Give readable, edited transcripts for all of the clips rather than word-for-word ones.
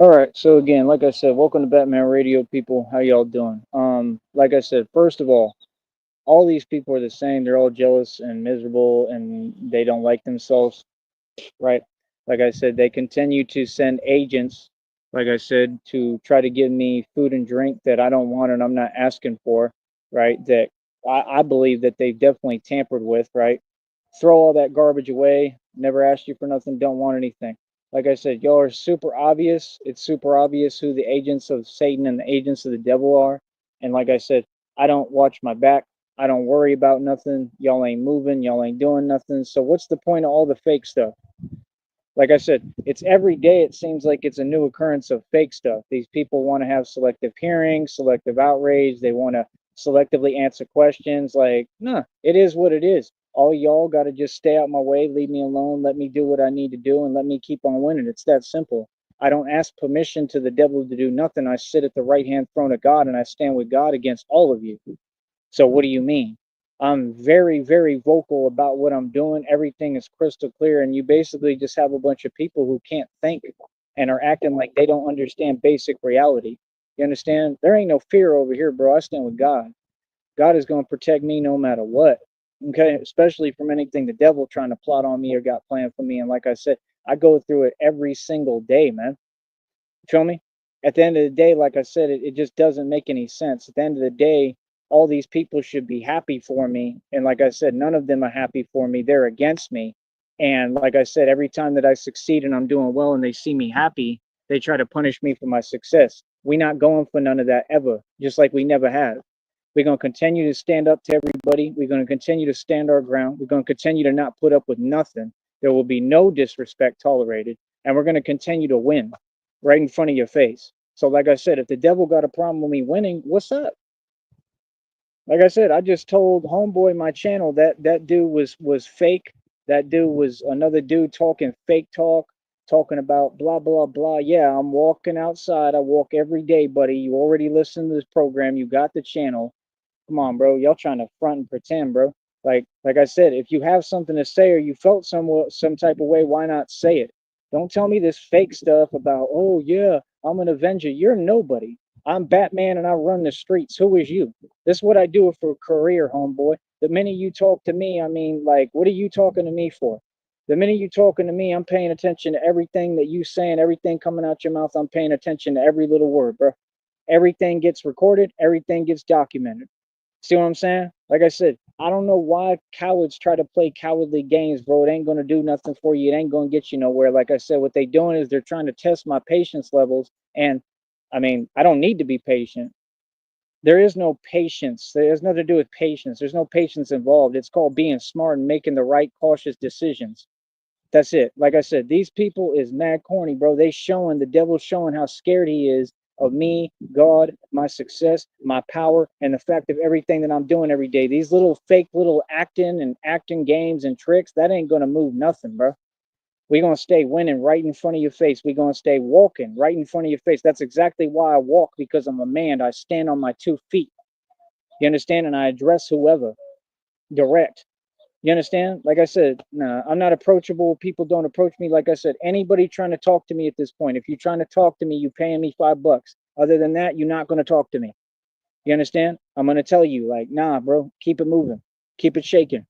All right. So again, like I said, welcome to Batman Radio, people. How y'all doing? Like I said, first of all these people are the same. They're all jealous and miserable, and they don't like themselves, right? Like I said, they continue to send agents, like I said, to try to give me food and drink that I don't want and I'm not asking for, right? That I believe that they've definitely tampered with, right? Throw all that garbage away. Never asked you for nothing. Don't want anything. Like I said, y'all are super obvious. It's super obvious who the agents of Satan and the agents of the devil are. And like I said, I don't watch my back. I don't worry about nothing. Y'all ain't moving. Y'all ain't doing nothing. So what's the point of all the fake stuff? Like I said, it's every day. It seems like it's a new occurrence of fake stuff. These people want to have selective hearing, selective outrage. They want to selectively answer questions. Like, nah, it is what it is. All y'all got to just stay out my way, leave me alone, let me do what I need to do, and let me keep on winning. It's that simple. I don't ask permission to the devil to do nothing. I sit at the right hand throne of God and I stand with God against all of you. So what do you mean? I'm very, very vocal about what I'm doing. Everything is crystal clear, and you basically just have a bunch of people who can't think and are acting like they don't understand basic reality. You understand? There ain't no fear over here, bro. I stand with God. God is going to protect me no matter what. Okay, especially from anything the devil trying to plot on me or got planned for me. And like I said, I go through it every single day, man. Feel me? At the end of the day, like I said, it just doesn't make any sense. At the end of the day, all these people should be happy for me. And like I said, none of them are happy for me. They're against me. And like I said, every time that I succeed and I'm doing well and they see me happy, they try to punish me for my success. We're not going for none of that ever, just like we never have. We're going to continue to stand up to everybody. We're going to continue to stand our ground. We're going to continue to not put up with nothing. There will be no disrespect tolerated. And we're going to continue to win right in front of your face. So, like I said, if the devil got a problem with me winning, what's up? Like I said, I just told homeboy my channel that that dude was fake. That dude was another dude talking fake talk, talking about blah blah blah. Yeah, I'm walking outside. I walk every day, buddy. You already listened to this program. You got the channel. Come on, bro. Y'all trying to front and pretend, bro. Like I said, if you have something to say or you felt some type of way, why not say it? Don't tell me this fake stuff about, oh yeah, I'm an Avenger. You're nobody. I'm Batman and I run the streets. Who is you? This is what I do for a career, homeboy. The minute you talk to me, I mean, like, what are you talking to me for? The minute you talking to me, I'm paying attention to everything that you saying, everything coming out your mouth. I'm paying attention to every little word, bro. Everything gets recorded, everything gets documented. See what I'm saying? Like I said, I don't know why cowards try to play cowardly games, bro. It ain't gonna do nothing for you. It ain't gonna get you nowhere. Like I said, what they doing is they're trying to test my patience levels. And I mean, I don't need to be patient. There is no patience. There's nothing to do with patience. There's no patience involved. It's called being smart and making the right cautious decisions. That's it. Like I said, these people is mad corny, bro. They showing the devil's showing how scared he is of me, God, my success, my power, and the fact of everything that I'm doing every day. These little fake little acting games and tricks, that ain't gonna move nothing, bro. We're gonna stay winning right in front of your face. We're gonna stay walking right in front of your face. That's exactly why I walk, because I'm a man. I stand on my 2 feet. You understand? And I address whoever direct. You understand? Like I said, nah, I'm not approachable. People don't approach me. Like I said, anybody trying to talk to me at this point, if you're trying to talk to me, you paying me $5. Other than that, you're not going to talk to me. You understand? I'm going to tell you, like, nah, bro, keep it moving, keep it shaking.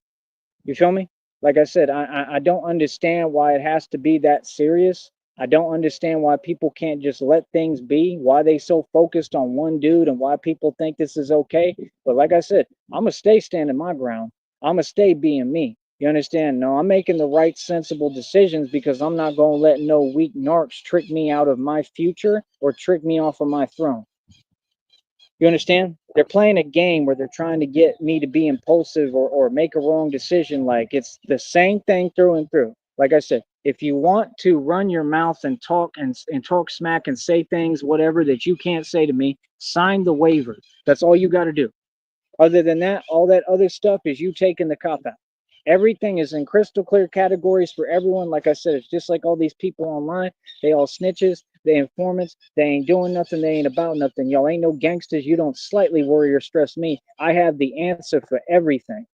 You feel me? Like I said, I don't understand why it has to be that serious. I don't understand why people can't just let things be, why they so focused on one dude and why people think this is okay. But like I said, I'm gonna stay standing my ground. I'm gonna stay being me. You understand? No, I'm making the right sensible decisions because I'm not gonna let no weak narcs trick me out of my future or trick me off of my throne. You understand? They're playing a game where they're trying to get me to be impulsive or make a wrong decision. Like it's the same thing through and through. Like I said, if you want to run your mouth and talk smack and say things, whatever that you can't say to me, sign the waiver. That's all you got to do. Other than that, all that other stuff is you taking the cop out. Everything is in crystal clear categories for everyone. Like I said, it's just like all these people online. They all snitches, they informants, they ain't doing nothing, they ain't about nothing. Y'all ain't no gangsters. You don't slightly worry or stress me. I have the answer for everything.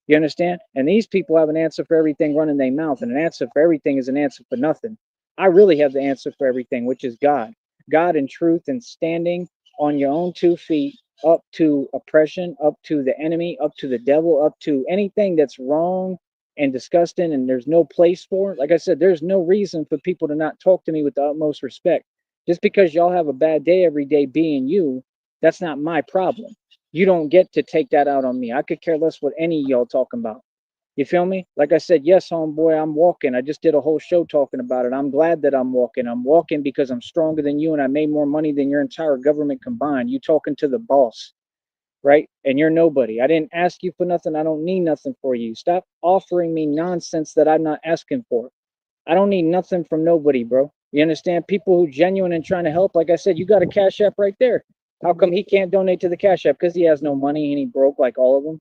You understand? And these people have an answer for everything running their mouth, and an answer for everything is an answer for nothing. I really have the answer for everything, which is God. God and truth and standing on your own 2 feet up to oppression, up to the enemy, up to the devil, up to anything that's wrong and disgusting and there's no place for it. Like I said, there's no reason for people to not talk to me with the utmost respect. Just because y'all have a bad day every day being you, that's not my problem. You don't get to take that out on me. I could care less what any of y'all talking about. You feel me? Like I said, yes, homeboy, I'm walking. I just did a whole show talking about it. I'm glad that I'm walking. I'm walking because I'm stronger than you and I made more money than your entire government combined. You talking to the boss, right? And you're nobody. I didn't ask you for nothing. I don't need nothing for you. Stop offering me nonsense that I'm not asking for. I don't need nothing from nobody, bro. You understand? People who genuine and trying to help, like I said, you got a cash app right there. How come he can't donate to the cash app? Because he has no money and he broke like all of them.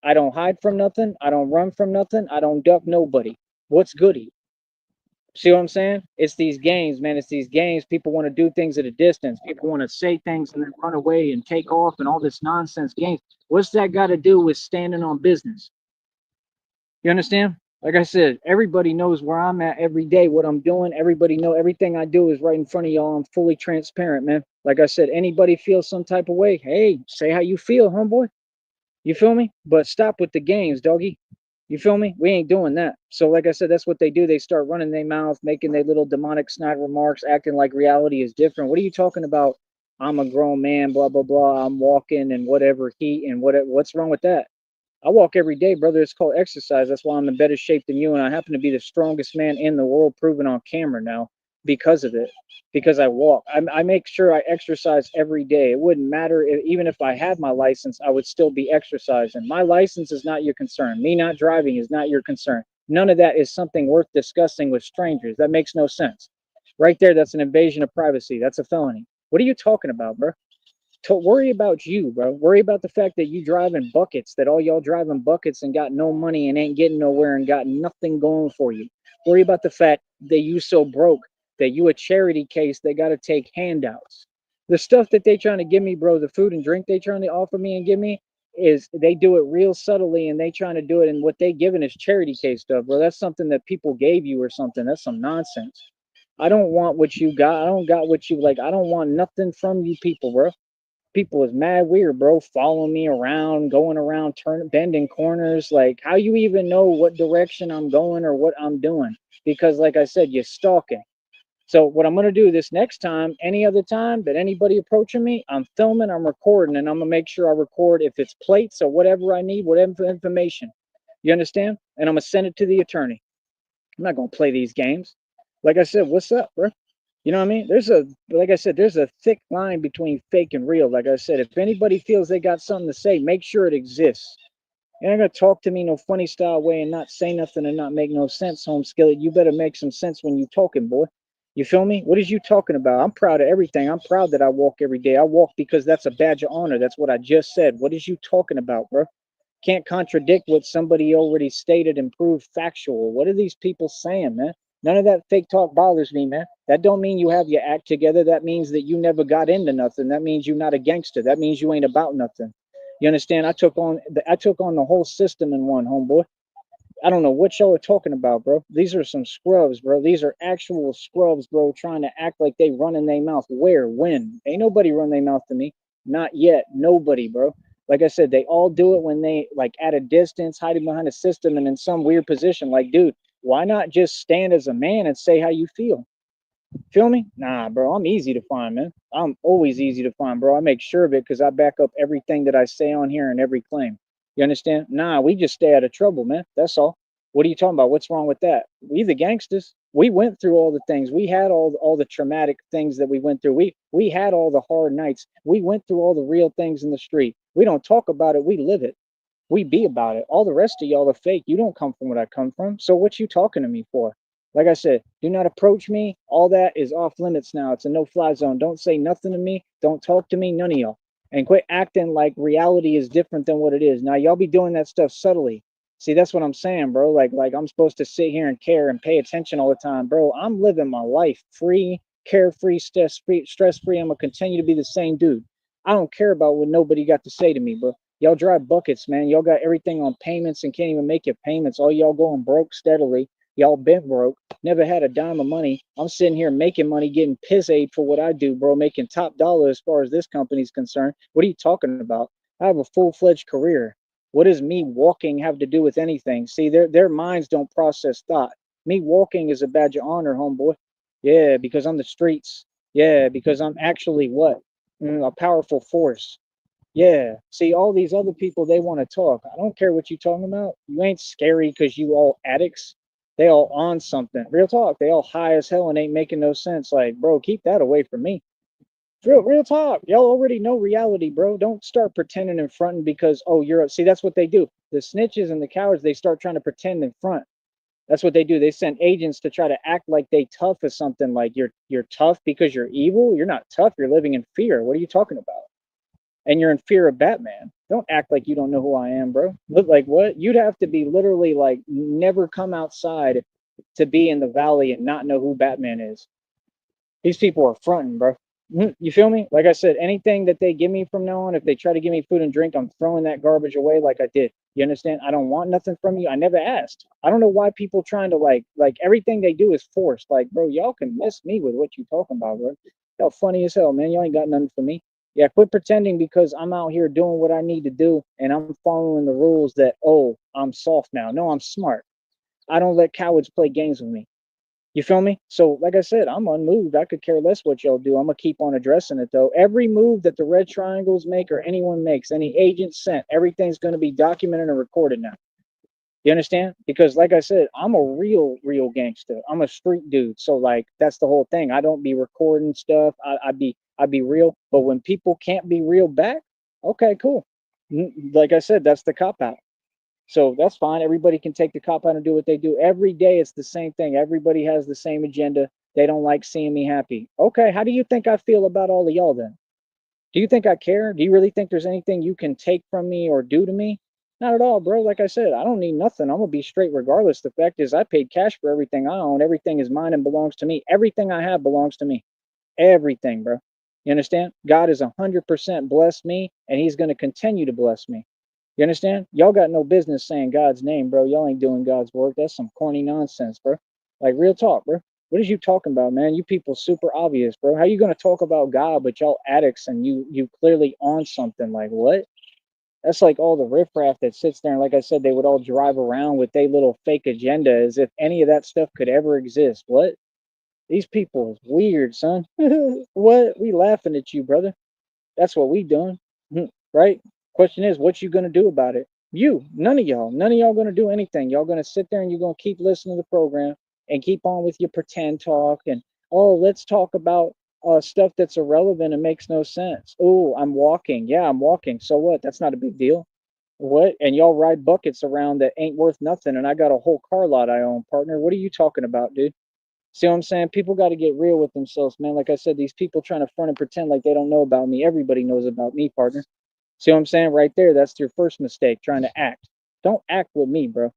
I don't hide from nothing. I don't run from nothing. I don't duck nobody. What's goody? See what I'm saying? It's these games, man. It's these games. People want to do things at a distance. People want to say things and then run away and take off and all this nonsense games. What's that got to do with standing on business? You understand? Like I said, everybody knows where I'm at every day, what I'm doing. Everybody know everything I do is right in front of y'all. I'm fully transparent, man. Like I said, anybody feels some type of way, hey, say how you feel, homeboy. You feel me? But stop with the games, doggy. You feel me? We ain't doing that. So, like I said, that's what they do. They start running their mouth, making their little demonic snide remarks, acting like reality is different. What are you talking about? I'm a grown man, blah blah blah. I'm walking and whatever heat and what's wrong with that? I walk every day, brother. It's called exercise. That's why I'm in better shape than you, and I happen to be the strongest man in the world, proven on camera now because of it. Because I walk, I make sure I exercise every day. It wouldn't matter if, even if I had my license, I would still be exercising. My license is not your concern. Me not driving is not your concern. None of that is something worth discussing with strangers. That makes no sense. Right there, that's an invasion of privacy. That's a felony. What are you talking about, bro? To worry about you, bro. Worry about the fact that you driving buckets, that all y'all driving buckets and got no money and ain't getting nowhere and got nothing going for you. Worry about the fact that you so broke that you a charity case they got to take handouts. The stuff that they trying to give me, bro, the food and drink they trying to offer me and give me is they do it real subtly and they trying to do it and what they giving is charity case stuff, bro. That's something that people gave you or something. That's some nonsense. I don't want what you got. I don't got what you like. I don't want nothing from you people, bro. People is mad weird, bro, following me around, going around, turning, bending corners. Like, how you even know what direction I'm going or what I'm doing? Because, like I said, you're stalking. So, what I'm gonna do this next time, any other time that anybody approaching me, I'm filming, I'm recording, and I'm gonna make sure I record if it's plates or whatever I need, whatever information. You understand? And I'm gonna send it to the attorney. I'm not gonna play these games. Like I said, what's up, bro? You know what I mean? Like I said, there's a thick line between fake and real. Like I said, if anybody feels they got something to say, make sure it exists. You're not gonna talk to me no funny style way and not say nothing and not make no sense, home skillet. You better make some sense when you talking, boy. You feel me? What is you talking about? I'm proud of everything. I'm proud that I walk every day. I walk because that's a badge of honor. That's what I just said. What is you talking about, bro? Can't contradict what somebody already stated and proved factual. What are these people saying, man? None of that fake talk bothers me, man. That don't mean you have your act together. That means that you never got into nothing. That means you're not a gangster. That means you ain't about nothing. You understand? I took on the whole system in one, homeboy. I don't know what y'all are talking about, bro. These are some scrubs, bro. These are actual scrubs, bro, trying to act like they running their mouth. Where? When? Ain't nobody run their mouth to me. Not yet. Nobody, bro. Like I said, they all do it when they like at a distance, hiding behind a system and in some weird position. Like, dude, why not just stand as a man and say how you feel? Feel me? Nah, bro. I'm easy to find, man. I'm always easy to find, bro. I make sure of it because I back up everything that I say on here and every claim. You understand? Nah, we just stay out of trouble, man. That's all. What are you talking about? What's wrong with that? We the gangsters. We went through all the things. We had all the traumatic things that we went through. We had all the hard nights. We went through all the real things in the street. We don't talk about it. We live it. We be about it. All the rest of y'all are fake. You don't come from what I come from. So what you talking to me for? Like I said, do not approach me. All that is off limits now. It's a no-fly zone. Don't say nothing to me. Don't talk to me. None of y'all. And quit acting like reality is different than what it is. Now y'all be doing that stuff subtly. See, that's what I'm saying, bro. Like I'm supposed to sit here and care and pay attention all the time, bro. I'm living my life free, carefree, stress-free, stress-free. I'm gonna continue to be the same dude. I don't care about what nobody got to say to me, bro. Y'all drive buckets, man. Y'all got everything on payments and can't even make your payments. All y'all going broke steadily. Y'all been broke, never had a dime of money. I'm sitting here making money, getting piss aid for what I do, bro, making top dollar as far as this company's concerned. What are you talking about? I have a full-fledged career. What does me walking have to do with anything? See, their minds don't process thought. Me walking is a badge of honor, homeboy. Yeah, because I'm the streets. Yeah, because I'm actually what? A powerful force. Yeah. See, all these other people, they want to talk. I don't care what you talking about. You ain't scary because you all addicts. They all on something. Real talk. They all high as hell and ain't making no sense. Like, bro, keep that away from me. Real talk. Y'all already know reality, bro. Don't start pretending and fronting because, oh, you're, see, that's what they do. The snitches and the cowards, they start trying to pretend in front. That's what they do. They send agents to try to act like they tough as something, like you're tough because you're evil. You're not tough. You're living in fear. What are you talking about? And you're in fear of Batman. Don't act like you don't know who I am, bro. Look, like what? You'd have to be literally like never come outside to be in the valley and not know who Batman is. These people are fronting, bro. You feel me? Like I said, anything that they give me from now on, if they try to give me food and drink, I'm throwing that garbage away like I did. You understand? I don't want nothing from you. I never asked. I don't know why people trying to like everything they do is forced. Like, bro, y'all can miss me with what you talking about, bro. Y'all funny as hell, man. Y'all ain't got nothing for me. Yeah, quit pretending because I'm out here doing what I need to do and I'm following the rules that, oh, I'm soft now. No, I'm smart. I don't let cowards play games with me. You feel me? So, like I said, I'm unmoved. I could care less what y'all do. I'm gonna keep on addressing it though. Every move that the red triangles make or anyone makes, any agent sent, everything's gonna be documented and recorded now. You understand? Because, like I said, I'm a real gangster. I'm a street dude. So, like, that's the whole thing. I don't be recording stuff. I be real. But when people can't be real back, okay, cool. Like I said, that's the cop out. So that's fine. Everybody can take the cop out and do what they do. Every day it's the same thing. Everybody has the same agenda. They don't like seeing me happy. Okay, how do you think I feel about all of y'all then? Do you think I care? Do you really think there's anything you can take from me or do to me? Not at all, bro. Like I said, I don't need nothing. I'm gonna be straight regardless. The fact is I paid cash for everything I own. Everything is mine and belongs to me. Everything I have belongs to me. Everything, bro. You understand? God is 100% blessed me and he's going to continue to bless me. You understand? Y'all got no business saying God's name, bro. Y'all ain't doing God's work. That's some corny nonsense, bro. Like real talk, bro. What is you talking about, man? You people super obvious, bro. How you gonna talk about God, but y'all addicts and you clearly on something? Like what? That's like all the riffraff that sits there and, like I said, they would all drive around with their little fake agenda as if any of that stuff could ever exist. What? These people is weird, son. What? We laughing at you, brother. That's what we doing, right? Question is, what you gonna do about it? You, none of y'all gonna do anything. Y'all gonna sit there and you're gonna keep listening to the program and keep on with your pretend talk and oh, let's talk about stuff that's irrelevant and makes no sense. Oh, I'm walking. Yeah, I'm walking. So what? That's not a big deal. What? And y'all ride buckets around that ain't worth nothing. And I got a whole car lot I own, partner. What are you talking about, dude? See what I'm saying? People got to get real with themselves, man. Like I said, these people trying to front and pretend like they don't know about me. Everybody knows about me, partner. See what I'm saying? Right there, that's your first mistake, trying to act. Don't act with me, bro.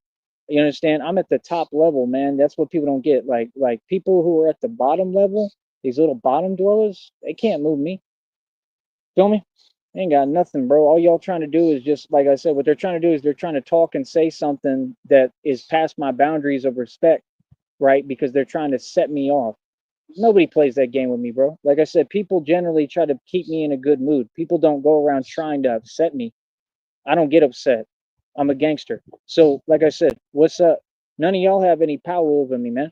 You understand? I'm at the top level, man. That's what people don't get. Like people who are at the bottom level, these little bottom dwellers, they can't move me. Feel me? They ain't got nothing, bro. All y'all trying to do is just, like I said, what they're trying to do is they're trying to talk and say something that is past my boundaries of respect, right? Because they're trying to set me off. Nobody plays that game with me, bro. Like I said, people generally try to keep me in a good mood. People don't go around trying to upset me. I don't get upset. I'm a gangster. So, like I said, what's up? None of y'all have any power over me, man.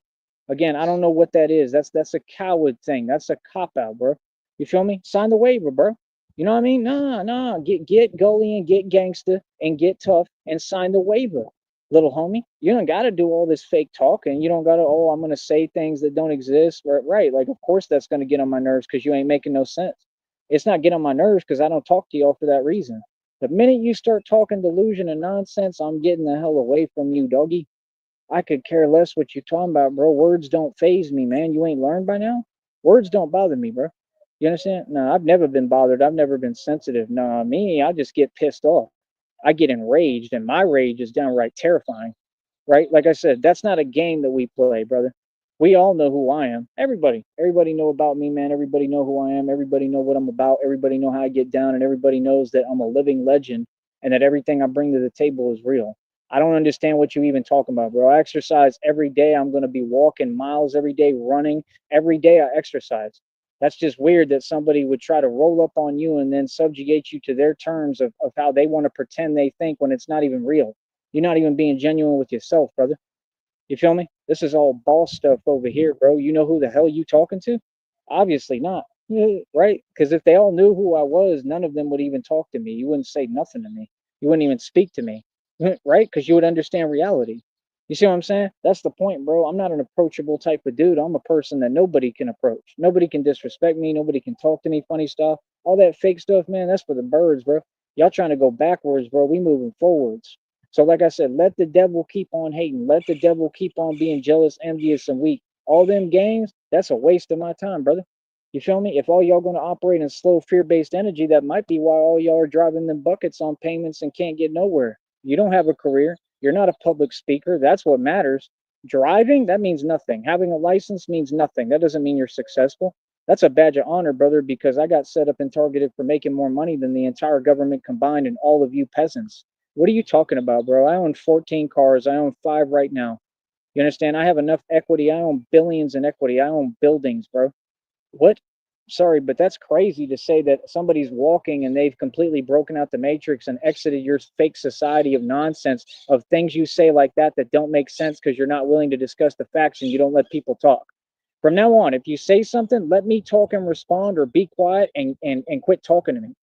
Again, I don't know what that is. That's a coward thing. That's a cop out, bro. You feel me? Sign the waiver, bro. You know what I mean? Nah. Get gully and get gangster and get tough and sign the waiver, little homie. You don't got to do all this fake talking. You don't got to. Oh, I'm gonna say things that don't exist. Right? Like, of course that's gonna get on my nerves because you ain't making no sense. It's not getting on my nerves because I don't talk to y'all for that reason. The minute you start talking delusion and nonsense, I'm getting the hell away from you, doggy. I could care less what you talking about, bro. Words don't phase me, man. You ain't learned by now? Words don't bother me, bro. You understand? No, I've never been bothered. I've never been sensitive. No, me, I just get pissed off. I get enraged, and my rage is downright terrifying, right? Like I said, that's not a game that we play, brother. We all know who I am. Everybody know about me, man. Everybody know who I am. Everybody know what I'm about. Everybody know how I get down, and everybody knows that I'm a living legend and that everything I bring to the table is real. I don't understand what you even talking about, bro. I exercise every day. I'm going to be walking miles every day, running every day. I exercise. That's just weird that somebody would try to roll up on you and then subjugate you to their terms of how they want to pretend they think when it's not even real. You're not even being genuine with yourself, brother. You feel me? This is all boss stuff over here, bro. You know who the hell you talking to? Obviously not. Right? Because if they all knew who I was, none of them would even talk to me. You wouldn't say nothing to me. You wouldn't even speak to me. Right? Because you would understand reality. You see what I'm saying? That's the point, bro. I'm not an approachable type of dude. I'm a person that nobody can approach. Nobody can disrespect me. Nobody can talk to me funny stuff. All that fake stuff, man, that's for the birds, bro. Y'all trying to go backwards, bro. We moving forwards. So, like I said, let the devil keep on hating. Let the devil keep on being jealous, envious, and weak. All them games, that's a waste of my time, brother. You feel me? If all y'all going to operate in slow, fear based energy, that might be why all y'all are driving them buckets on payments and can't get nowhere. You don't have a career. You're not a public speaker. That's what matters. Driving, that means nothing. Having a license means nothing. That doesn't mean you're successful. That's a badge of honor, brother, because I got set up and targeted for making more money than the entire government combined and all of you peasants. What are you talking about, bro? I own 14 cars. I own five right now. You understand? I have enough equity. I own billions in equity. I own buildings, bro. What? Sorry, but that's crazy to say that somebody's walking and they've completely broken out the matrix and exited your fake society of nonsense of things you say like that don't make sense because you're not willing to discuss the facts and you don't let people talk. From now on, if you say something, let me talk and respond or be quiet and quit talking to me.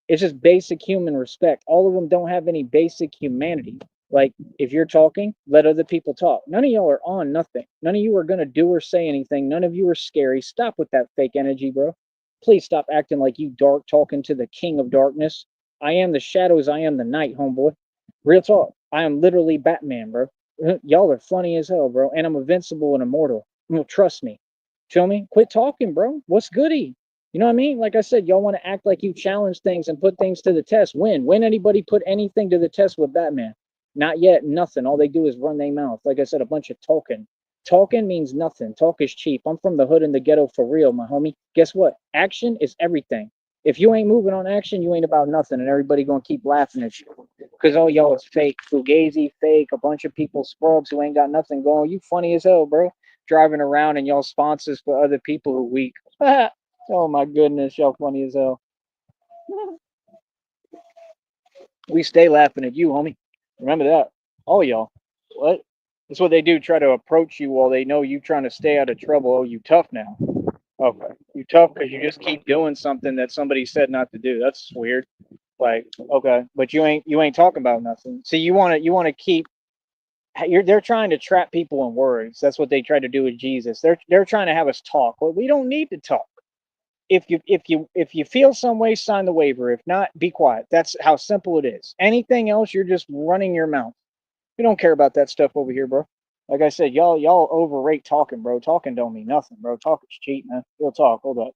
It's just basic human respect. All of them don't have any basic humanity. Like, if you're talking, let other people talk. None of y'all are on nothing. None of you are going to do or say anything. None of you are scary. Stop with that fake energy, bro. Please stop acting like you dark talking to the king of darkness. I am the shadows. I am the night, homeboy. Real talk. I am literally Batman, bro. Y'all are funny as hell, bro. And I'm invincible and immortal. Trust me. Feel me? Quit talking, bro. What's goody? You know what I mean? Like I said, y'all want to act like you challenge things and put things to the test. When anybody put anything to the test with Batman? Not yet, nothing. All they do is run their mouth. Like I said, a bunch of talking. Talking means nothing. Talk is cheap. I'm from the hood and the ghetto for real, my homie. Guess what? Action is everything. If you ain't moving on action, you ain't about nothing, and everybody gonna keep laughing at you because all y'all is fake, fugazi, fake. A bunch of people scrubs who ain't got nothing going. You funny as hell, bro. Driving around and y'all sponsors for other people who weak. Oh my goodness, y'all funny as hell. We stay laughing at you, homie. Remember that. All y'all. What? That's what they do. Try to approach you while they know you trying to stay out of trouble. Oh, you tough now. Okay. You tough because you just keep doing something that somebody said not to do. That's weird. Like, okay, but you ain't talking about nothing. See, you want to keep. They're trying to trap people in words. That's what they try to do with Jesus. They're trying to have us talk. Well, we don't need to talk. If you feel some way, sign the waiver. If not, be quiet. That's how simple it is. Anything else, you're just running your mouth. We don't care about that stuff over here, bro. Like I said, y'all overrate talking, bro. Talking don't mean nothing, bro. Talk is cheap, man. Real talk. Hold up.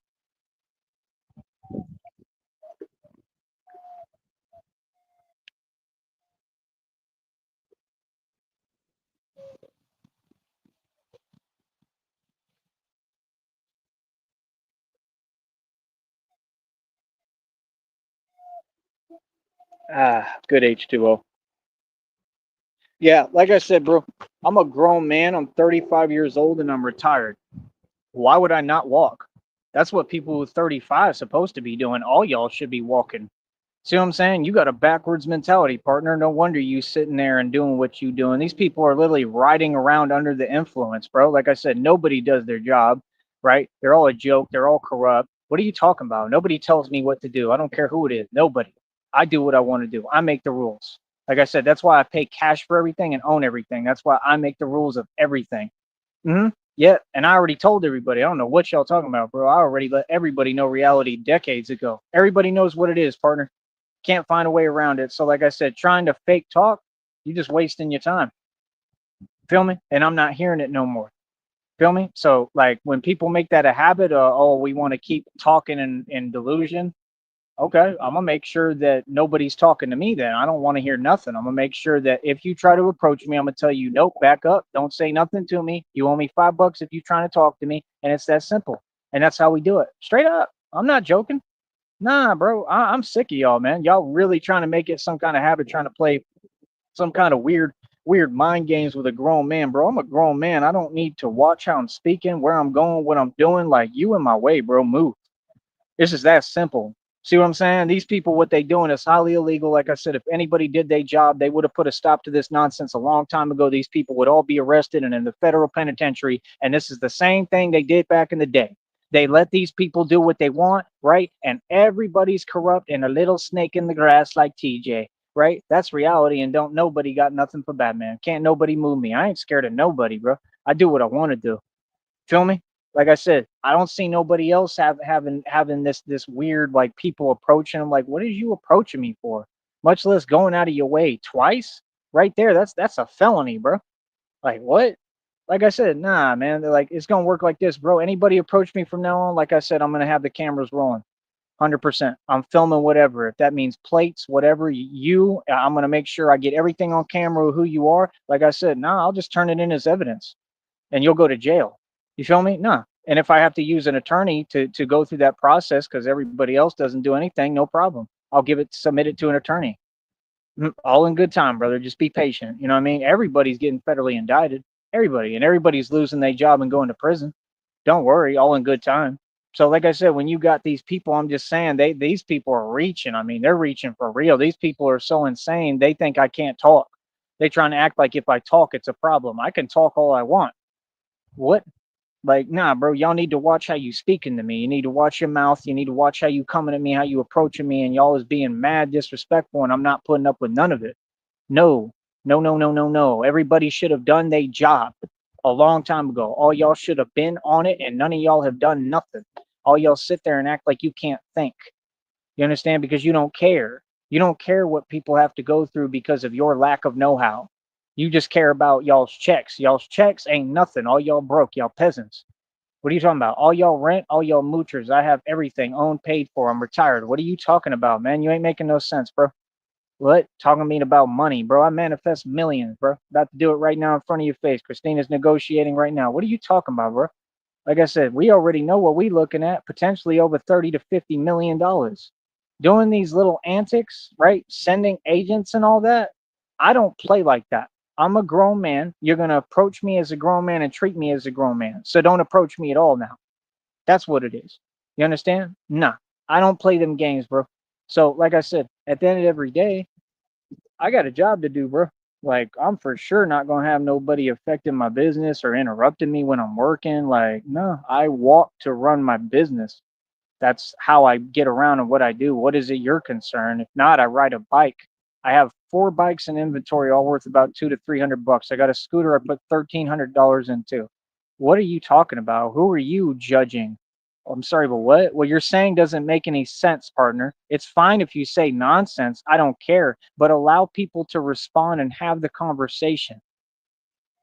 Good H2O. Yeah, like I said, bro. I'm a grown man. I'm 35 years old and I'm retired. Why would I not walk? That's what people with 35 supposed to be doing. All y'all should be walking. See what I'm saying? You got a backwards mentality, partner. No wonder you sitting there and doing what you doing. These people are literally riding around under the influence, bro. Like I said, nobody does their job, right? They're all a joke. They're all corrupt. What are you talking about? Nobody tells me what to do. I don't care who it is. Nobody. I do what I want to do. I make the rules. Like I said, that's why I pay cash for everything and own everything. That's why I make the rules of everything. Yeah, and I already told everybody. I don't know what y'all talking about, bro. I already let everybody know reality decades ago. Everybody knows what it is, partner. Can't find a way around it. So, like I said, trying to fake talk, you just wasting your time. Feel me? And I'm not hearing it no more. Feel me? So, like when people make that a habit, oh, we want to keep talking in delusion. Okay, I'm gonna make sure that nobody's talking to me. Then I don't want to hear nothing. I'm gonna make sure that if you try to approach me, I'm gonna tell you, nope, back up. Don't say nothing to me. You owe me $5 if you're trying to talk to me, and it's that simple. And that's how we do it. Straight up. I'm not joking. Nah, bro, I'm sick of y'all, man. Y'all really trying to make it some kind of habit, trying to play some kind of weird mind games with a grown man, bro. I'm a grown man. I don't need to watch how I'm speaking, where I'm going, what I'm doing. Like, you in my way, bro. Move. It's just that simple. See what I'm saying? These people, what they doing is highly illegal. Like I said, if anybody did their job, they would have put a stop to this nonsense a long time ago. These people would all be arrested and in the federal penitentiary. And this is the same thing they did back in the day. They let these people do what they want, right? And everybody's corrupt and a little snake in the grass like TJ, right? That's reality. And don't nobody got nothing for Batman. Can't nobody move me. I ain't scared of nobody, bro. I do what I want to do. Feel me? Like I said, I don't see nobody else having this weird, like, people approaching them. Like, what is you approaching me for? Much less going out of your way twice. Right there, that's a felony, bro. Like, what? Like I said, nah, man. They're like, it's gonna work like this, bro. Anybody approach me from now on, like I said, I'm gonna have the cameras rolling. 100%. I'm filming whatever. If that means plates, whatever, I'm going to make sure I get everything on camera, who you are. Like I said, nah, I'll just turn it in as evidence and you'll go to jail. You feel me? No. And if I have to use an attorney to go through that process because everybody else doesn't do anything, no problem. I'll submit it to an attorney. All in good time, brother. Just be patient. You know what I mean? Everybody's getting federally indicted. Everybody. And everybody's losing their job and going to prison. Don't worry, all in good time. So, like I said, when you got these people, I'm just saying these people are reaching. I mean, they're reaching for real. These people are so insane. They think I can't talk. They trying to act like if I talk, it's a problem. I can talk all I want. What? Like, nah, bro, y'all need to watch how you speaking to me. You need to watch your mouth. You need to watch how you coming at me, how you approaching me, and y'all is being mad disrespectful, and I'm not putting up with none of it. No, no, no, no, no, no. Everybody should have done their job a long time ago. All y'all should have been on it, and none of y'all have done nothing. All y'all sit there and act like you can't think. You understand? Because you don't care. You don't care what people have to go through because of your lack of know how. You just care about y'all's checks. Y'all's checks ain't nothing. All y'all broke. Y'all peasants. What are you talking about? All y'all rent, all y'all moochers. I have everything owned, paid for. I'm retired. What are you talking about, man? You ain't making no sense, bro. What? Talking to me about money, bro. I manifest millions, bro. About to do it right now in front of your face. Christina's negotiating right now. What are you talking about, bro? Like I said, we already know what we looking at, potentially over 30 to 50 million dollars. Doing these little antics, right? Sending agents and all that. I don't play like that. I'm a grown man. You're gonna approach me as a grown man and treat me as a grown man. So don't approach me at all now. That's what it is. You understand? Nah. I don't play them games, bro. So, like I said, at the end of every day, I got a job to do, bro. Like, I'm for sure not gonna have nobody affecting my business or interrupting me when I'm working. Like, no, I walk to run my business. That's how I get around and what I do. What is it your concern? If not, I ride a bike. I have 4 bikes in inventory, all worth about $200 to $300. I got a scooter I put $1,300 into. What are you talking about? Who are you judging? I'm sorry, but what? What you're saying doesn't make any sense, partner. It's fine if you say nonsense. I don't care, but allow people to respond and have the conversation.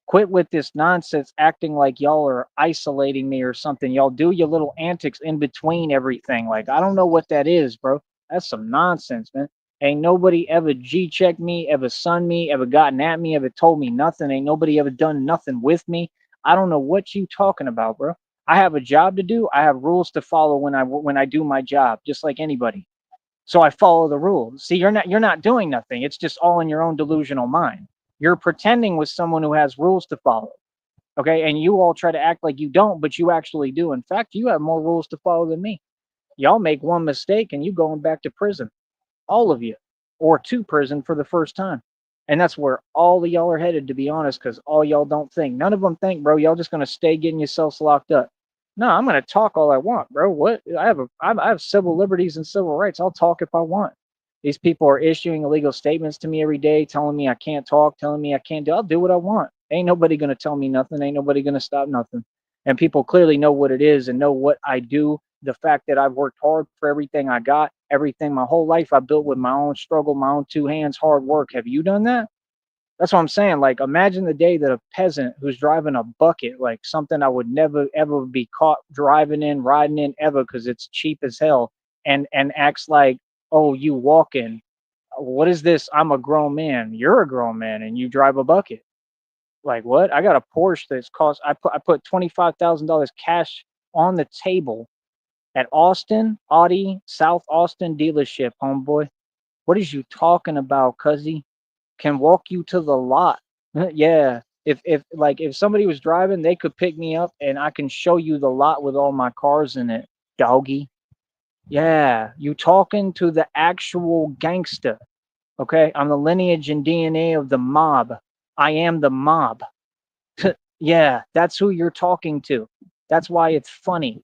Quit with this nonsense acting like y'all are isolating me or something. Y'all do your little antics in between everything. Like, I don't know what that is, bro. That's some nonsense, man. Ain't nobody ever G checked me, ever sunned me, ever gotten at me, ever told me nothing. Ain't nobody ever done nothing with me. I don't know what you talking about, bro. I have a job to do. I have rules to follow when I do my job, just like anybody. So I follow the rules. See, you're not doing nothing. It's just all in your own delusional mind. You're pretending with someone who has rules to follow. Okay, and you all try to act like you don't, but you actually do. In fact, you have more rules to follow than me. Y'all make one mistake and you going back to prison, all of you, or to prison for the first time. And that's where all of y'all are headed, to be honest, because all y'all don't think. None of them think, bro. Y'all just gonna stay getting yourselves locked up. No, I'm gonna talk all I want, bro. What? I have civil liberties and civil rights. I'll talk if I want. These people are issuing illegal statements to me every day, telling me I can't talk, telling me I can't do. I'll do what I want. Ain't nobody gonna tell me nothing. Ain't nobody gonna stop nothing. And people clearly know what it is and know what I do. The fact that I've worked hard for everything I got, everything my whole life I built with my own struggle, my own 2 hands, hard work. Have you done that? That's what I'm saying. Like, imagine the day that a peasant who's driving a bucket, like something I would never ever be caught driving in, riding in ever because it's cheap as hell, and acts like, oh, you walking. What is this? I'm a grown man. You're a grown man, and you drive a bucket. Like, what? I got a Porsche that's cost. I put $25,000 cash on the table at Austin Audi South Austin dealership, homeboy. What is you talking about, cuzzy? can walk you to the lot. Yeah. If somebody was driving, they could pick me up and I can show you the lot with all my cars in it, doggy. Yeah, you talking to the actual gangster. Okay, I'm the lineage and DNA of the mob. I am the mob. Yeah, that's who you're talking to. That's why it's funny.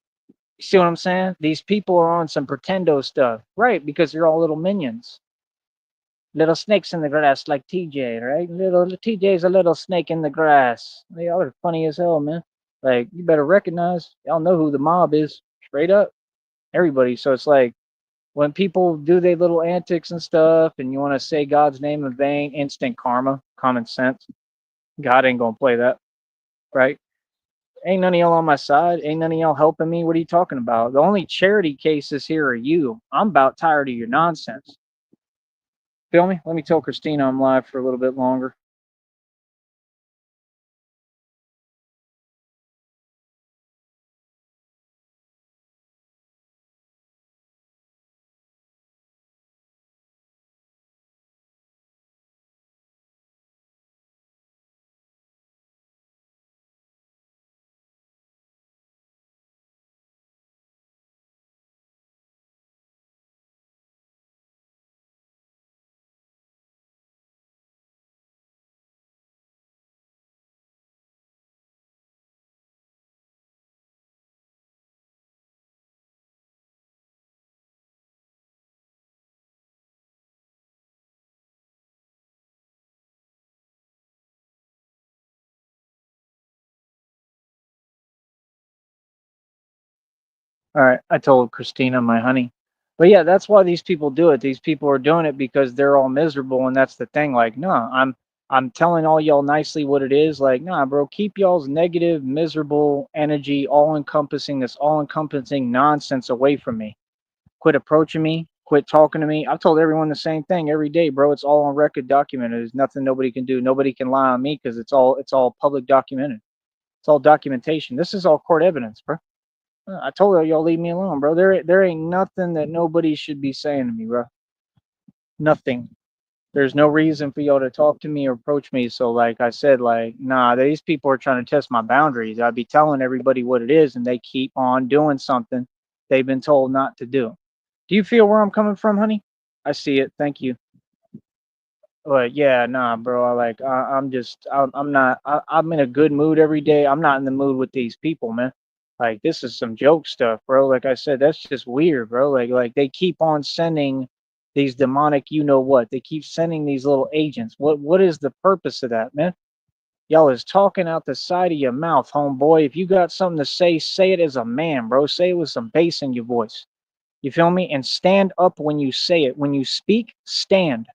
You see what I'm saying? These people are on some pretendo stuff, right? Because they're all little minions, little snakes in the grass, like TJ, right? Little TJ's a little snake in the grass. Y'all are funny as hell, man. Like you better recognize, y'all know who the mob is, straight up. Everybody. So it's like when people do their little antics and stuff, and you want to say God's name in vain, instant karma, common sense. God ain't gonna play that, right? Ain't none of y'all on my side. Ain't none of y'all helping me. What are you talking about? The only charity cases here are you. I'm about tired of your nonsense. Feel me? Let me tell Christina I'm live for a little bit longer. All right, I told Christina, my honey. But yeah, that's why these people do it. These people are doing it because they're all miserable, and that's the thing. Like, no, I'm telling all y'all nicely what it is. Like, nah, bro, keep y'all's negative, miserable energy, all encompassing, this all encompassing nonsense away from me. Quit approaching me. Quit talking to me. I've told everyone the same thing every day, bro. It's all on record, documented. There's nothing nobody can do. Nobody can lie on me because it's all public documented. It's all documentation. This is all court evidence, bro. I told her y'all leave me alone, bro. There ain't nothing that nobody should be saying to me, bro. Nothing. There's no reason for y'all to talk to me or approach me. So like I said, like, nah, these people are trying to test my boundaries. I'd be telling everybody what it is and they keep on doing something they've been told not to do. Do you feel where I'm coming from, honey? I see it. Thank you. But yeah, nah, bro. I'm just, I'm not, I'm in a good mood every day. I'm not in the mood with these people, man. Like this is some joke stuff, bro. Like I said, that's just weird, bro. Like they keep on sending these demonic, you know what? They keep sending these little agents. What is the purpose of that, man? Y'all is talking out the side of your mouth, homeboy. If you got something to say it as a man, bro. Say it with some bass in your voice. You feel me? And stand up when you say it. When you speak, stand.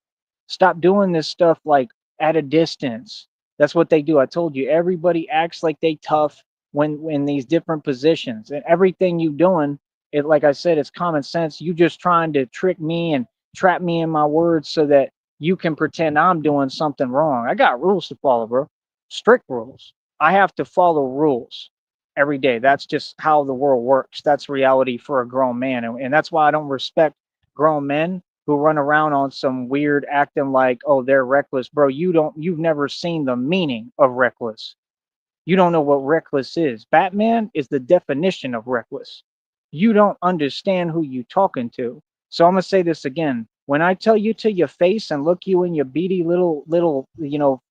Stop doing this stuff like at a distance. That's what they do. I told you, everybody acts like they tough when these different positions and everything you doing. It like I said, it's common sense. You just trying to trick me and trap me in my words so that you can pretend I'm doing something wrong. I got rules to follow, bro. Strict rules. I have to follow rules every day. That's just how the world works. That's reality for a grown man. And that's why I don't respect grown men who run around on some weird acting like, oh, they're reckless. Bro, you've never seen the meaning of reckless. You don't know what reckless is. Batman is the definition of reckless. You don't understand who you talking to. So I'm gonna say this again. When I tell you to your face and look you in your beady little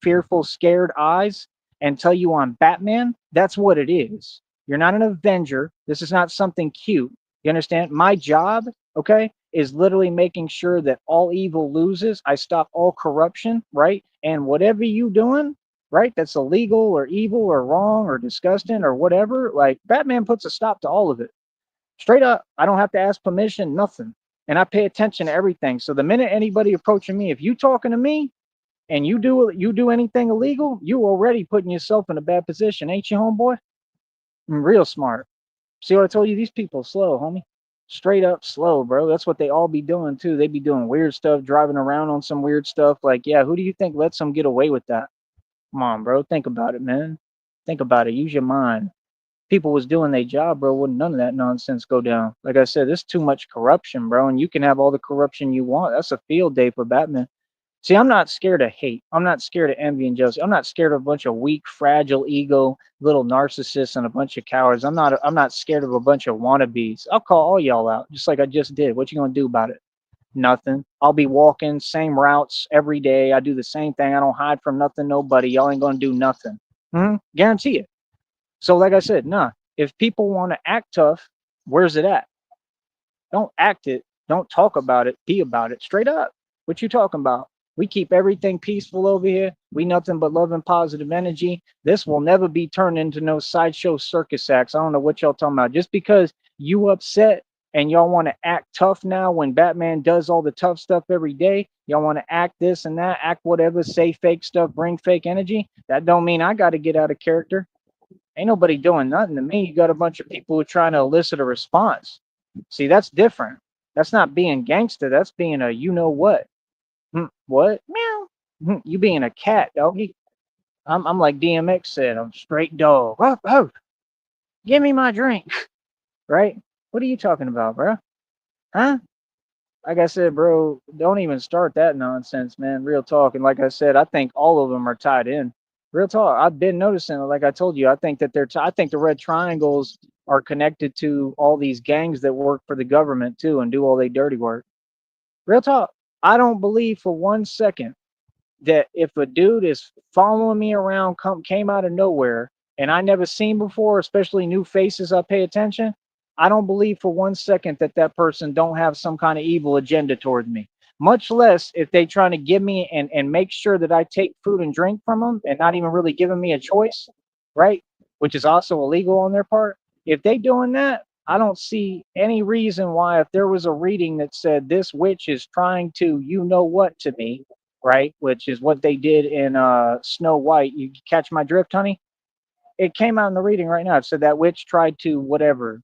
fearful, scared eyes and tell you I'm Batman, that's what it is. You're not an Avenger. This is not something cute. You understand? My job, okay, is literally making sure that all evil loses. I stop all corruption, right? And whatever you doing, right? That's illegal or evil or wrong or disgusting or whatever. Like Batman puts a stop to all of it. Straight up. I don't have to ask permission, nothing. And I pay attention to everything. So the minute anybody approaching me, if you talking to me and you do anything illegal, you already putting yourself in a bad position, ain't you, homeboy? I'm real smart. See what I told you? These people slow, homie. Straight up slow, bro. That's what they all be doing too. They be doing weird stuff, driving around on some weird stuff. Like, yeah, who do you think lets them get away with that? Come on, bro. Think about it, man. Think about it. Use your mind. People was doing their job, bro. Wouldn't none of that nonsense go down. Like I said, there's too much corruption, bro. And you can have all the corruption you want. That's a field day for Batman. See, I'm not scared of hate. I'm not scared of envy and jealousy. I'm not scared of a bunch of weak, fragile ego, little narcissists and a bunch of cowards. I'm not scared of a bunch of wannabes. I'll call all y'all out, just like I just did. What you gonna do about it? Nothing. I'll be walking same routes every day. I do the same thing. I don't hide from nothing, nobody. Y'all ain't gonna do nothing. Guarantee it. So, like I said, nah. If people want to act tough, where's it at? Don't act it. Don't talk about it. Be about it. Straight up. What you talking about? We keep everything peaceful over here. We nothing but love and positive energy. This will never be turned into no sideshow circus acts. I don't know what y'all talking about. Just because you upset and y'all want to act tough now when Batman does all the tough stuff every day, y'all want to act this and that, act whatever, say fake stuff, bring fake energy. That don't mean I got to get out of character. Ain't nobody doing nothing to me. You got a bunch of people who are trying to elicit a response. See, that's different. That's not being gangster. That's being a you know what. What? Meow. You being a cat, doggy. I'm like DMX said. I'm straight dog. Oh, oh, give me my drink. Right? What are you talking about, bro? Huh? Like I said, bro, don't even start that nonsense, man. Real talk. And like I said, I think all of them are tied in. Real talk. I've been noticing, like I told you, I think that I think the red triangles are connected to all these gangs that work for the government too and do all their dirty work. Real talk. I don't believe for 1 second that if a dude is following me around, came out of nowhere, and I never seen before, especially new faces, I pay attention. I don't believe for 1 second that that person don't have some kind of evil agenda towards me. Much less if they trying to give me and make sure that I take food and drink from them and not even really giving me a choice, right? Which is also illegal on their part. If they doing that, I don't see any reason why if there was a reading that said this witch is trying to you know what to me, right? Which is what they did in Snow White. You catch my drift, honey? It came out in the reading right now. It said that witch tried to whatever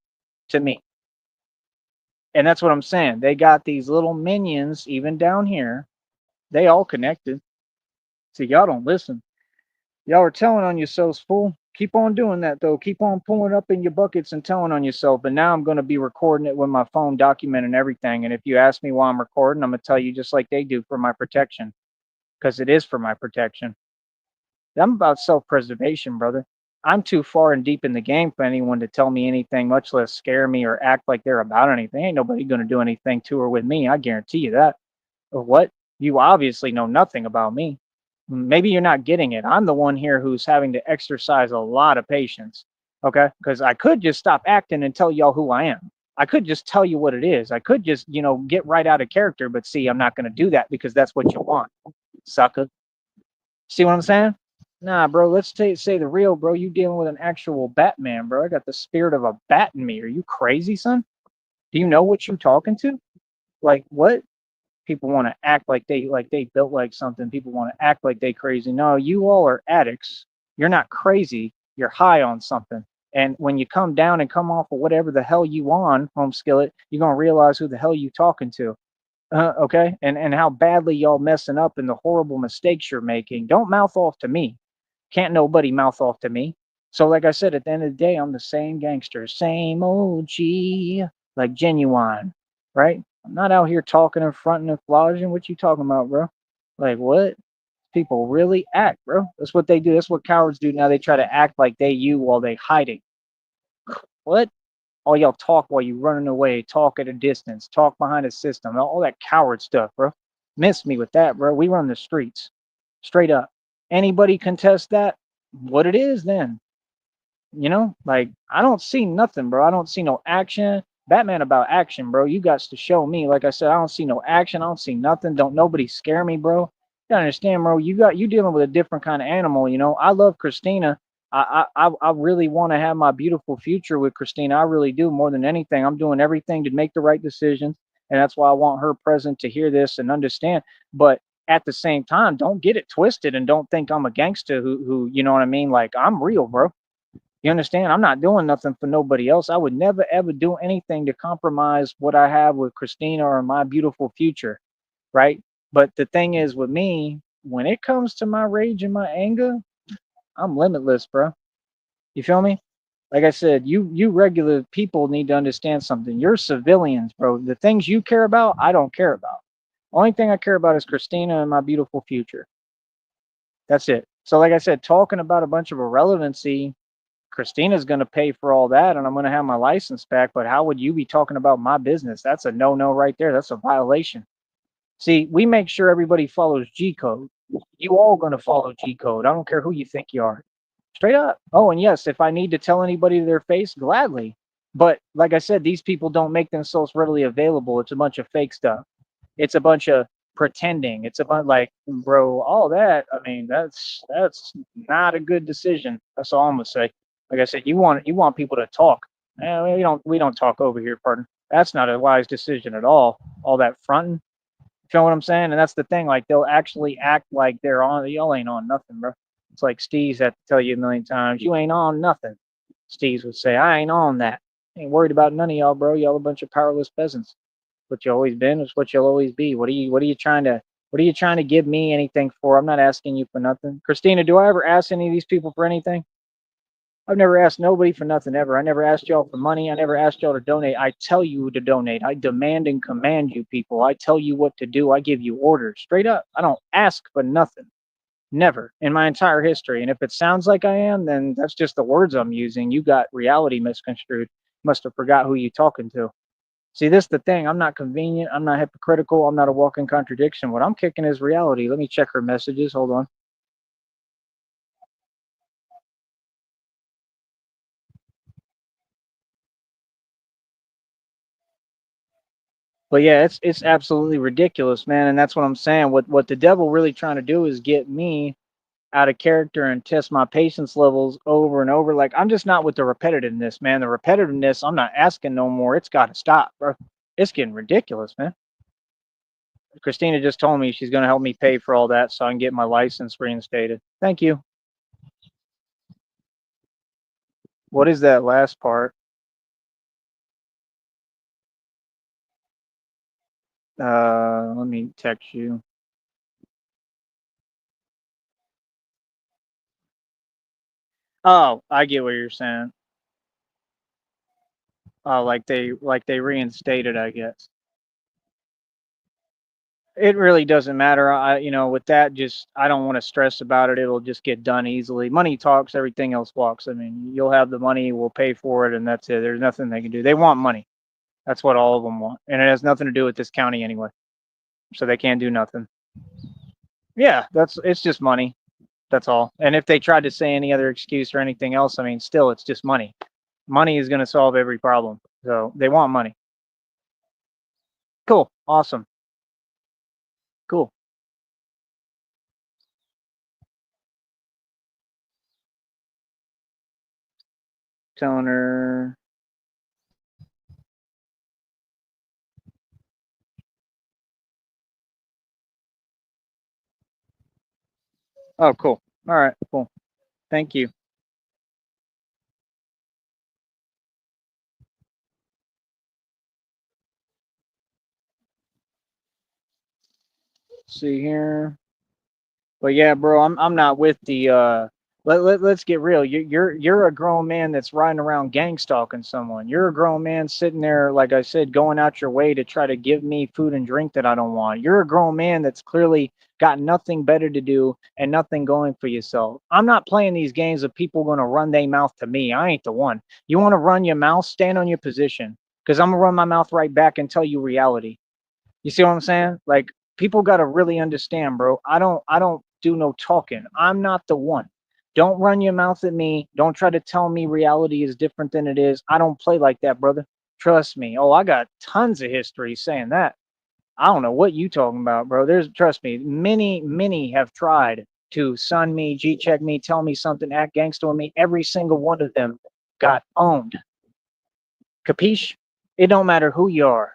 to me. And that's what I'm saying. They got these little minions, even down here. They all connected. See, y'all don't listen. Y'all are telling on yourselves, fool. Keep on doing that, though. Keep on pulling up in your buckets and telling on yourself. But now I'm going to be recording it with my phone, documenting everything. And if you ask me why I'm recording, I'm going to tell you just like they do for my protection, because it is for my protection. I'm about self-preservation, brother. I'm too far and deep in the game for anyone to tell me anything, much less scare me or act like they're about anything. Ain't nobody going to do anything to or with me. I guarantee you that. Or what? You obviously know nothing about me. Maybe you're not getting it. I'm the one here who's having to exercise a lot of patience. Okay? Because I could just stop acting and tell y'all who I am. I could just tell you what it is. I could just, get right out of character. But see, I'm not going to do that because that's what you want, sucker. See what I'm saying? Nah, bro. Let's say the real, bro. You dealing with an actual Batman, bro. I got the spirit of a bat in me. Are you crazy, son? Do you know what you talking to? Like what? People want to act like they built like something. People want to act like they crazy. No, you all are addicts. You're not crazy. You're high on something. And when you come down and come off of whatever the hell you on, home skillet, you're gonna realize who the hell you talking to. Okay, and how badly y'all messing up and the horrible mistakes you're making. Don't mouth off to me. Can't nobody mouth off to me. So, like I said, at the end of the day, I'm the same gangster, same OG, like genuine, right? I'm not out here talking and fronting and flogging. What you talking about, bro? Like what? People really act, bro. That's what they do. That's what cowards do now. They try to act like they you while they hiding. What? All y'all talk while you running away, talk at a distance, talk behind a system, all that coward stuff, bro. Miss me with that, bro. We run the streets. Straight up. Anybody contest that? What it is then? Like I don't see nothing, bro. I don't see no action. Batman about action, bro. You got to show me. Like I said, I don't see no action. I don't see nothing. Don't nobody scare me, bro. You understand, bro? You dealing with a different kind of animal. I love Christina. I really want to have my beautiful future with Christina. I really do more than anything. I'm doing everything to make the right decisions, and that's why I want her present to hear this and understand. But at the same time, don't get it twisted and don't think I'm a gangster who you know what I mean? Like I'm real, bro. You understand? I'm not doing nothing for nobody else. I would never ever do anything to compromise what I have with Christina or my beautiful future, right? But the thing is with me, when it comes to my rage and my anger, I'm limitless, bro. You feel me? Like I said, you regular people need to understand something. You're civilians, bro. The things you care about, I don't care about. Only thing I care about is Christina and my beautiful future. That's it. So, like I said, talking about a bunch of irrelevancy, Christina's going to pay for all that, and I'm going to have my license back. But how would you be talking about my business? That's a no no right there. That's a violation. See, we make sure everybody follows G code. You all going to follow G code. I don't care who you think you are. Straight up. Oh, and yes, if I need to tell anybody to their face, gladly. But like I said, these people don't make themselves readily available. It's a bunch of fake stuff. It's a bunch of pretending. It's a bunch like, bro, all that. I mean, that's not a good decision. That's all I'm gonna say. Like I said, you want people to talk. We don't talk over here, partner. That's not a wise decision at all. All that fronting. You know what I'm saying? And that's the thing. Like they'll actually act like they're on. Y'all ain't on nothing, bro. It's like Steve's had to tell you a million times. You ain't on nothing. Steve's would say, I ain't on that. Ain't worried about none of y'all, bro. Y'all a bunch of powerless peasants. What you always been is what you'll always be. What are you trying to give me anything for? I'm not asking you for nothing. Christina, do I ever ask any of these people for anything? I've never asked nobody for nothing ever. I never asked y'all for money. I never asked y'all to donate. I tell you to donate. I demand and command you people. I tell you what to do. I give you orders straight up. I don't ask for nothing. Never in my entire history. And if it sounds like I am, then that's just the words I'm using. You got reality misconstrued. Must have forgot who you talking to. See, this is the thing. I'm not convenient. I'm not hypocritical. I'm not a walking contradiction. What I'm kicking is reality. Let me check her messages. Hold on. But yeah, it's absolutely ridiculous, man. And that's what I'm saying. What the devil really trying to do is get me out of character and test my patience levels over and over. Like I'm just not with the repetitiveness, man. The repetitiveness, I'm not asking no more. It's got to stop, bro. It's getting ridiculous, man. Christina just told me she's going to help me pay for all that so I can get my license reinstated. Thank you. What is that last part? Let me text you. Oh, I get what you're saying. Oh, like they reinstated, I guess. It really doesn't matter. With that, just I don't want to stress about it. It'll just get done easily. Money talks, everything else walks. I mean, you'll have the money, we'll pay for it, and that's it. There's nothing they can do. They want money. That's what all of them want, and it has nothing to do with this county anyway. So they can't do nothing. Yeah, it's just money. That's all. And if they tried to say any other excuse or anything else, I mean, still, it's just money. Money is going to solve every problem. So they want money. Cool. Awesome. Cool. Toner. Oh, cool. All right. Cool. Thank you. See here. But yeah, bro, I'm not with the let's get real. You're a grown man that's riding around gang stalking someone. You're a grown man sitting there, like I said, going out your way to try to give me food and drink that I don't want. You're a grown man that's clearly got nothing better to do and nothing going for yourself. I'm not playing these games of people gonna run their mouth to me. I ain't the one. You wanna run your mouth, stand on your position. Cause I'm gonna run my mouth right back and tell you reality. You see what I'm saying? Like people got to really understand, bro. I don't do no talking. I'm not the one. Don't run your mouth at me. Don't try to tell me reality is different than it is. I don't play like that, brother. Trust me. Oh, I got tons of history saying that. I don't know what you talking about, bro. There's trust me, many have tried to sun me, G check me, tell me something, act gangster on me. Every single one of them got owned. Capiche? It don't matter who you are.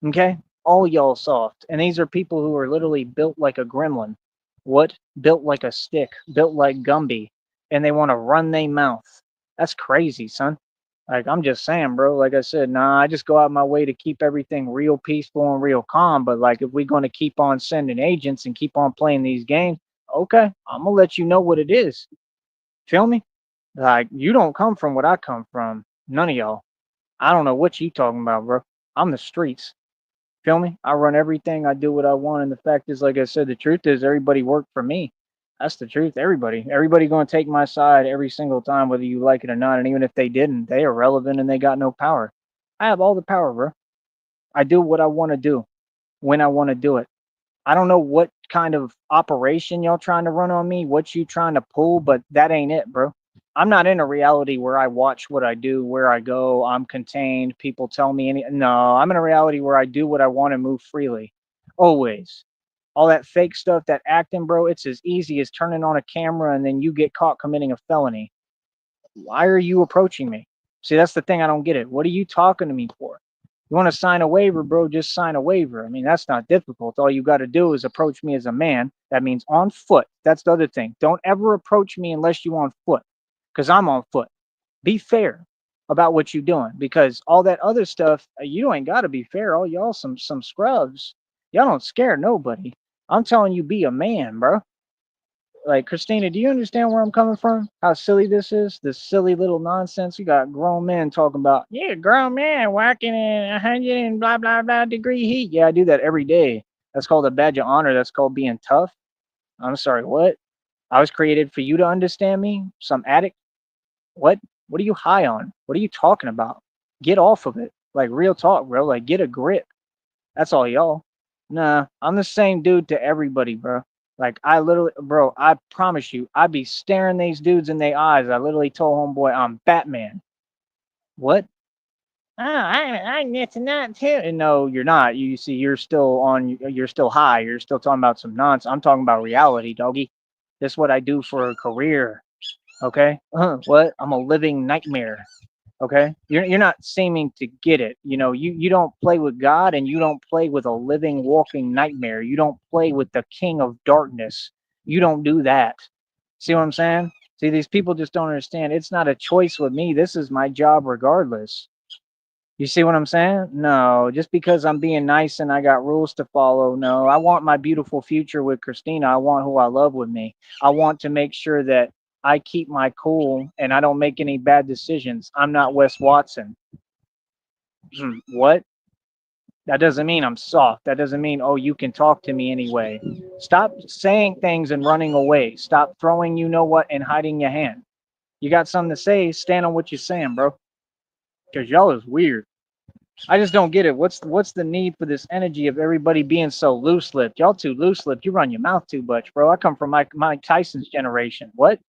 Okay? All y'all soft. And these are people who are literally built like a gremlin. What? Built like a stick, built like Gumby. And they want to run their mouth. That's crazy, son. Like, I'm just saying, bro. Like I said, nah, I just go out my way to keep everything real peaceful and real calm. But, like, if we're going to keep on sending agents and keep on playing these games, okay, I'm going to let you know what it is. Feel me? Like, you don't come from what I come from. None of y'all. I don't know what you talking about, bro. I'm the streets. Feel me? I run everything. I do what I want. And the fact is, like I said, the truth is everybody worked for me. That's the truth. Everybody going to take my side every single time, whether you like it or not. And even if they didn't, they are relevant and they got no power. I have all the power, bro. I do what I want to do when I want to do it. I don't know what kind of operation y'all trying to run on me, what you trying to pull, but that ain't it, bro. I'm not in a reality where I watch what I do, where I go, I'm contained, people tell me any. No, I'm in a reality where I do what I want and move freely. Always. All that fake stuff, that acting, bro, it's as easy as turning on a camera and then you get caught committing a felony. Why are you approaching me? See, that's the thing. I don't get it. What are you talking to me for? You want to sign a waiver, bro? Just sign a waiver. I mean, that's not difficult. All you got to do is approach me as a man. That means on foot. That's the other thing. Don't ever approach me unless you on foot, because I'm on foot. Be fair about what you're doing, because all that other stuff, you ain't got to be fair. All y'all some scrubs. Y'all don't scare nobody. I'm telling you, be a man, bro. Like, Christina, do you understand where I'm coming from? How silly this is? This silly little nonsense. You got grown men talking about, yeah, grown man working in 100 and blah, blah, blah degree heat. Yeah, I do that every day. That's called a badge of honor. That's called being tough. I'm sorry, what? I was created for you to understand me? Some addict? What? What are you high on? What are you talking about? Get off of it. Like, real talk, bro. Like, get a grip. That's all y'all. Nah, I'm the same dude to everybody, bro. Like, I literally, bro, I promise you, I be staring these dudes in their eyes. I literally told homeboy I'm Batman. What? Oh, I'm this and that too. And no, you're not. You see, you're still high. You're still talking about some nonsense. I'm talking about reality, doggy. This is what I do for a career. Okay? What? I'm a living nightmare. Okay, you're not seeming to get it. You don't play with God, and you don't play with a living walking nightmare. You don't play with the king of darkness. You don't do that. See what I'm saying? See, these people just don't understand. It's not a choice with me. This is my job regardless. You see what I'm saying? No, just because I'm being nice and I got rules to follow. No, I want my beautiful future with Christina. I want who I love with me. I want to make sure that I keep my cool and I don't make any bad decisions. I'm not Wes Watson. What? That doesn't mean I'm soft. That doesn't mean, oh, you can talk to me anyway. Stop saying things and running away. Stop throwing you know what and hiding your hand. You got something to say, stand on what you're saying, bro. Because y'all is weird. I just don't get it. What's the need for this energy of everybody being so loose lipped? Y'all too loose lipped. You run your mouth too much, bro. I come from Mike Tyson's generation. What?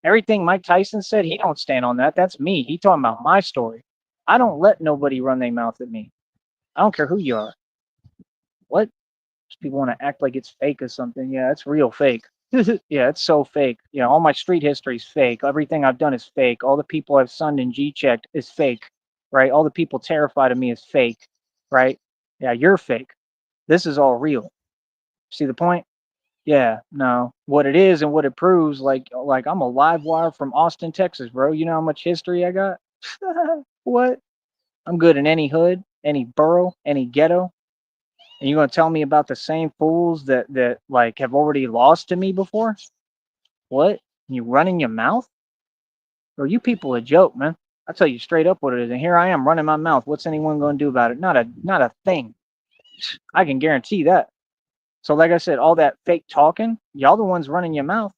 Everything Mike Tyson said, he don't stand on that. That's me. He talking about my story. I don't let nobody run their mouth at me. I don't care who you are. What? People want to act like it's fake or something. Yeah, it's real fake. Yeah, it's so fake. All my street history is fake. Everything I've done is fake. All the people I've sunned and G checked is fake, right? All the people terrified of me is fake, right? Yeah, you're fake. This is all real. See the point? Yeah, no. What it is and what it proves, like I'm a live wire from Austin, Texas, bro. You know how much history I got? What? I'm good in any hood, any borough, any ghetto. And you're gonna tell me about the same fools that like have already lost to me before? What? You running your mouth? Bro, you people a joke, man. I tell you straight up what it is. And here I am running my mouth. What's anyone gonna do about it? Not a thing. I can guarantee that. So like I said, all that fake talking, y'all the ones running your mouth.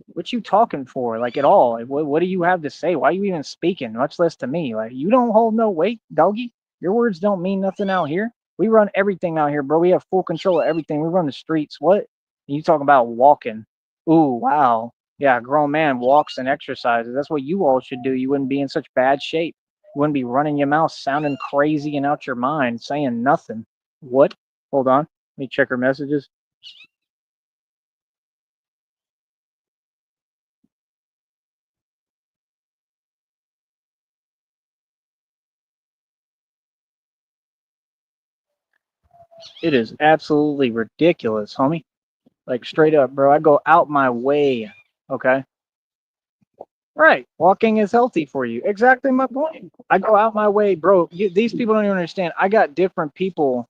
What you talking for? Like at all? Like, what do you have to say? Why are you even speaking? Much less to me. Like you don't hold no weight, doggy. Your words don't mean nothing out here. We run everything out here, bro. We have full control of everything. We run the streets. What? And you talking about walking? Ooh, wow. Yeah, a grown man walks and exercises. That's what you all should do. You wouldn't be in such bad shape. You wouldn't be running your mouth, sounding crazy and out your mind, saying nothing. What? Hold on. Let me check her messages. It is absolutely ridiculous, homie. Like straight up, bro. I go out my way. Okay. Right. Walking is healthy for you. Exactly my point. I go out my way, bro. These people don't even understand. I got different people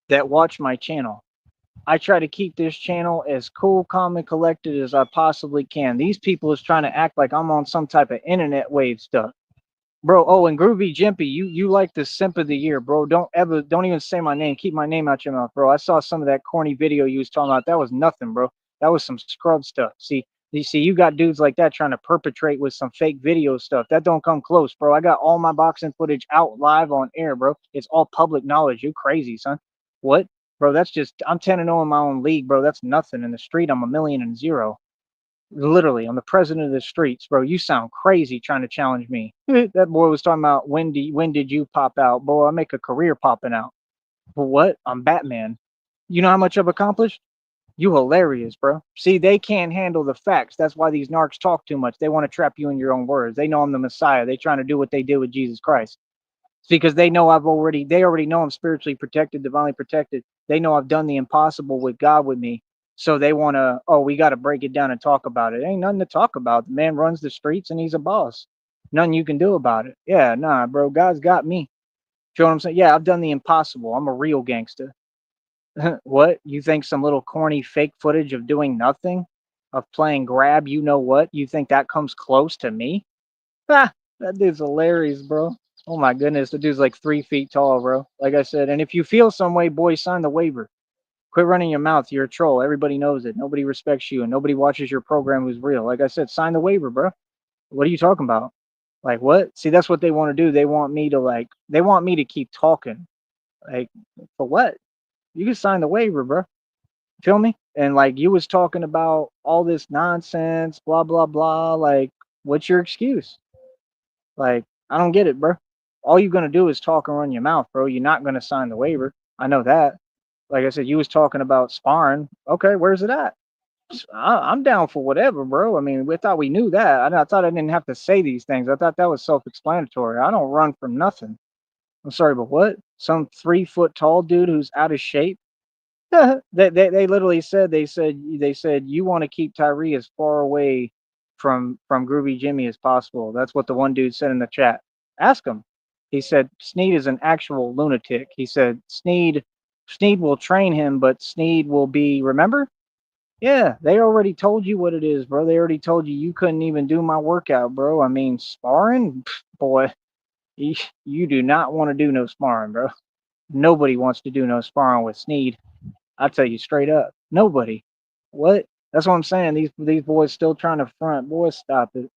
that watch my channel. I try to keep this channel as cool, calm, and collected as I possibly can. These people is trying to act like I'm on some type of internet wave stuff. bro. Oh, and Groovy Jimpy, you like the simp of the year, bro. Don't even say my name. Keep my name out your mouth, bro. I saw some of that corny video you was talking about. That was nothing, bro. That was some scrub stuff. See, you got dudes like that trying to perpetrate with some fake video stuff. That don't come close, bro. I got all my boxing footage out live on air, bro. It's all public knowledge. You crazy, son? What, bro? That's just I'm 10-0 in my own league, bro. That's nothing. In the street, I'm a million and zero. Literally, I'm the president of the streets, bro. You sound crazy trying to challenge me. That boy was talking about when did you pop out, bro? I make a career popping out. For what? I'm Batman. You know how much I've accomplished? You hilarious, bro. See, they can't handle the facts. That's why these narcs talk too much. They want to trap you in your own words. They know I'm the Messiah. They trying to do what they did with Jesus Christ. It's because they already know I'm spiritually protected, divinely protected. They know I've done the impossible with God with me. So they want to, oh, we got to break it down and talk about it. Ain't nothing to talk about. The man runs the streets and he's a boss. Nothing you can do about it. Yeah, nah, bro. God's got me. You know what I'm saying? Yeah, I've done the impossible. I'm a real gangster. What? You think some little corny fake footage of doing nothing, of playing grab, you know what? You think that comes close to me? Ah, that dude's hilarious, bro. Oh my goodness, the dude's like 3 feet tall, bro. Like I said, and if you feel some way, boy, sign the waiver. Quit running your mouth. You're a troll. Everybody knows it. Nobody respects you, and nobody watches your program who's real. Like I said, sign the waiver, bro. What are you talking about? Like what? See, that's what they want to do. They want me to keep talking. Like for what? You can sign the waiver, bro. Feel me? And like you was talking about all this nonsense, blah blah blah. Like, what's your excuse? Like, I don't get it, bro. All you're gonna do is talk and run your mouth, bro. You're not gonna sign the waiver. I know that. Like I said, you was talking about sparring. Okay, where's it at? I'm down for whatever, bro. I mean, we thought we knew that. I thought I didn't have to say these things. I thought that was self-explanatory. I don't run from nothing. I'm sorry, but what? Some 3 foot tall dude who's out of shape? They literally said they said you want to keep Tyree as far away from Groovy Jimmy as possible. That's what the one dude said in the chat. Ask him. He said Sneed is an actual lunatic. He said Sneed will train him, but Sneed will be, remember? Yeah, they already told you what it is, bro. They already told you you couldn't even do my workout, bro. I mean, sparring, boy, you, you do not want to do no sparring, bro. Nobody wants to do no sparring with Sneed. I tell you straight up, nobody. What? That's what I'm saying. These boys still trying to front. Boys, stop it.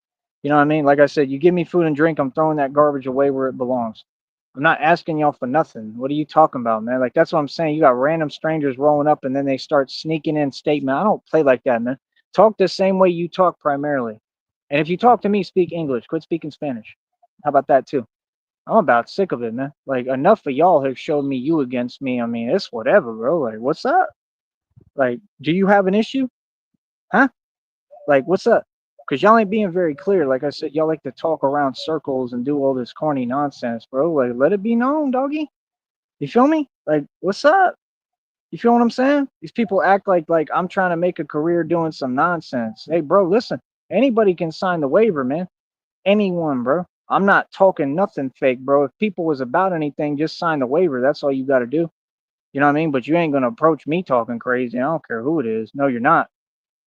You know what I mean? Like I said, you give me food and drink, I'm throwing that garbage away where it belongs. I'm not asking y'all for nothing. What are you talking about, man? Like that's what I'm saying. You got random strangers rolling up and then they start sneaking in statement. I don't play like that, man. Talk the same way you talk primarily. And if you talk to me, speak English. Quit speaking Spanish. How about that too? I'm about sick of it, man. Like enough of y'all have showed me you against me. I mean, it's whatever, bro. Like, what's up? Like, do you have an issue? Huh? Like, what's up? Because y'all ain't being very clear. Like I said, y'all like to talk around circles and do all this corny nonsense, bro. Like, let it be known, doggy. You feel me? Like, what's up? You feel what I'm saying? These people act like I'm trying to make a career doing some nonsense. Hey, bro, listen. Anybody can sign the waiver, man. Anyone, bro. I'm not talking nothing fake, bro. If people was about anything, just sign the waiver. That's all you got to do. You know what I mean? But you ain't gonna approach me talking crazy. I don't care who it is. No, you're not.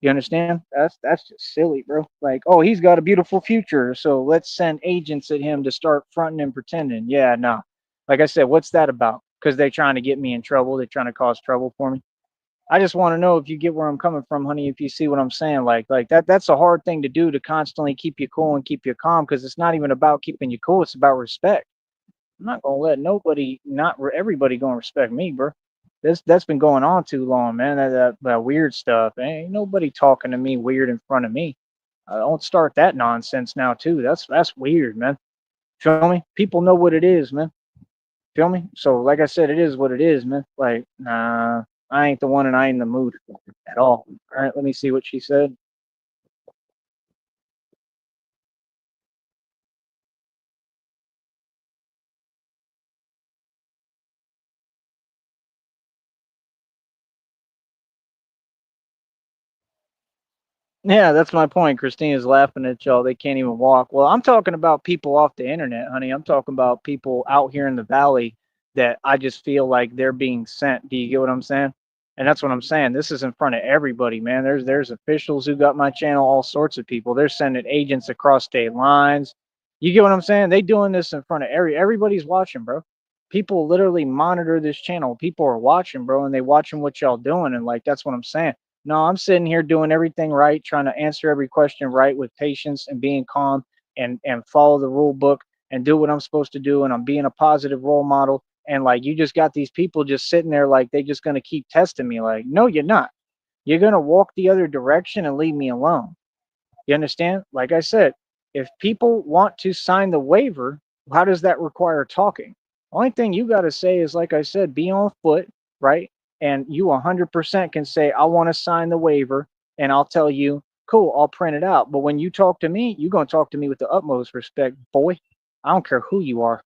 You understand? That's just silly, bro. Like, oh, he's got a beautiful future, so let's send agents at him to start fronting and pretending. Yeah, no. Like I said, what's that about? Because they're trying to get me in trouble. They're trying to cause trouble for me. I just want to know if you get where I'm coming from, honey. If you see what I'm saying, like that's a hard thing to do to constantly keep you cool and keep you calm because it's not even about keeping you cool. It's about respect. I'm not gonna let nobody, not everybody, gonna respect me, bro. That's been going on too long, man. That weird stuff. Ain't nobody talking to me weird in front of me. Don't start that nonsense now, too. That's weird, man. Feel me? People know what it is, man. Feel me? So, like I said, it is what it is, man. Like, nah, I ain't the one, and I ain't in the mood at all. All right, let me see what she said. Yeah, that's my point. Christina's laughing at y'all. They can't even walk. Well, I'm talking about people off the internet, honey. I'm talking about people out here in the valley that I just feel like they're being sent. Do you get what I'm saying? And that's what I'm saying. This is in front of everybody, man. There's officials who got my channel, all sorts of people. They're sending agents across state lines. You get what I'm saying? They doing this in front of everybody's watching, bro. People literally monitor this channel. People are watching, bro, and they watching what y'all doing, and like that's what I'm saying. No, I'm sitting here doing everything right, trying to answer every question right with patience and being calm and follow the rule book and do what I'm supposed to do, and I'm being a positive role model. And like you just got these people just sitting there like they just gonna keep testing me. Like, no, you're not. You're gonna walk the other direction and leave me alone. You understand? Like I said, if people want to sign the waiver, how does that require talking? Only thing you got to say is, like I said, be on foot, right? And you 100% can say, I want to sign the waiver, and I'll tell you, cool, I'll print it out. But when you talk to me, you're going to talk to me with the utmost respect, boy. I don't care who you are.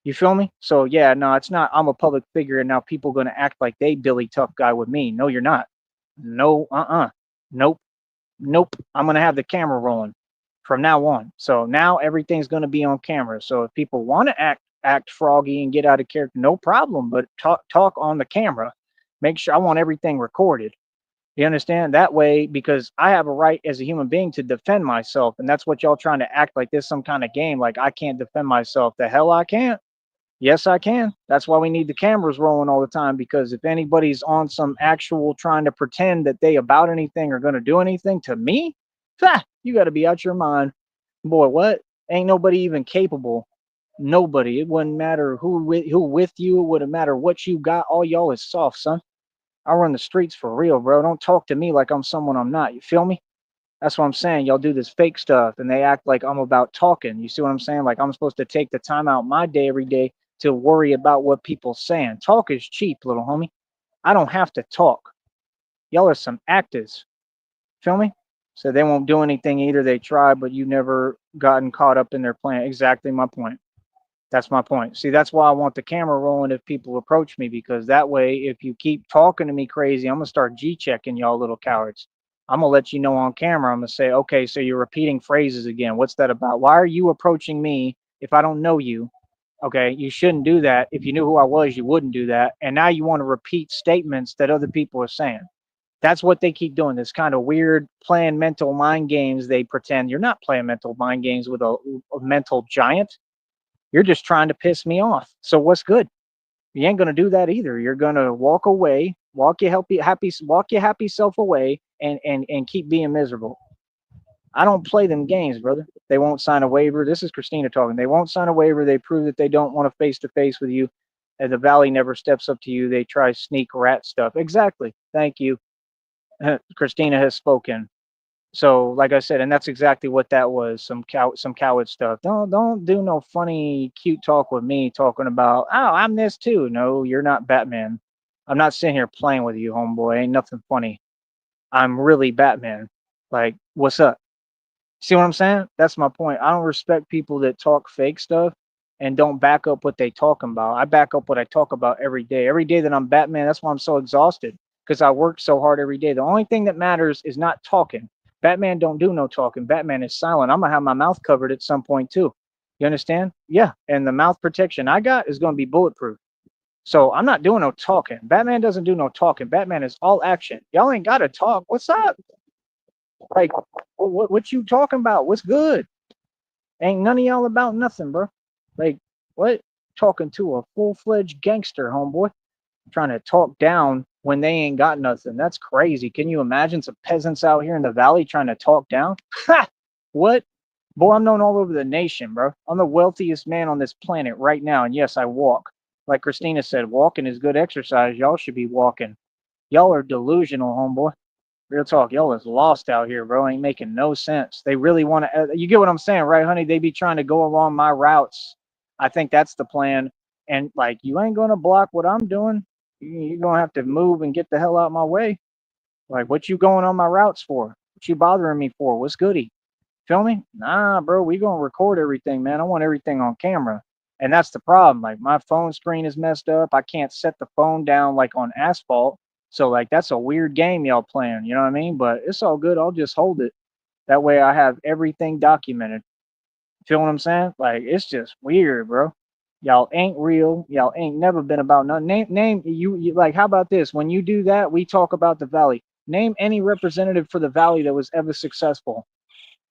You feel me? So, yeah, no, it's not. I'm a public figure, and now people going to act like they Billy Tough Guy with me. No, you're not. No, nope. Nope, I'm gonna have the camera rolling from now on. So now everything's gonna be on camera. So if people want to act froggy and get out of character, no problem. But talk on the camera. Make sure I want everything recorded. You understand? That way, because I have a right as a human being to defend myself, and that's what y'all trying to act like this some kind of game. Like I can't defend myself. The hell I can't. Yes, I can. That's why we need the cameras rolling all the time because if anybody's on some actual trying to pretend that they about anything or going to do anything to me, you got to be out your mind. Boy, what? Ain't nobody even capable. Nobody. It wouldn't matter who with you. It wouldn't matter what you got. All y'all is soft, son. I run the streets for real, bro. Don't talk to me like I'm someone I'm not. You feel me? That's what I'm saying. Y'all do this fake stuff and they act like I'm about talking. You see what I'm saying? Like I'm supposed to take the time out my day every day to worry about what people saying. Talk is cheap, little homie. I don't have to talk. Y'all are some actors. Feel me? So they won't do anything either. They try, but you never gotten caught up in their plan. Exactly my point. That's my point. See, that's why I want the camera rolling if people approach me, because that way, if you keep talking to me crazy, I'm gonna start G checking y'all little cowards. I'm gonna let you know on camera. I'm gonna say, okay, so you're repeating phrases again. What's that about? Why are you approaching me if I don't know you? Okay, you shouldn't do that. If you knew who I was, you wouldn't do that. And now you want to repeat statements that other people are saying. That's what they keep doing. This kind of weird playing mental mind games. They pretend you're not playing mental mind games with a mental giant. You're just trying to piss me off. So what's good? You ain't gonna do that either. You're gonna walk away, walk your happy self away, and keep being miserable. I don't play them games, brother. They won't sign a waiver. This is Christina talking. They won't sign a waiver. They prove that they don't want to face to face with you. And the valley never steps up to you. They try sneak rat stuff. Exactly. Thank you. Christina has spoken. So, like I said, and that's exactly what that was. Some coward stuff. Don't do no funny, cute talk with me talking about, oh, I'm this too. No, you're not Batman. I'm not sitting here playing with you, homeboy. Ain't nothing funny. I'm really Batman. Like, what's up? See what I'm saying? That's my point. I don't respect people that talk fake stuff and don't back up what they talking about. I back up what I talk about every day. Every day that I'm Batman, that's why I'm so exhausted because I work so hard every day. The only thing that matters is not talking. Batman don't do no talking. Batman is silent. I'm gonna have my mouth covered at some point too. You understand? Yeah. And the mouth protection I got is gonna be bulletproof. So I'm not doing no talking. Batman doesn't do no talking. Batman is all action. Y'all ain't gotta talk. What's up? Like, what you talking about? What's good? Ain't none of y'all about nothing, bro. Like, what? Talking to a full fledged gangster, homeboy. Trying to talk down when they ain't got nothing. That's crazy. Can you imagine some peasants out here in the valley trying to talk down? Ha! What? Boy, I'm known all over the nation, bro. I'm the wealthiest man on this planet right now. And yes, I walk. Like Christina said, walking is good exercise. Y'all should be walking. Y'all are delusional, homeboy. Real talk, y'all is lost out here, bro. Ain't making no sense. They really want to. You get what I'm saying, right, honey? They be trying to go along my routes. I think that's the plan. And like, you ain't gonna block what I'm doing. You're gonna have to move and get the hell out my way. Like, what you going on my routes for? What you bothering me for? What's goody? Feel me? Nah, bro. We gonna record everything, man. I want everything on camera. And that's the problem. Like my phone screen is messed up. I can't set the phone down like on asphalt. So like that's a weird game y'all playing, you know what I mean? But it's all good. I'll just hold it. That way I have everything documented. Feel what I'm saying? Like it's just weird, bro. Y'all ain't real. Y'all ain't never been about nothing. Name you like how about this? When you do that, we talk about the valley. Name any representative for the valley that was ever successful.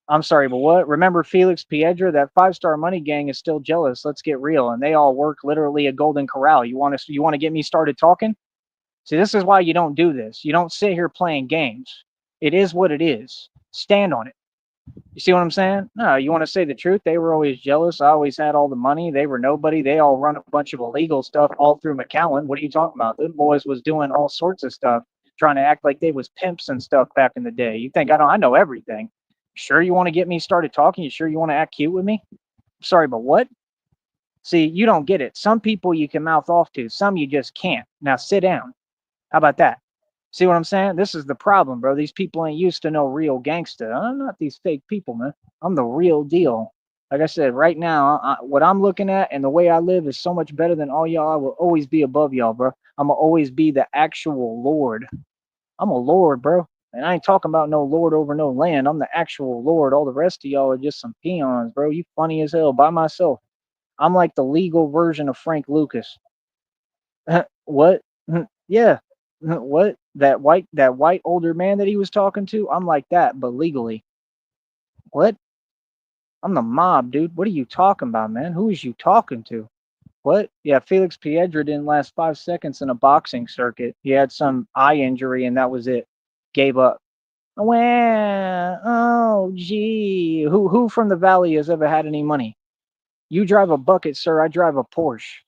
I'm sorry, but what? Remember Felix Piedra? That five-star money gang is still jealous. Let's get real, and they all work literally a golden corral. You want to get me started talking? See, this is why you don't do this. You don't sit here playing games. It is what it is. Stand on it. You see what I'm saying? No, you want to say the truth? They were always jealous. I always had all the money. They were nobody. They all run a bunch of illegal stuff all through McAllen. What are you talking about? Them boys was doing all sorts of stuff, trying to act like they was pimps and stuff back in the day. You think I don't? I know everything. Sure, you want to get me started talking? You sure you want to act cute with me? Sorry, but what? See, you don't get it. Some people you can mouth off to. Some you just can't. Now sit down. How about that? See what I'm saying? This is the problem, bro. These people ain't used to no real gangsta. I'm not these fake people, man. I'm the real deal. Like I said, right now, what I'm looking at and the way I live is so much better than all y'all. I will always be above y'all, bro. I'm gonna always be the actual Lord. I'm a Lord, bro. And I ain't talking about no Lord over no land. I'm the actual Lord. All the rest of y'all are just some peons, bro. You funny as hell by myself. I'm like the legal version of Frank Lucas. What? Yeah. What? That white older man that he was talking to? I'm like that, but legally. What? I'm the mob, dude. What are you talking about, man? Who is you talking to? What? Yeah, Felix Piedra didn't last 5 seconds in a boxing circuit. He had some eye injury and that was it. Gave up. Well, oh gee. Who from the valley has ever had any money? You drive a bucket, sir. I drive a Porsche.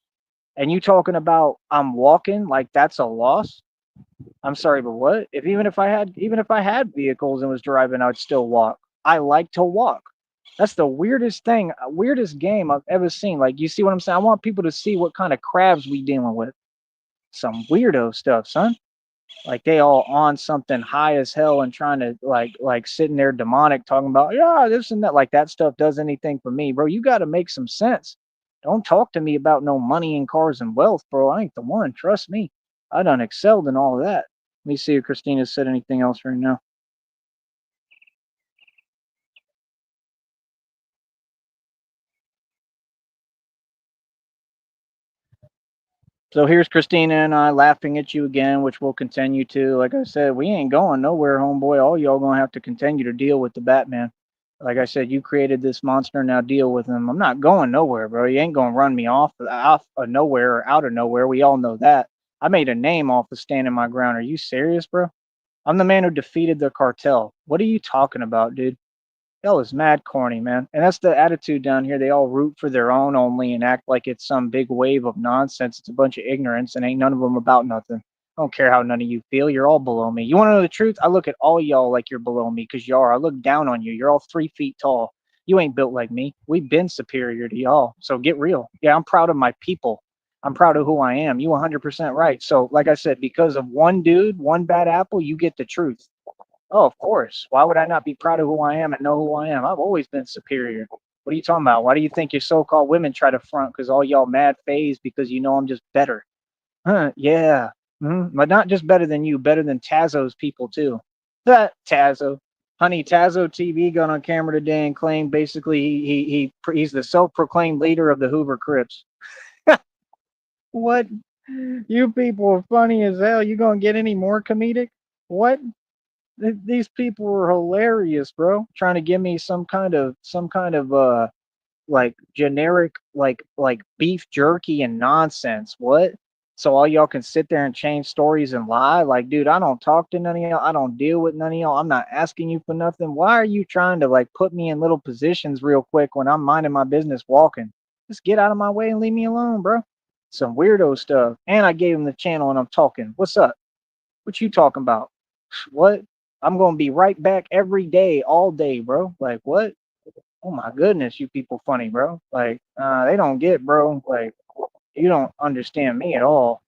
And you talking about I'm walking like that's a loss? I'm sorry, but what? If even if I had vehicles and was driving, I'd still walk. I like to walk. That's the weirdest thing, weirdest game I've ever seen. Like, you see what I'm saying? I want people to see what kind of crabs we dealing with. Some weirdo stuff, son. Like they all on something high as hell and trying to like sitting there demonic talking about yeah this and that. Like that stuff does anything for me, bro. You got to make some sense. Don't talk to me about no money and cars and wealth, bro. I ain't the one. Trust me. I done excelled in all of that. Let me see if Christina said anything else right now. So here's Christina and I laughing at you again, which we'll continue to. Like I said, we ain't going nowhere, homeboy. All y'all gonna have to continue to deal with the Batman. Like I said, you created this monster, now deal with him. I'm not going nowhere, bro. You ain't gonna run me off of nowhere or out of nowhere. We all know that. I made a name off of standing my ground. Are you serious, bro? I'm the man who defeated the cartel. What are you talking about, dude? Y'all is mad corny, man. And that's the attitude down here. They all root for their own only and act like it's some big wave of nonsense. It's a bunch of ignorance and ain't none of them about nothing. I don't care how none of you feel. You're all below me. You want to know the truth? I look at all y'all like you're below me because you are. I look down on you. You're all 3 feet tall. You ain't built like me. We've been superior to y'all. So get real. Yeah, I'm proud of my people. I'm proud of who I am. You 100% right. So, like I said, because of one dude, one bad apple, you get the truth. Oh, of course. Why would I not be proud of who I am and know who I am? I've always been superior. What are you talking about? Why do you think your so-called women try to front? Because all y'all mad phase because you know I'm just better. Huh? Yeah. But not just better than you, better than Tazo's people too. That Tazo, honey, Tazo TV got on camera today and claimed basically he's the self-proclaimed leader of the Hoover Crips. What? You people are funny as hell. You gonna get any more comedic? What? These people were hilarious, bro. Trying to give me some kind of like generic like beef jerky and nonsense. What? So all y'all can sit there and change stories and lie? Like, dude, I don't talk to none of y'all. I don't deal with none of y'all. I'm not asking you for nothing. Why are you trying to like put me in little positions real quick when I'm minding my business walking? Just get out of my way and leave me alone, bro. Some weirdo stuff. And I gave him the channel and I'm talking. What's up? What you talking about? What? I'm gonna be right back every day, all day, bro. Like what? Oh my goodness, you people funny, bro. Like they don't get, bro. Like you don't understand me at all.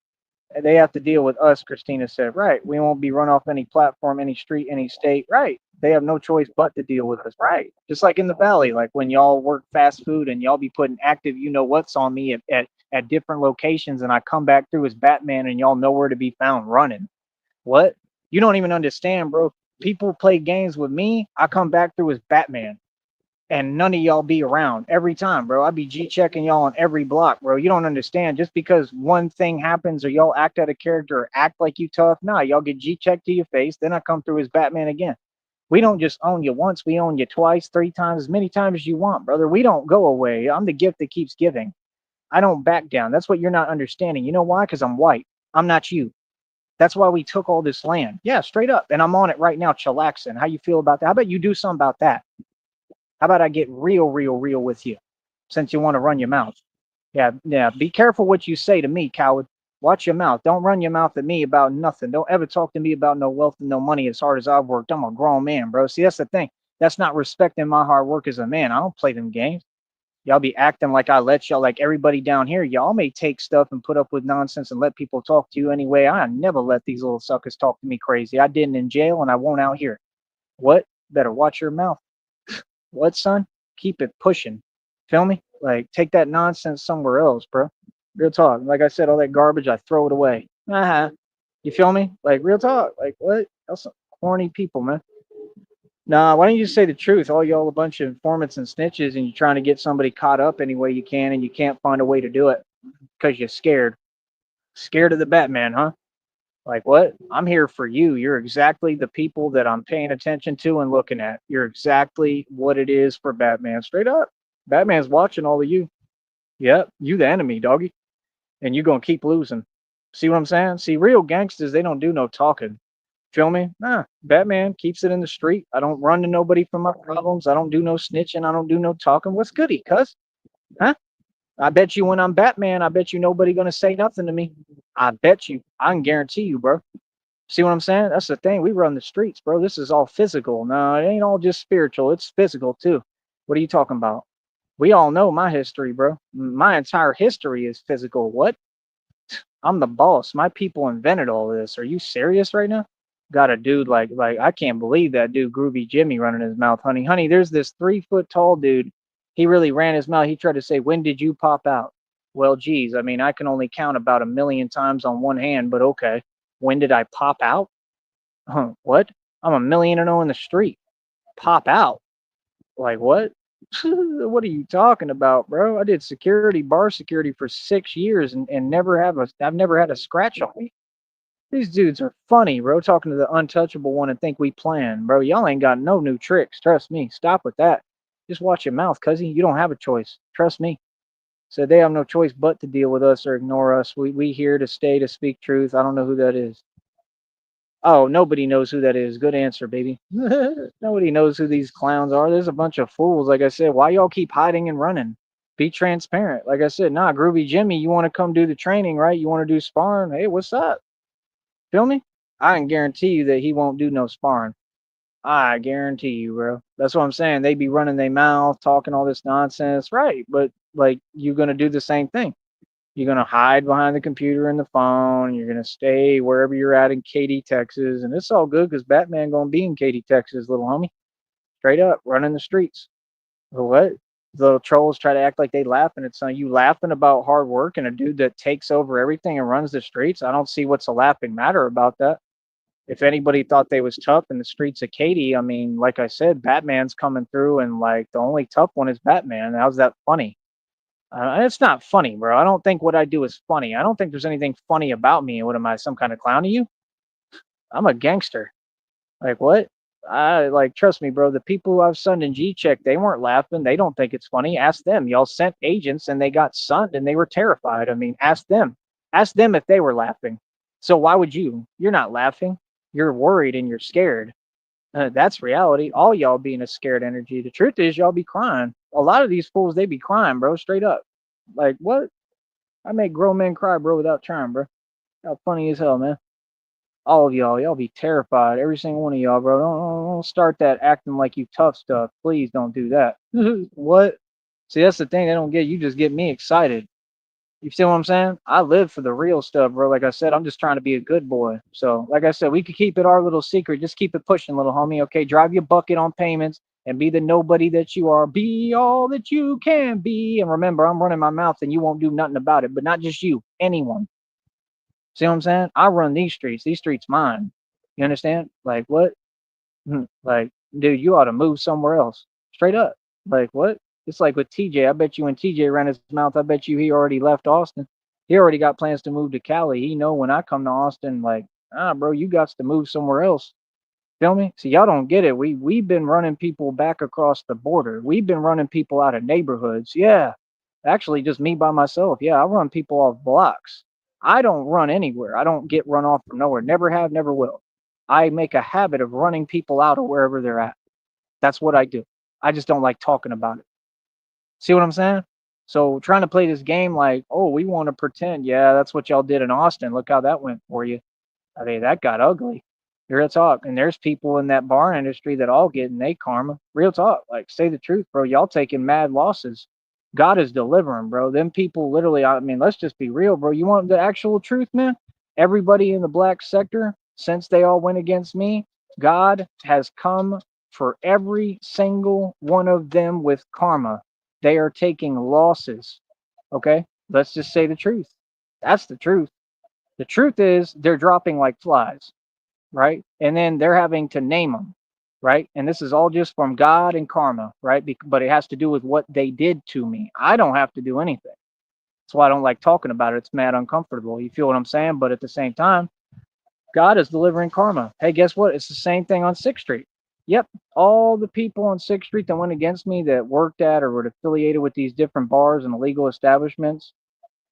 They have to deal with us, Christina said. Right. We won't be run off any platform, any street, any state. Right. They have no choice but to deal with us. Right. Just like in the valley, like when y'all work fast food and y'all be putting active, you know what's on me at different locations, and I come back through as Batman and y'all nowhere to be found running. What? You don't even understand, bro. People play games with me. I come back through as Batman, and none of y'all be around every time, bro. I be G checking y'all on every block, bro. You don't understand. Just because one thing happens or y'all act out of character or act like you tough, nah, y'all get G checked to your face. Then I come through as Batman again. We don't just own you once, we own you twice, three times, as many times as you want, brother. We don't go away. I'm the gift that keeps giving. I don't back down. That's what you're not understanding. You know why? Because I'm white. I'm not you. That's why we took all this land. Yeah, straight up. And I'm on it right now, chillaxing. How you feel about that? How about you do something about that? How about I get real with you since you want to run your mouth? Yeah, yeah. Be careful what you say to me, coward. Watch your mouth. Don't run your mouth at me about nothing. Don't ever talk to me about no wealth and no money as hard as I've worked. I'm a grown man, bro. See, that's the thing. That's not respecting my hard work as a man. I don't play them games. Y'all be acting like I let y'all, like everybody down here. Y'all may take stuff and put up with nonsense and let people talk to you anyway. I never let these little suckers talk to me crazy. I didn't in jail and I won't out here. What? Better watch your mouth. What, son? Keep it pushing. Feel me? Like, take that nonsense somewhere else, bro. Real talk. Like I said, all that garbage, I throw it away. Uh-huh. You feel me? Like, real talk. Like, what? That's some corny people, man. Nah, why don't you just say the truth? All y'all a bunch of informants and snitches, and you're trying to get somebody caught up any way you can, and you can't find a way to do it because you're scared. Scared of the Batman, huh? Like what? I'm here for you. You're exactly the people that I'm paying attention to and looking at. You're exactly what it is for Batman. Straight up. Batman's watching all of you. Yep, you the enemy, doggy. And you gonna keep losing. See what I'm saying? See, real gangsters, they don't do no talking. Feel me? Nah. Batman keeps it in the street. I don't run to nobody for my problems. I don't do no snitching. I don't do no talking. What's goody, cuz? Huh? I bet you when I'm Batman, I bet you nobody gonna say nothing to me. I bet you. I can guarantee you, bro. See what I'm saying? That's the thing. We run the streets, bro. This is all physical. No, it ain't all just spiritual. It's physical too. What are you talking about? We all know my history, bro. My entire history is physical. What? I'm the boss. My people invented all this. Are you serious right now? Got a dude like I can't believe that dude Groovy Jimmy running his mouth, honey. Honey, there's this 3 foot tall dude. He really ran his mouth. He tried to say, when did you pop out? Well, geez, I mean, I can only count about a million times on one hand, but okay. When did I pop out? Huh, what? I'm a million and oh in the street. Pop out. Like what? What are you talking about, bro? I did security, bar security for 6 years and I've never had a scratch on me. These dudes are funny, bro. Talking to the untouchable one and think we playing, bro. Y'all ain't got no new tricks. Trust me. Stop with that. Just watch your mouth, cuzzy. You don't have a choice. Trust me. So they have no choice but to deal with us or ignore us. We here to stay to speak truth. I don't know who that is. Oh, nobody knows who that is. Good answer, baby. Nobody knows who these clowns are. There's a bunch of fools. Like I said, why y'all keep hiding and running? Be transparent. Like I said, nah, Groovy Jimmy, you want to come do the training, right? You want to do sparring? Hey, what's up? Feel me? I can guarantee you that he won't do no sparring. I guarantee you, bro. That's what I'm saying. They be running their mouth, talking all this nonsense, right? But like, you gonna do the same thing. You're gonna hide behind the computer and the phone. You're gonna stay wherever you're at in Katy, Texas, and it's all good because Batman gonna be in Katy, Texas, little homie. Straight up, running the streets. What? The little trolls try to act like they laughing at something. You laughing about hard work and a dude that takes over everything and runs the streets? I don't see what's a laughing matter about that. If anybody thought they was tough in the streets of Katy, I mean, like I said, Batman's coming through, and like the only tough one is Batman. How's that funny? It's not funny, bro. I don't think what I do is funny. I don't think there's anything funny about me. What am I, some kind of clown to you? I'm a gangster. Like what? I like trust me, bro. The people who I've sunned in G check, they weren't laughing. They don't think it's funny. Ask them. Y'all sent agents and they got sunned and they were terrified. I mean, ask them. Ask them if they were laughing. So why would you? You're not laughing. You're worried and you're scared. That's reality. All y'all being a scared energy. The truth is, y'all be crying. A lot of these fools, they be crying, bro. Straight up. Like what? I make grown men cry, bro, without trying, bro. How funny as hell, man. All of y'all be terrified. Every single one of y'all, bro. Don't start that acting like you tough stuff. Please don't do that. What? See, that's the thing they don't get. You just get me excited. You see what I'm saying? I live for the real stuff, bro. Like I said, I'm just trying to be a good boy. So, like I said, we could keep it our little secret. Just keep it pushing, little homie. Okay, drive your bucket on payments and be the nobody that you are. Be all that you can be. And remember, I'm running my mouth and you won't do nothing about it. But not just you, anyone. See what I'm saying? I run these streets. These streets mine. You understand? Like what? Like, dude, you ought to move somewhere else. Straight up. Like what? It's like with TJ. I bet you when TJ ran his mouth, I bet you he already left Austin. He already got plans to move to Cali. He know when I come to Austin, like, bro, you got to move somewhere else. Feel me? So y'all don't get it. We've been running people back across the border. We've been running people out of neighborhoods. Yeah. Actually, just me by myself. Yeah, I run people off blocks. I don't run anywhere. I don't get run off from nowhere. Never have, never will. I make a habit of running people out of wherever they're at. That's what I do. I just don't like talking about it. See what I'm saying? So trying to play this game like, oh, we want to pretend. Yeah, that's what y'all did in Austin. Look how that went for you. I mean, that got ugly. Real talk. And there's people in that bar industry that all getting they karma. Real talk. Like, say the truth, bro. Y'all taking mad losses. God is delivering, bro. Them people literally, I mean, let's just be real, bro. You want the actual truth, man? Everybody in the black sector, since they all went against me, God has come for every single one of them with karma. They are taking losses. Okay? Let's just say the truth. That's the truth. The truth is they're dropping like flies, right? And then they're having to name them, right? And this is all just from God and karma, right? But it has to do with what they did to me. I don't have to do anything. That's why I don't like talking about it. It's mad uncomfortable. You feel what I'm saying? But at the same time, God is delivering karma. Hey, guess what? It's the same thing on 6th Street. Yep. All the people on 6th Street that went against me that worked at or were affiliated with these different bars and illegal establishments,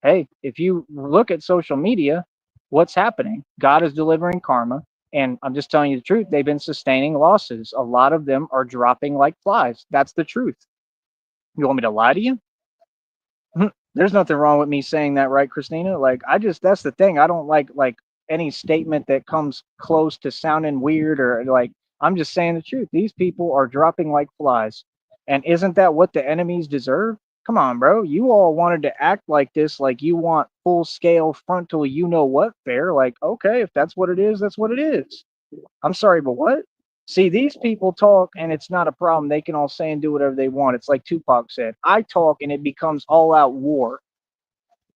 hey, if you look at social media, what's happening? God is delivering karma. And I'm just telling you the truth. They've been sustaining losses. A lot of them are dropping like flies. That's the truth. You want me to lie to you? There's nothing wrong with me saying that, right, Christina? Like, that's the thing. I don't like any statement that comes close to sounding weird or like, I'm just saying the truth. These people are dropping like flies. And isn't that what the enemies deserve? Come on, bro. You all wanted to act like this, like you want full scale frontal, you know what, fair. Like, okay, if that's what it is, that's what it is. I'm sorry, but what? See, these people talk and it's not a problem. They can all say and do whatever they want. It's like Tupac said. I talk and it becomes all out war.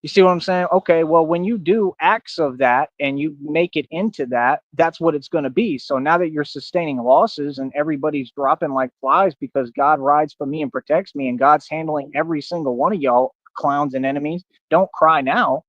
You see what I'm saying? Okay, well, when you do acts of that and you make it into that, that's what it's going to be. So now that you're sustaining losses and everybody's dropping like flies because God rides for me and protects me and God's handling every single one of y'all clowns and enemies, don't cry now.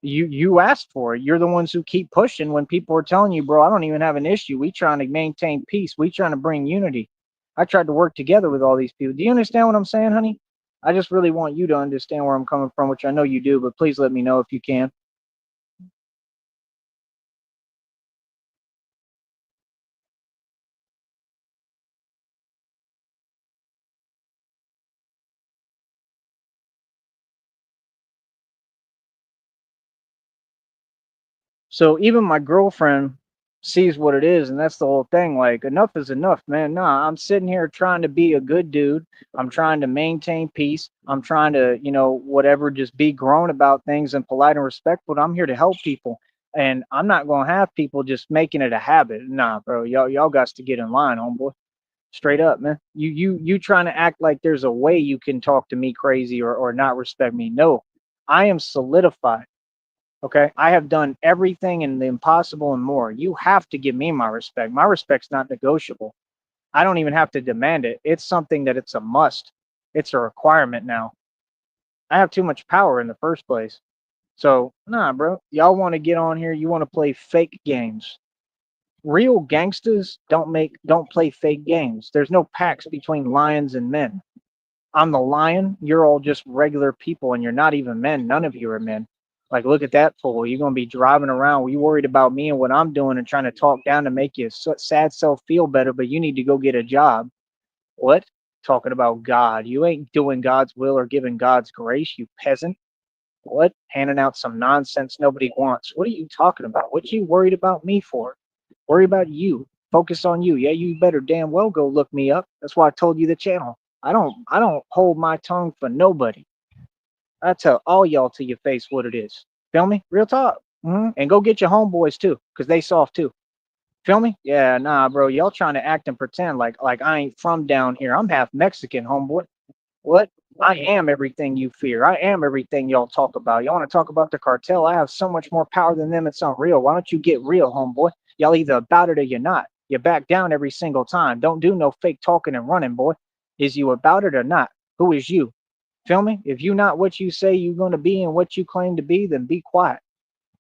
You asked for it. You're the ones who keep pushing when people are telling you, bro, I don't even have an issue. We trying to maintain peace. We trying to bring unity. I tried to work together with all these people. Do you understand what I'm saying, honey? I just really want you to understand where I'm coming from, which I know you do, but please let me know if you can. So even my girlfriend sees what it is, and that's the whole thing. Like, enough is enough, man. Nah, I'm sitting here trying to be a good dude. I'm trying to maintain peace. I'm trying to, whatever, just be grown about things and polite and respectful. I'm here to help people. And I'm not gonna have people just making it a habit. Nah, bro. Y'all got to get in line, homeboy. Straight up, man. You trying to act like there's a way you can talk to me crazy or not respect me. No. I am solidified. Okay. I have done everything and the impossible and more. You have to give me my respect. My respect's not negotiable. I don't even have to demand it. It's something that it's a must. It's a requirement now. I have too much power in the first place. So, nah, bro. Y'all want to get on here. You want to play fake games. Real gangsters don't play fake games. There's no pacts between lions and men. I'm the lion. You're all just regular people, and you're not even men. None of you are men. Like, look at that fool. You're gonna be driving around. You worried about me and what I'm doing, and trying to talk down to make your sad self feel better. But you need to go get a job. What? Talking about God? You ain't doing God's will or giving God's grace, you peasant. What? Handing out some nonsense nobody wants. What are you talking about? What you worried about me for? Worry about you. Focus on you. Yeah, you better damn well go look me up. That's why I told you the channel. I don't hold my tongue for nobody. I tell all y'all to your face what it is. Feel me? Real talk. And go get your homeboys too, cause they soft too. Feel me? Yeah, nah, bro. Y'all trying to act and pretend like I ain't from down here. I'm half Mexican, homeboy. What? I am everything you fear. I am everything y'all talk about. Y'all want to talk about the cartel? I have so much more power than them. It's unreal. Why don't you get real, homeboy? Y'all either about it or you're not. You back down every single time. Don't do no fake talking and running, boy. Is you about it or not? Who is you? Feel me? If you not what you say you're going to be and what you claim to be, then be quiet.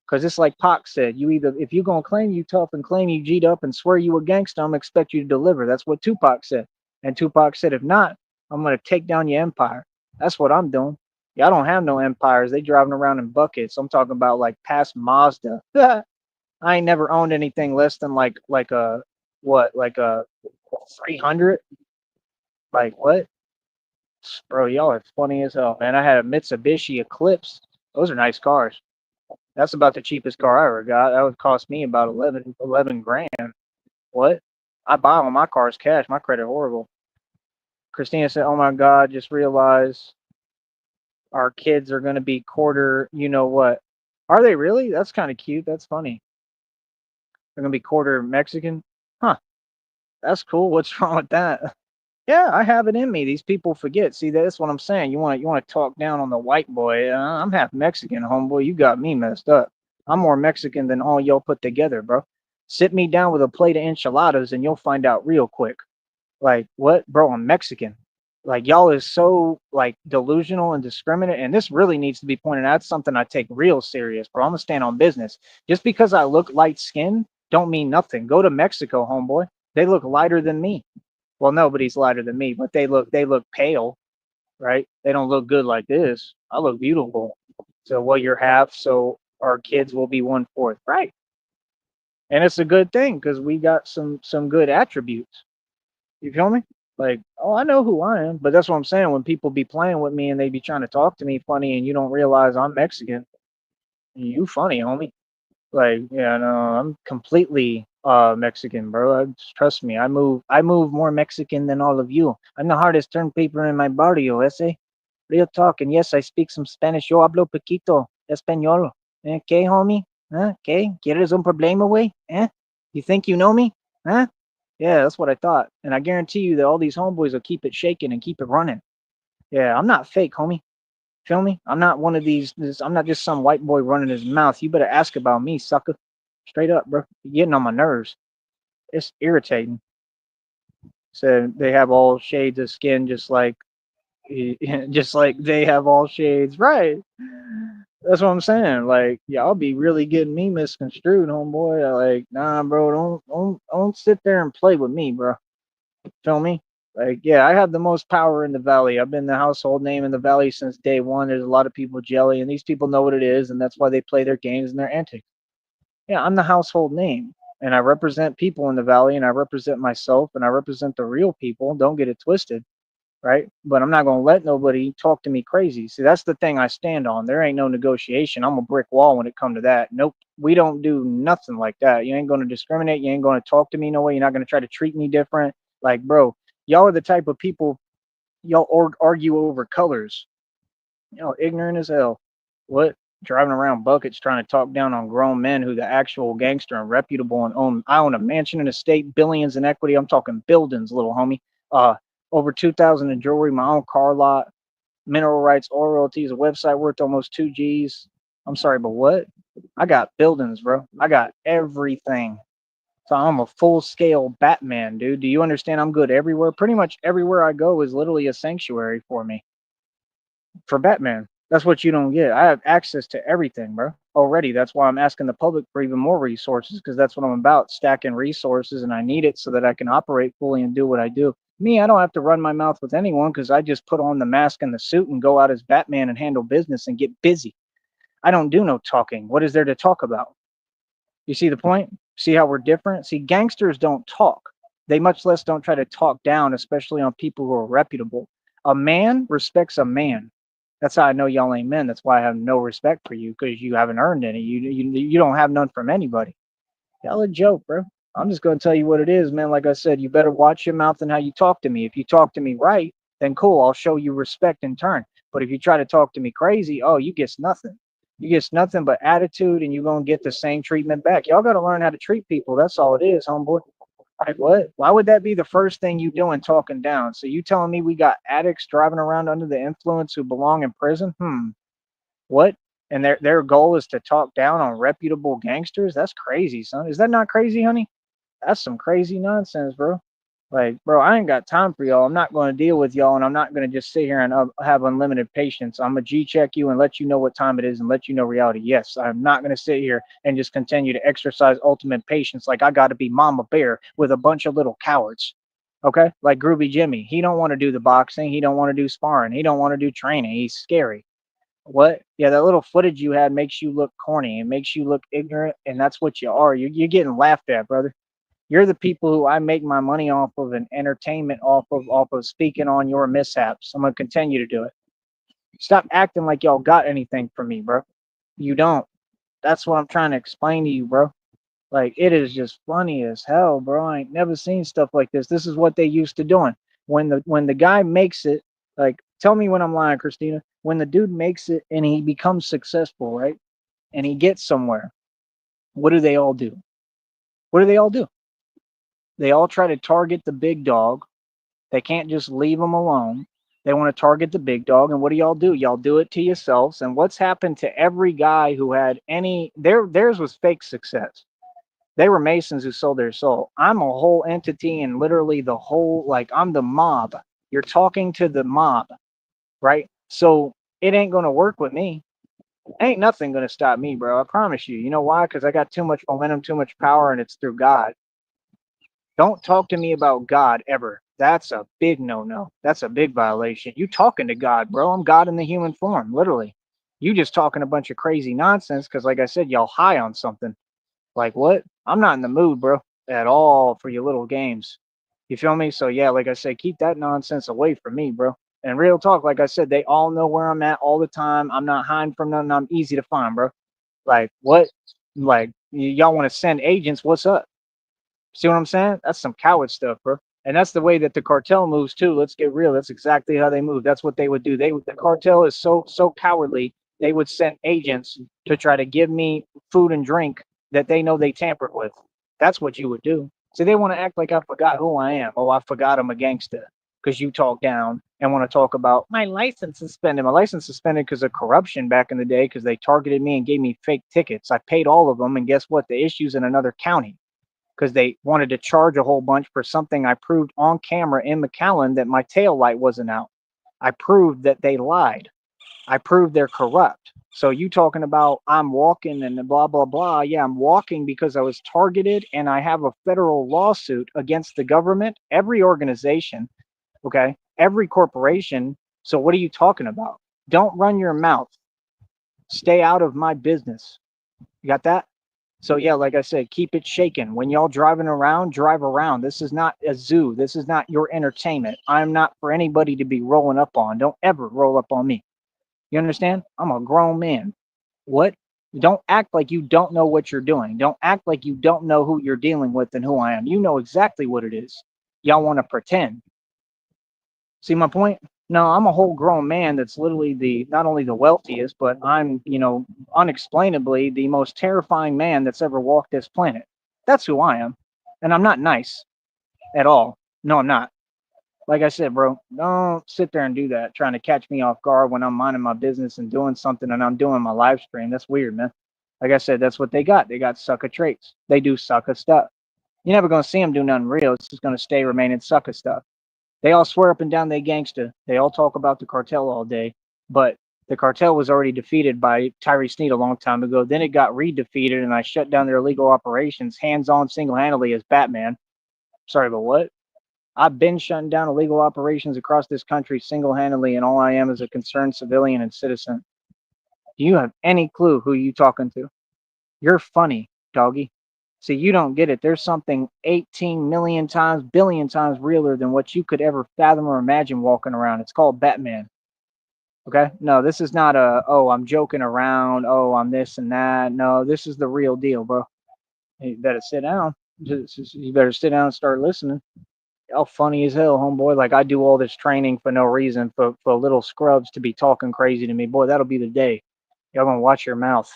Cause it's like Pac said, you either if you gonna claim you tough and claim you G'd up and swear you a gangster, I'm expect you to deliver. That's what Tupac said. And Tupac said, if not, I'm gonna take down your empire. That's what I'm doing. Y'all don't have no empires. They driving around in buckets. I'm talking about like past Mazda. I ain't never owned anything less than like a what like a 300. Like what, bro? Y'all are funny as hell, man. I had a Mitsubishi Eclipse. Those are nice cars. That's about the cheapest car I ever got. That would cost me about 11 grand. What? I buy all my cars cash. My credit horrible. Christina said, "Oh my God, just realized our kids are gonna be quarter. You know what? Are they really? That's kind of cute. That's funny. They're gonna be quarter Mexican. Huh? That's cool. What's wrong with that? Yeah, I have it in me. These people forget. See, that's what I'm saying. You want to talk down on the white boy. I'm half Mexican, homeboy. You got me messed up. I'm more Mexican than all y'all put together, bro. Sit me down with a plate of enchiladas and you'll find out real quick. Like, what, bro? I'm Mexican. Like, y'all is so like delusional and discriminate. And this really needs to be pointed out. It's something I take real serious, bro. I'm gonna stand on business. Just because I look light skinned don't mean nothing. Go to Mexico, homeboy. They look lighter than me. Well, nobody's lighter than me, but they look pale, right? They don't look good like this. I look beautiful. So well, you're half, so our kids will be one fourth, right? And it's a good thing because we got some good attributes. You feel me? Like, oh, I know who I am, but that's what I'm saying. When people be playing with me and they be trying to talk to me funny, and you don't realize I'm Mexican, you funny, homie. Like, yeah, no, I'm completely Mexican, bro. Trust me, I move more Mexican than all of you. I'm the hardest turned paper in my barrio, ese. Real talk, and yes, I speak some Spanish. Yo hablo poquito español. ¿Qué, homie? Huh? ¿Qué? ¿Quieres un problema, güey? Eh? You think you know me? Huh? Yeah, that's what I thought. And I guarantee you that all these homeboys will keep it shaking and keep it running. Yeah, I'm not fake, homie. Feel me? I'm not one of I'm not just some white boy running his mouth. You better ask about me, sucker. Straight up, bro. You're getting on my nerves. It's irritating. So they have all shades of skin, just like, just like they have all shades, right? That's what I'm saying. Like, y'all be really getting me misconstrued, homeboy. Like, nah, bro, don't sit there and play with me, bro. Feel me? Like, yeah, I have the most power in the valley. I've been the household name in the valley since day one. There's a lot of people jelly, and these people know what it is, and that's why they play their games and their antics. Yeah, I'm the household name, and I represent people in the valley, and I represent myself, and I represent the real people. Don't get it twisted, right? But I'm not gonna let nobody talk to me crazy. See, that's the thing I stand on. There ain't no negotiation. I'm a brick wall when it come to that. Nope, we don't do nothing like that. You ain't gonna discriminate. You ain't gonna talk to me no way. You're not gonna try to treat me different. Like, bro, y'all are the type of people y'all argue over colors. Ignorant as hell. What? Driving around buckets trying to talk down on grown men who the actual gangster and reputable and I own a mansion and estate, billions in equity. I'm talking buildings, little homie. Uh Over 2,000 in jewelry, my own car lot, mineral rights, oil royalties, a website worth almost 2 G's. I'm sorry, but what? I got buildings, bro. I got everything. So I'm a full scale Batman, dude. Do you understand? I'm good everywhere. Pretty much everywhere I go is literally a sanctuary for me. For Batman. That's what you don't get. I have access to everything, bro. Already. That's why I'm asking the public for even more resources because that's what I'm about, stacking resources, and I need it so that I can operate fully and do what I do. Me, I don't have to run my mouth with anyone because I just put on the mask and the suit and go out as Batman and handle business and get busy. I don't do no talking. What is there to talk about? You see the point? See how we're different? See, gangsters don't talk. They much less don't try to talk down, especially on people who are reputable. A man respects a man. That's how I know y'all ain't men. That's why I have no respect for you because you haven't earned any. You don't have none from anybody. Y'all a joke, bro. I'm just gonna tell you what it is, man. Like I said, you better watch your mouth and how you talk to me. If you talk to me right, then cool. I'll show you respect in turn. But if you try to talk to me crazy, oh, you get nothing. You get nothing but attitude, and you're gonna get the same treatment back. Y'all gotta learn how to treat people. That's all it is, homeboy. Like what? Why would that be the first thing you doing talking down? So you telling me we got addicts driving around under the influence who belong in prison? What? And their goal is to talk down on reputable gangsters? That's crazy, son. Is that not crazy, honey? That's some crazy nonsense, bro. Like, bro, I ain't got time for y'all. I'm not going to deal with y'all, and I'm not going to just sit here and have unlimited patience. I'm going to G check you and let you know what time it is and let you know reality. Yes, I'm not going to sit here and just continue to exercise ultimate patience like I got to be Mama Bear with a bunch of little cowards. Okay, like Groovy Jimmy. He don't want to do the boxing. He don't want to do sparring. He don't want to do training. He's scary. What? Yeah, that little footage you had makes you look corny. It makes you look ignorant, and that's what you are. You're getting laughed at, brother. You're the people who I make my money off of and entertainment off of speaking on your mishaps. I'm gonna continue to do it. Stop acting like y'all got anything from me, bro. You don't. That's what I'm trying to explain to you, bro. Like it is just funny as hell, bro. I ain't never seen stuff like this. This is what they used to doing. When the guy makes it, like tell me when I'm lying, Christina. When the dude makes it and he becomes successful, right? And he gets somewhere, what do they all do? What do they all do? They all try to target the big dog. They can't just leave them alone. They want to target the big dog. And what do y'all do? Y'all do it to yourselves. And what's happened to every guy who had theirs was fake success. They were Masons who sold their soul. I'm a whole entity and literally the whole, like, I'm the mob. You're talking to the mob, right? So it ain't going to work with me. Ain't nothing going to stop me, bro. I promise you. You know why? Because I got too much momentum, too much power, and it's through God. Don't talk to me about God ever. That's a big no-no. That's a big violation. You talking to God, bro. I'm God in the human form, literally. You just talking a bunch of crazy nonsense because, like I said, y'all high on something. Like what? I'm not in the mood, bro, at all for your little games. You feel me? So yeah, like I said, keep that nonsense away from me, bro. And real talk, like I said, they all know where I'm at all the time. I'm not hiding from nothing. I'm easy to find, bro. Like what? Like y'all want to send agents? What's up? See what I'm saying? That's some coward stuff, bro. And that's the way that the cartel moves too. Let's get real. That's exactly how they move. That's what they would do. The cartel is so cowardly. They would send agents to try to give me food and drink that they know they tampered with. That's what you would do. See, they want to act like I forgot who I am. Oh, I forgot I'm a gangster because you talk down and want to talk about my license suspended. My license suspended because of corruption back in the day because they targeted me and gave me fake tickets. I paid all of them, and guess what? The issue's in another county because they wanted to charge a whole bunch for something I proved on camera in McAllen that my tail light wasn't out. I proved that they lied. I proved they're corrupt. So you talking about I'm walking and blah blah blah. Yeah, I'm walking because I was targeted and I have a federal lawsuit against the government, every organization, okay? Every corporation. So what are you talking about? Don't run your mouth. Stay out of my business. You got that? So yeah, like I said, keep it shaking. When y'all driving around, drive around. This is not a zoo. This is not your entertainment. I'm not for anybody to be rolling up on. Don't ever roll up on me. You understand? I'm a grown man. What? Don't act like you don't know what you're doing. Don't act like you don't know who you're dealing with and who I am. You know exactly what it is. Y'all want to pretend. See my point? No, I'm a whole grown man that's literally the not only the wealthiest, but I'm, unexplainably the most terrifying man that's ever walked this planet. That's who I am. And I'm not nice at all. No, I'm not. Like I said, bro, don't sit there and do that, trying to catch me off guard when I'm minding my business and doing something and I'm doing my live stream. That's weird, man. Like I said, that's what they got. They got sucker traits. They do sucker stuff. You're never gonna see them do nothing real. It's just gonna stay remaining sucker stuff. They all swear up and down they gangsta. They all talk about the cartel all day, but the cartel was already defeated by Tyree Sneed a long time ago. Then it got re-defeated, and I shut down their illegal operations hands-on, single-handedly as Batman. Sorry, but what? I've been shutting down illegal operations across this country single-handedly, and all I am is a concerned civilian and citizen. Do you have any clue who you talking to? You're funny, doggy. See, you don't get it. There's something 18 million times, billion times realer than what you could ever fathom or imagine walking around. It's called Batman. Okay? No, this is not oh, I'm joking around. Oh, I'm this and that. No, this is the real deal, bro. You better sit down. You better sit down and start listening. Y'all funny as hell, homeboy. Like, I do all this training for no reason for little scrubs to be talking crazy to me. Boy, that'll be the day. Y'all gonna watch your mouth.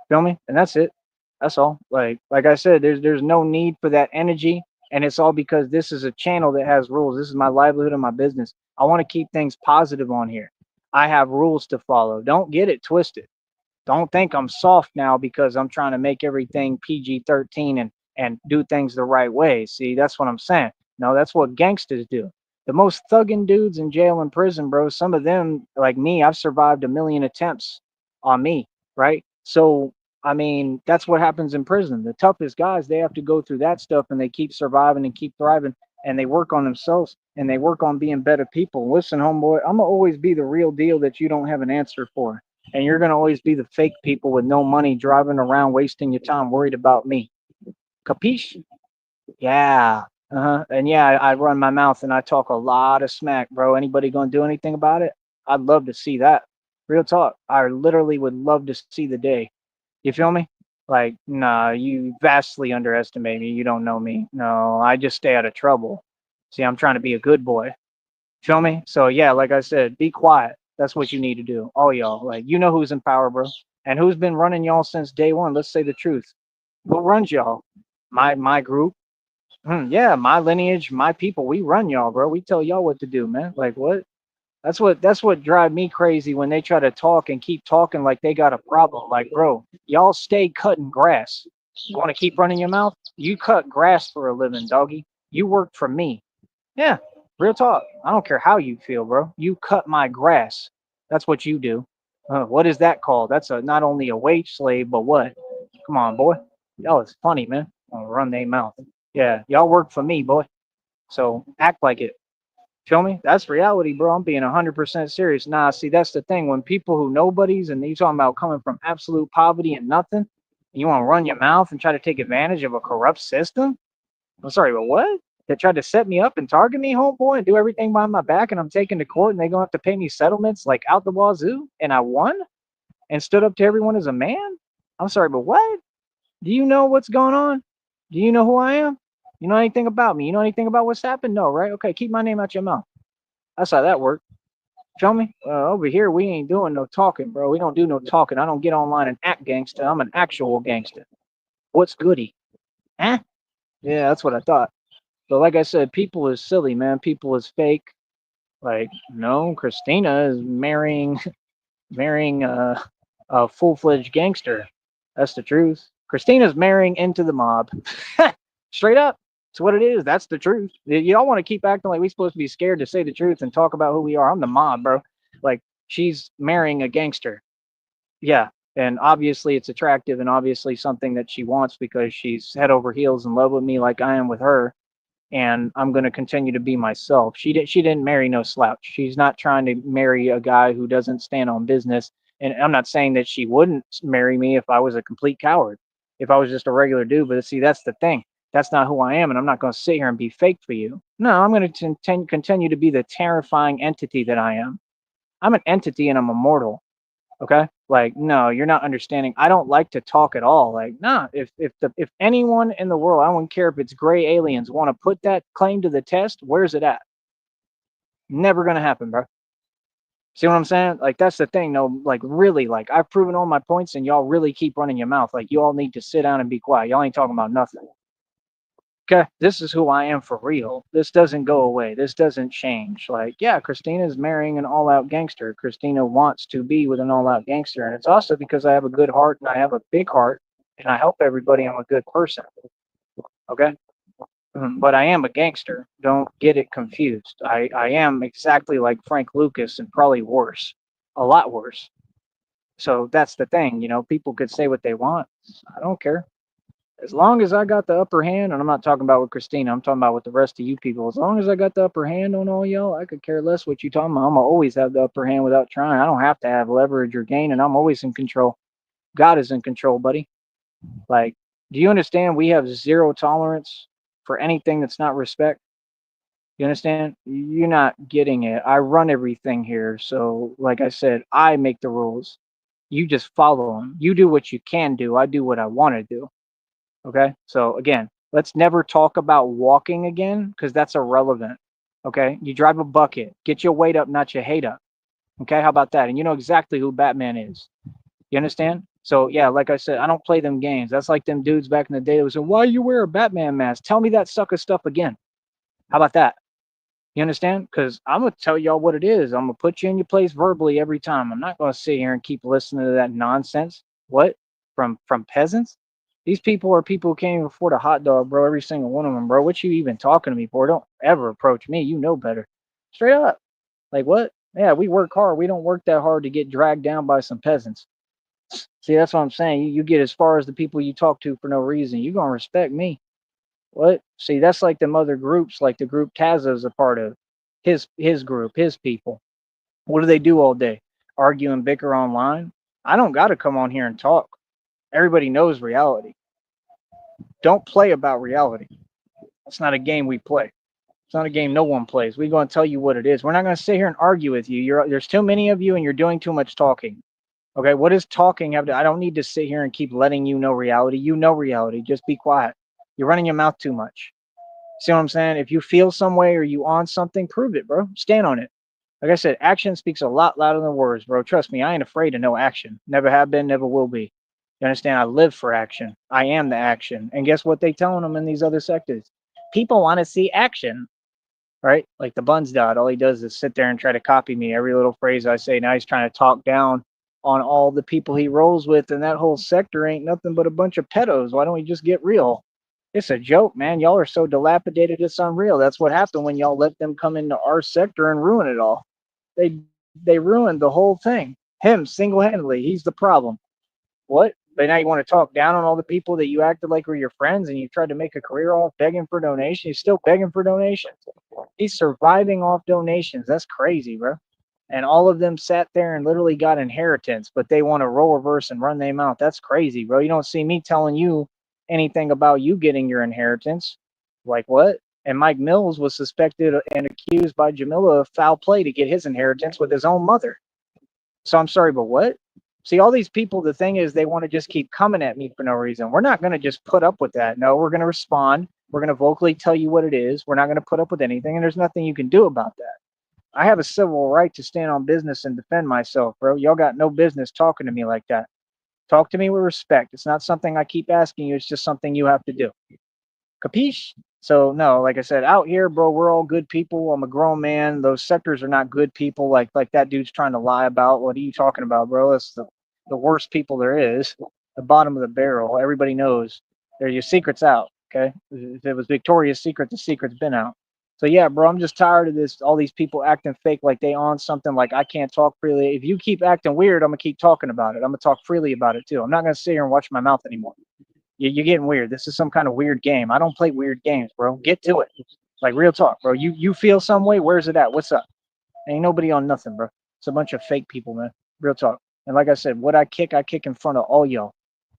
Feel me? And that's it. That's all. Like I said, there's no need for that energy, and it's all because this is a channel that has rules. This is my livelihood and my business. I want to keep things positive on here. I have rules to follow. Don't get it twisted. Don't think I'm soft now because I'm trying to make everything PG-13 and do things the right way. See, that's what I'm saying. No, that's what gangsters do. The most thugging dudes in jail and prison, bro. Some of them, like me, I've survived a million attempts on me, right? So, I mean, that's what happens in prison. The toughest guys, they have to go through that stuff and they keep surviving and keep thriving and they work on themselves and they work on being better people. Listen, homeboy, I'm gonna always be the real deal that you don't have an answer for. And you're gonna always be the fake people with no money driving around wasting your time worried about me. Capiche? Yeah. Uh-huh. And yeah, I run my mouth and I talk a lot of smack, bro. Anybody gonna do anything about it? I'd love to see that. Real talk. I literally would love to see the day. You feel me? Like, nah, you vastly underestimate me. You don't know me. No, I just stay out of trouble. See, I'm trying to be a good boy. Feel me? So yeah, like I said, be quiet. That's what you need to do. All y'all. Like, you know who's in power, bro. And who's been running y'all since day one. Let's say the truth. Who runs y'all? My group. Yeah, my lineage, my people, we run y'all, bro. We tell y'all what to do, man. Like what? That's what drive me crazy when they try to talk and keep talking like they got a problem. Like, bro, y'all stay cutting grass. You want to keep running your mouth? You cut grass for a living, doggy. You work for me. Yeah, real talk. I don't care how you feel, bro. You cut my grass. That's what you do. What is that called? That's a not only a wage slave, but what? Come on, boy. Y'all is funny, man. Run they mouth. Yeah, y'all work for me, boy. So act like it. Feel me? That's reality, bro. I'm being 100% serious. Nah, see, that's the thing. When people who nobodies and you talking about coming from absolute poverty and nothing, you want to run your mouth and try to take advantage of a corrupt system? I'm sorry, but what? They tried to set me up and target me, homeboy, and do everything behind my back, and I'm taken to court, and they gonna have to pay me settlements like out the wazoo, and I won and stood up to everyone as a man. I'm sorry, but what? Do you know what's going on? Do you know who I am? You know anything about me? You know anything about what's happened? No, right? Okay, keep my name out your mouth. That's how that works. Feel me? Over here, we ain't doing no talking, bro. We don't do no talking. I don't get online and act gangster. I'm an actual gangster. What's goody? Huh? Yeah, that's what I thought. But like I said, people is silly, man. People is fake. Like, no, Christina is marrying a full fledged gangster. That's the truth. Christina's marrying into the mob. Straight up. It's what it is. That's the truth. Y'all want to keep acting like we supposed to be scared to say the truth and talk about who we are. I'm the mob, bro. Like, she's marrying a gangster. Yeah. And obviously it's attractive and obviously something that she wants because she's head over heels in love with me like I am with her, and I'm going to continue to be myself. She didn't marry no slouch. She's not trying to marry a guy who doesn't stand on business. And I'm not saying that she wouldn't marry me if I was a complete coward, if I was just a regular dude. But see, that's the thing. That's not who I am, and I'm not going to sit here and be fake for you. No, I'm going to continue to be the terrifying entity that I am. I'm an entity, and I'm immortal. Okay? Like, no, you're not understanding. I don't like to talk at all. Like, nah, if anyone in the world, I don't care if it's gray aliens, want to put that claim to the test, where's it at? Never gonna happen, bro. See what I'm saying? Like that's the thing, no, like really, like I've proven all my points and y'all really keep running your mouth. Like you all need to sit down and be quiet. Y'all ain't talking about nothing. Okay, this is who I am for real. This doesn't go away. This doesn't change. Like, yeah, Christina's marrying an all-out gangster. Christina wants to be with an all-out gangster, and it's also because I have a good heart and I have a big heart, and I help everybody. I'm a good person. Okay, but I am a gangster. Don't get it confused. I am exactly like Frank Lucas and probably worse, a lot worse. So that's the thing. People could say what they want. I don't care. As long as I got the upper hand, and I'm not talking about with Christina, I'm talking about with the rest of you people. As long as I got the upper hand on all y'all, I could care less what you talking about. I'm gonna always have the upper hand without trying. I don't have to have leverage or gain, and I'm always in control. God is in control, buddy. Like, do you understand? We have zero tolerance for anything that's not respect. You understand? You're not getting it. I run everything here, so like I said, I make the rules. You just follow them. You do what you can do. I do what I want to do. Okay. So again, let's never talk about walking again because that's irrelevant. Okay. You drive a bucket, get your weight up, not your hate up. Okay. How about that? And you know exactly who Batman is. You understand? So yeah, like I said, I don't play them games. That's like them dudes back in the day that was saying, why you wear a Batman mask? Tell me that sucker stuff again. How about that? You understand? Because I'm gonna tell y'all what it is. I'm gonna put you in your place verbally every time. I'm not gonna sit here and keep listening to that nonsense. What? From peasants? These people are people who can't even afford a hot dog, bro. Every single one of them, bro. What you even talking to me for? Don't ever approach me. You know better. Straight up. Like what? Yeah, we work hard. We don't work that hard to get dragged down by some peasants. See, that's what I'm saying. You get as far as the people you talk to for no reason. You gonna respect me. What? See, that's like them other groups, like the group Tazza's a part of. His group, his people. What do they do all day? Argue and bicker online? I don't gotta come on here and talk. Everybody knows reality. Don't play about reality. It's not a game we play. It's not a game no one plays. We're going to tell you what it is. We're not going to sit here and argue with you. There's too many of you and you're doing too much talking. Okay, what does talking have to? I don't need to sit here and keep letting you know reality. You know reality. Just be quiet. You're running your mouth too much. See what I'm saying? If you feel some way or you on something, prove it, bro. Stand on it. Like I said, action speaks a lot louder than words, bro. Trust me, I ain't afraid of no action. Never have been, never will be. You understand? I live for action. I am the action. And guess what they telling them in these other sectors? People want to see action, right? Like the Buns dot, all he does is sit there and try to copy me every little phrase I say. Now he's trying to talk down on all the people he rolls with, and that whole sector ain't nothing but a bunch of pedos. Why don't we just get real? It's a joke, man. Y'all are so dilapidated, it's unreal. That's what happened when y'all let them come into our sector and ruin it all. They ruined the whole thing. Him single handedly. He's the problem. What? But now you want to talk down on all the people that you acted like were your friends and you tried to make a career off begging for donations. He's still begging for donations. He's surviving off donations. That's crazy, bro. And all of them sat there and literally got inheritance, but they want to roll reverse and run their mouth. That's crazy, bro. You don't see me telling you anything about you getting your inheritance. Like what? And Mike Mills was suspected and accused by Jamila of foul play to get his inheritance with his own mother. So I'm sorry, but what? See, all these people, the thing is, they want to just keep coming at me for no reason. We're not going to just put up with that. No, we're going to respond. We're going to vocally tell you what it is. We're not going to put up with anything, and there's nothing you can do about that. I have a civil right to stand on business and defend myself, bro. Y'all got no business talking to me like that. Talk to me with respect. It's not something I keep asking you. It's just something you have to do. Capiche? So no, like I said, out here, bro, we're all good people. I'm a grown man. Those sectors are not good people. Like that dude's trying to lie about. What are you talking about, bro? That's the worst people there is. The bottom of the barrel. Everybody knows. There, your secret's out. Okay, if it was Victoria's Secret, the secret's been out. So yeah, bro, I'm just tired of this. All these people acting fake, like they on something. Like I can't talk freely. If you keep acting weird, I'm gonna keep talking about it. I'm gonna talk freely about it too. I'm not gonna sit here and watch my mouth anymore. You're getting weird. This is some kind of weird game. I don't play weird games, bro. Get to it. Like real talk, bro. You feel some way? Where's it at? What's up? Ain't nobody on nothing, bro. It's a bunch of fake people, man. Real talk. And like I said, I kick in front of all y'all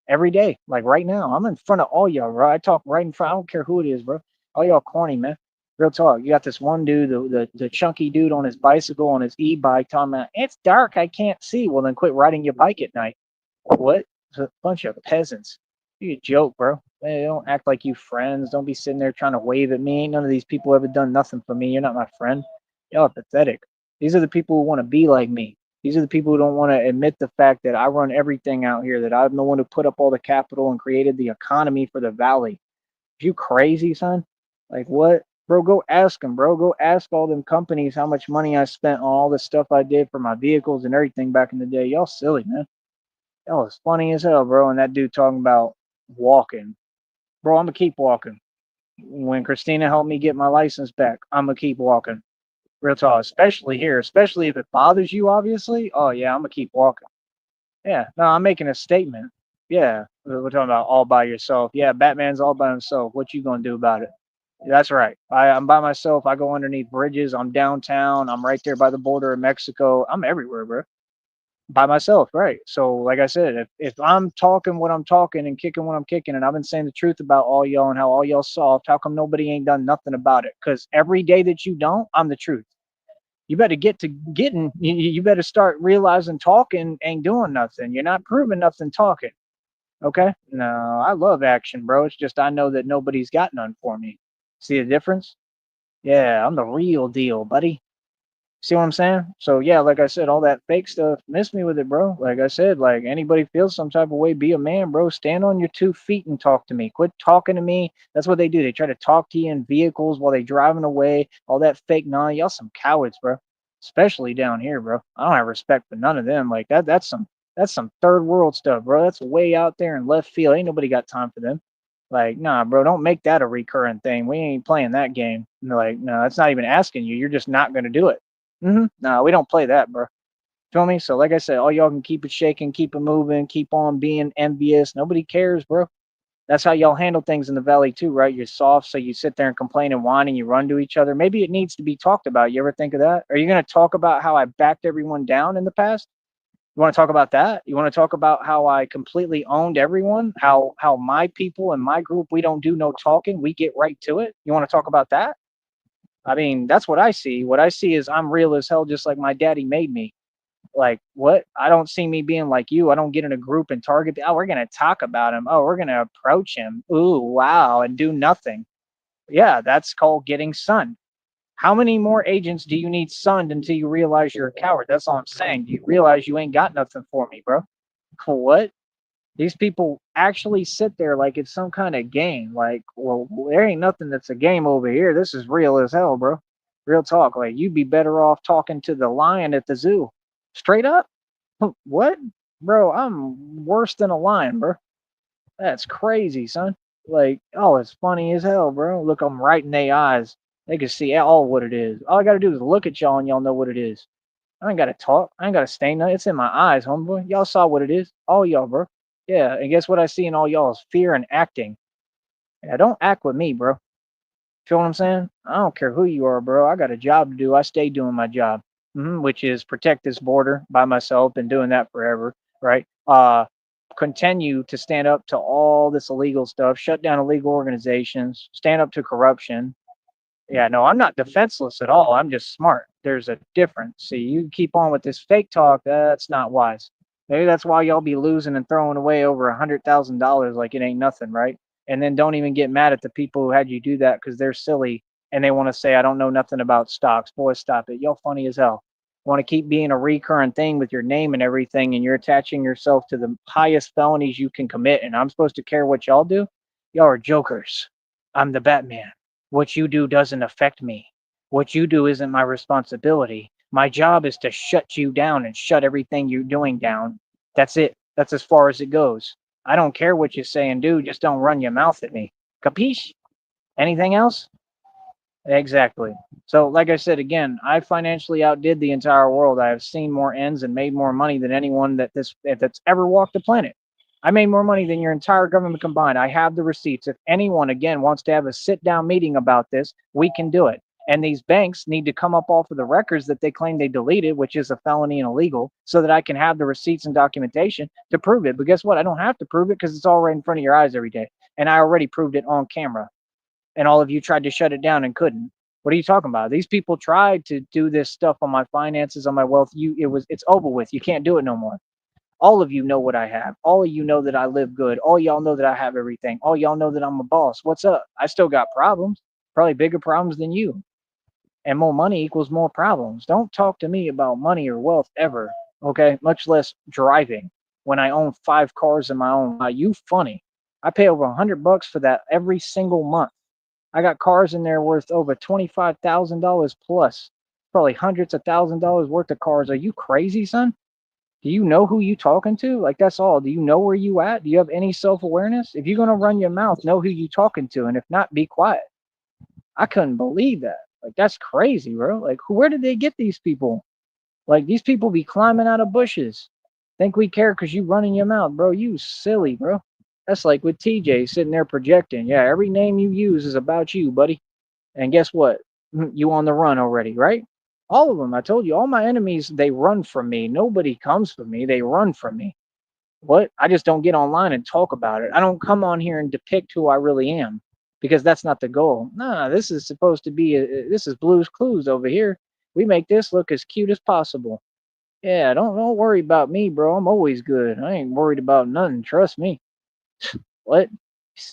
every day. Like right now, I'm in front of all y'all, bro. I talk right in front. I don't care who it is, bro. All y'all corny, man. Real talk. You got this one dude, the chunky dude on his bicycle, on his e-bike, talking about it's dark, I can't see. Well, then quit riding your bike at night. What? It's a bunch of peasants. You a joke, bro. Hey, don't act like you friends. Don't be sitting there trying to wave at me. Ain't none of these people ever done nothing for me. You're not my friend. Y'all are pathetic. These are the people who want to be like me. These are the people who don't want to admit the fact that I run everything out here, that I'm the one who put up all the capital and created the economy for the valley. You crazy, son? Like what? Bro, go ask them, bro. Go ask all them companies how much money I spent on all the stuff I did for my vehicles and everything back in the day. Y'all silly, man. That was funny as hell, bro. And that dude talking about walking. Bro, I'm gonna keep walking. When Christina helped me get my license back, I'm gonna keep walking. Real talk, especially here, especially if it bothers you, obviously. Oh yeah, I'm gonna keep walking. Yeah, no, I'm making a statement. Yeah, we're talking about all by yourself. Yeah, Batman's all by himself. What you gonna do about it? That's right. I'm by myself. I go underneath bridges. I'm downtown. I'm right there by the border of Mexico. I'm everywhere, bro. By myself, right? So, like I said, if I'm talking what I'm talking and kicking what I'm kicking, and I've been saying the truth about all y'all and how all y'all soft, how come nobody ain't done nothing about it? Because every day that you don't, I'm the truth. You better get to getting. You better start realizing talking ain't doing nothing. You're not proving nothing talking. Okay? No, I love action, bro. It's just I know that nobody's got none for me. See the difference? Yeah, I'm the real deal, buddy. See what I'm saying? So yeah, like I said, all that fake stuff, miss me with it, bro. Like I said, like anybody feels some type of way, be a man, bro. Stand on your 2 feet and talk to me. Quit talking to me. That's what they do. They try to talk to you in vehicles while they driving away. All that fake non. Y'all some cowards, bro. Especially down here, bro. I don't have respect for none of them. Like that's some That's some third world stuff, bro. That's way out there in left field. Ain't nobody got time for them. Like, nah, bro, don't make that a recurring thing. We ain't playing that game. And they're like, no, that's not even asking you. You're just not gonna do it. No, we don't play that, bro. Feel me? So, like I said, all y'all can keep it shaking, keep it moving, keep on being envious. Nobody cares, bro. That's how y'all handle things in the valley too, right? You're soft, so you sit there and complain and whine and you run to each other. Maybe it needs to be talked about. You ever think of that? Are you gonna talk about how I backed everyone down in the past? You want to talk about that? You want to talk about how I completely owned everyone? How my people and my group, we don't do no talking. We get right to it. You want to talk about that? I mean, that's what I see. What I see is I'm real as hell, just like my daddy made me. Like, what? I don't see me being like you. I don't get in a group and target. Oh, we're gonna talk about him. Oh, we're gonna approach him. Ooh, wow, and do nothing. Yeah, that's called getting sunned. How many more agents do you need sunned until you realize you're a coward? That's all I'm saying. Do you realize you ain't got nothing for me, bro? What? These people actually sit there like it's some kind of game. Like, well, there ain't nothing that's a game over here. This is real as hell, bro. Real talk. Like, you'd be better off talking to the lion at the zoo. Straight up. What? Bro, I'm worse than a lion, bro. That's crazy, son. Like, oh, it's funny as hell, bro. Look, I'm right in their eyes. They can see all what it is. All I got to do is look at y'all and y'all know what it is. I ain't gotta talk. I ain't gotta say nothing. It's in my eyes, homeboy. Y'all saw what it is. All y'all, bro. Yeah, and guess what I see in all y'all is fear and acting. Yeah, don't act with me, bro. Feel what I'm saying? I don't care who you are, bro. I got a job to do. I stay doing my job, which is protect this border by myself. Been doing that forever, right? Continue to stand up to all this illegal stuff, shut down illegal organizations, stand up to corruption, yeah, no, I'm not defenseless at all. I'm just smart. There's a difference. See, you keep on with this fake talk, that's not wise. Maybe that's why y'all be losing and throwing away over $100,000 like it ain't nothing, right? And then don't even get mad at the people who had you do that because they're silly and they want to say, I don't know nothing about stocks. Boy, stop it. Y'all funny as hell. Want to keep being a recurrent thing with your name and everything, and you're attaching yourself to the highest felonies you can commit. And I'm supposed to care what y'all do? Y'all are jokers. I'm the Batman. What you do doesn't affect me. What you do isn't my responsibility. My job is to shut you down and shut everything you're doing down. That's it. That's as far as it goes. I don't care what you say and do, just don't run your mouth at me. Capiche? Anything else? Exactly. So, like I said again, I financially outdid the entire world. I have seen more ends and made more money than anyone that's ever walked the planet. I made more money than your entire government combined. I have the receipts. If anyone again wants to have a sit down meeting about this, we can do it. And these banks need to come up off of the records that they claim they deleted, which is a felony and illegal, so that I can have the receipts and documentation to prove it. But guess what? I don't have to prove it because it's all right in front of your eyes every day. And I already proved it on camera, and all of you tried to shut it down and couldn't. What are you talking about? These people tried to do this stuff on my finances, on my wealth. It's over with. You can't do it no more. All of you know what I have. All of you know that I live good. All y'all know that I have everything. All y'all know that I'm a boss. What's up? I still got problems, probably bigger problems than you. And more money equals more problems. Don't talk to me about money or wealth ever, okay? Much less driving when I own 5 cars in my own lot. You funny. I pay over $100 for that every single month. I got cars in there worth over $25,000 plus, probably hundreds of $1,000s worth of cars. Are you crazy, son? Do you know who you talking to? Like, that's all. Do you know where you at? Do you have any self-awareness? If you're gonna run your mouth, know who you talking to, and if not, be quiet. I couldn't believe that. Like, that's crazy, bro. Like, where did they get these people? Like, these people be climbing out of bushes. Think we care because you running your mouth, bro? You silly, bro. That's like with TJ sitting there projecting. Yeah, every name you use is about you, buddy. And guess what? You on the run already, right? All of them. I told you, all my enemies, they run from me. Nobody comes for me. They run from me. What? I just don't get online and talk about it. I don't come on here and depict who I really am because that's not the goal. Nah, this is supposed to be this is Blue's Clues over here. We make this look as cute as possible. Yeah, don't worry about me, bro. I'm always good. I ain't worried about nothing. Trust me. What?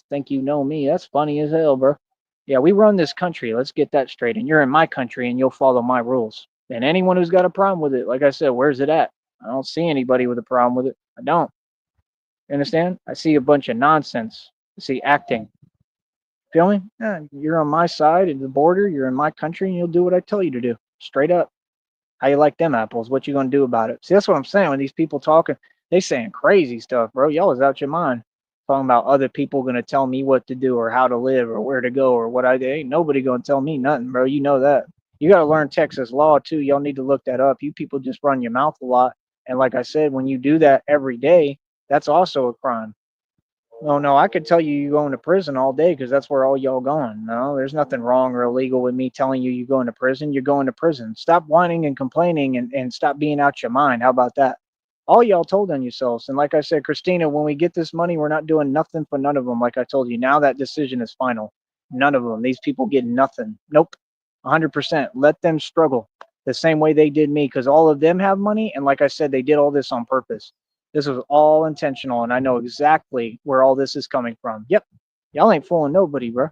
Think you know me? That's funny as hell, bro. Yeah, we run this country. Let's get that straight. And you're in my country and you'll follow my rules. And anyone who's got a problem with it, like I said, where's it at? I don't see anybody with a problem with it. I don't. You understand? I see a bunch of nonsense. I see acting. Feel me? Yeah, you're on my side of the border. You're in my country and you'll do what I tell you to do. Straight up. How you like them apples? What you gonna do about it? See, that's what I'm saying when these people talking. They saying crazy stuff, bro. Y'all is out your mind. Talking about other people gonna tell me what to do or how to live or where to go or what I do. Ain't nobody gonna tell me nothing, bro. You know that. You gotta learn Texas law too. Y'all need to look that up. You people just run your mouth a lot. And like I said, when you do that every day, that's also a crime. Oh no, I could tell you you going to prison all day because that's where all y'all going. No, there's nothing wrong or illegal with me telling you going to prison. You're going to prison. Stop whining and complaining and stop being out your mind. How about that? All y'all told on yourselves. And like I said, Christina, when we get this money, we're not doing nothing for none of them. Like I told you, now that decision is final. None of them. These people get nothing. Nope. 100%. Let them struggle the same way they did me because all of them have money. And like I said, they did all this on purpose. This was all intentional, and I know exactly where all this is coming from. Yep, y'all ain't fooling nobody, bro.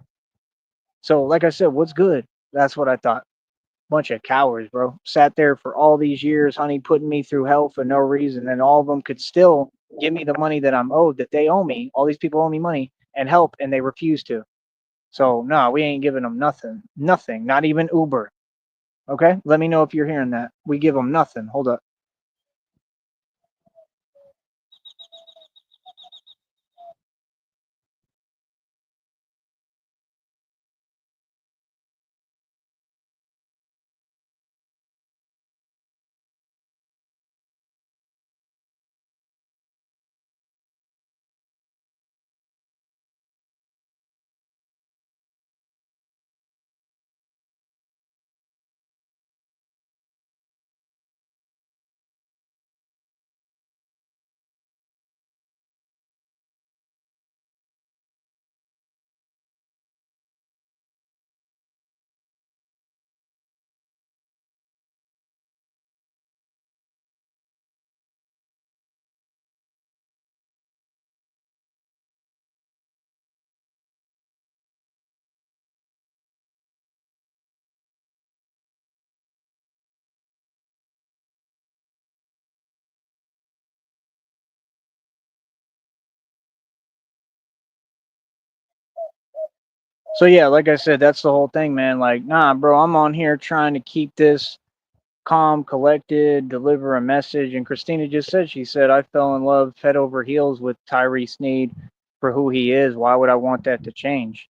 So, like I said, what's good? That's what I thought. Bunch of cowards, bro. Sat there for all these years, honey, putting me through hell for no reason, and all of them could still give me the money that I'm owed, that they owe me. All these people owe me money and help, and they refuse to. So, no, we ain't giving them nothing. Nothing. Not even Uber. Okay? Let me know if you're hearing that. We give them nothing. Hold up. So yeah, like I said, that's the whole thing, man. Like, nah, bro, I'm on here trying to keep this calm, collected, deliver a message. And Christina just said, she said, I fell in love head over heels with Tyree Sneed for who he is. Why would I want that to change?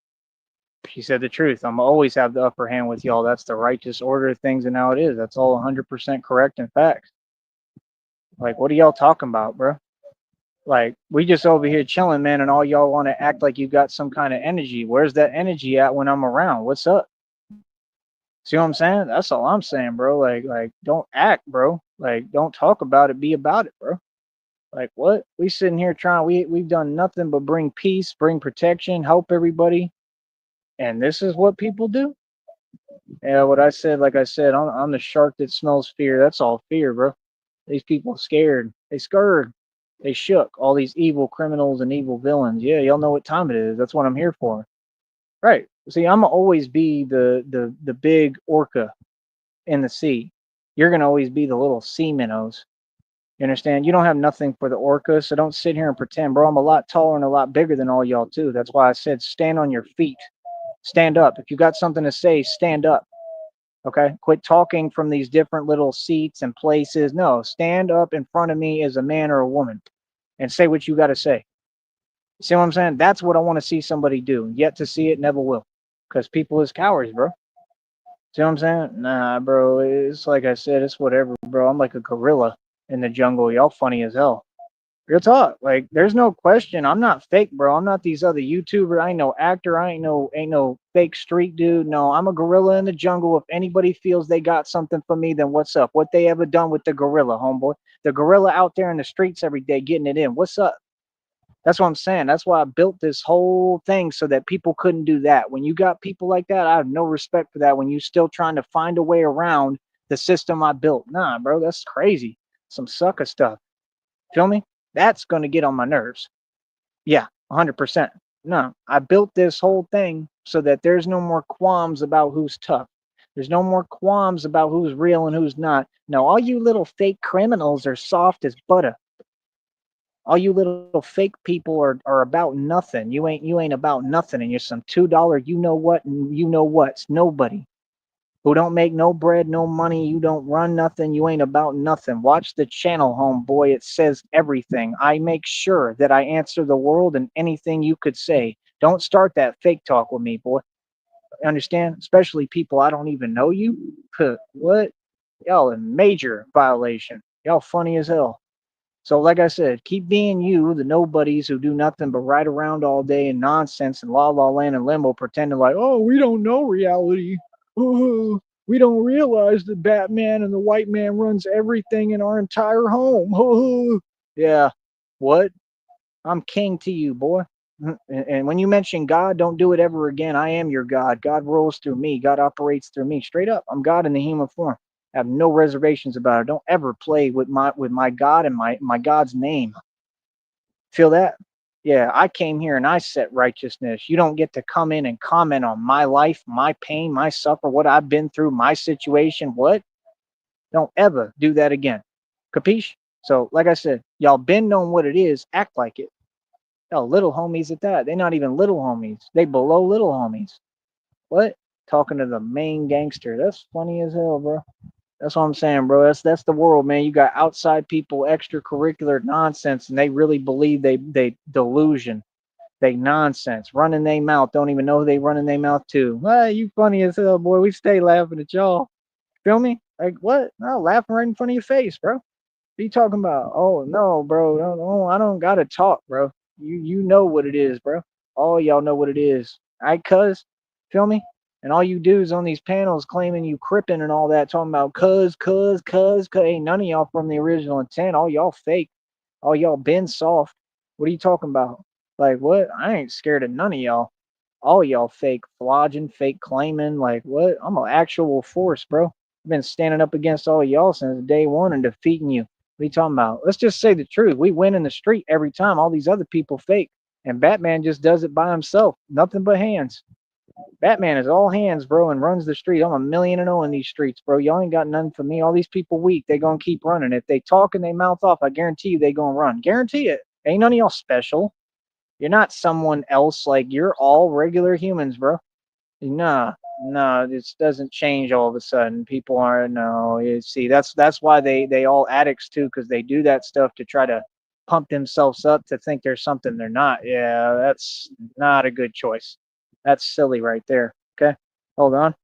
She said the truth. I'm always have the upper hand with y'all. That's the righteous order of things and how it is. That's all 100% correct and facts. Like, what are y'all talking about, bro? Like, we just over here chilling, man, and all y'all want to act like you got some kind of energy. Where's that energy at when I'm around? What's up? See what I'm saying? That's all I'm saying, bro. Like, don't act, bro. Like, don't talk about it. Be about it, bro. Like, what? We sitting here trying. We've done nothing but bring peace, bring protection, help everybody, and this is what people do. Yeah, what I said, like I said, I'm the shark that smells fear. That's all fear, bro. These people scared. They scared. They shook. All these evil criminals and evil villains. Yeah, y'all know what time it is. That's what I'm here for. Right. See, I'm gonna always be the big orca in the sea. You're gonna always be the little sea minnows. You understand? You don't have nothing for the orca, so don't sit here and pretend, bro. I'm a lot taller and a lot bigger than all y'all too. That's why I said stand on your feet. Stand up. If you got something to say, stand up. Okay? Quit talking from these different little seats and places. No, stand up in front of me as a man or a woman and say what you got to say. See what I'm saying? That's what I want to see somebody do. Yet to see it, never will. Because people is cowards, bro. See what I'm saying? Nah, bro. It's like I said, it's whatever, bro. I'm like a gorilla in the jungle. Y'all funny as hell. Real talk. Like, there's no question. I'm not fake, bro. I'm not these other YouTubers. I ain't no actor. I ain't no fake street dude. No, I'm a gorilla in the jungle. If anybody feels they got something for me, then what's up? What they ever done with the gorilla, homeboy? The gorilla out there in the streets every day getting it in. What's up? That's what I'm saying. That's why I built this whole thing so that people couldn't do that. When you got people like that, I have no respect for that. When you still trying to find a way around the system I built. Nah, bro, that's crazy. Some sucker stuff. Feel me? That's going to get on my nerves. Yeah, 100%. No, I built this whole thing so that there's no more qualms about who's tough. There's no more qualms about who's real and who's not. No, all you little fake criminals are soft as butter. All you little fake people are about nothing. You ain't about nothing, and you're some $2 you know what and you know what's nobody. who don't make no bread, no money. You don't run nothing. You ain't about nothing. Watch the channel, homeboy. It says everything. I make sure that I answer the world and anything you could say. Don't start that fake talk with me, boy. Understand? Especially people I don't even know you. What? Y'all in major violation. Y'all funny as hell. So, like I said, keep being you, the nobodies who do nothing but ride around all day in nonsense and la la land and limbo, pretending like, oh, we don't know reality. Oh, we don't realize that Batman and the white man runs everything in our entire home. Oh, yeah. What? I'm king to you, boy. And when you mention God, don't do it ever again. I am your God. God rolls through me. God operates through me. Straight up, I'm God in the human form. I have no reservations about it. Don't ever play with my God and my God's name. Feel that? Yeah, I came here and I set righteousness. You don't get to come in and comment on my life, my pain, my suffer, what I've been through, my situation. What? Don't ever do that again. Capiche? So, like I said, y'all been knowing what it is. Act like it. Hell, little homies at that. They're not even little homies. They below little homies. What? Talking to the main gangster. That's funny as hell, bro. That's what I'm saying, bro. That's the world, man. You got outside people, extracurricular nonsense, and they really believe they delusion. They nonsense. Running their mouth. Don't even know who they running their mouth to. Ah, you funny as hell, boy. We stay laughing at y'all. Feel me? Like what? No, laughing right in front of your face, bro. What are you talking about? Oh no, bro. No, I don't gotta talk, bro. You know what it is, bro. All y'all know what it is. I cuz, feel me? And all you dudes on these panels claiming you crippin' and all that, talking about cuz. Ain't none of y'all from the original intent. All y'all fake. All y'all been soft. What are you talking about? Like what? I ain't scared of none of y'all. All y'all fake flogging, fake claiming. Like what? I'm an actual force, bro. I've been standing up against all y'all since day one and defeating you. What are you talking about? Let's just say the truth. We win in the street every time. All these other people fake. And Batman just does it by himself. Nothing but hands. Batman is all hands, bro, and runs the street. I'm a million and 0 in these streets, bro. Y'all ain't got nothing for me. All these people weak. They gonna keep running. If they talk and they mouth off, I guarantee you they gonna run. Guarantee it. Ain't none of y'all special. You're not someone else. Like you're all regular humans, bro. Nah, no, this doesn't change all of a sudden. People are no. You see, that's why they all addicts too, because they do that stuff to try to pump themselves up to think they're something they're not. Yeah, that's not a good choice. That's silly right there. Okay, hold on.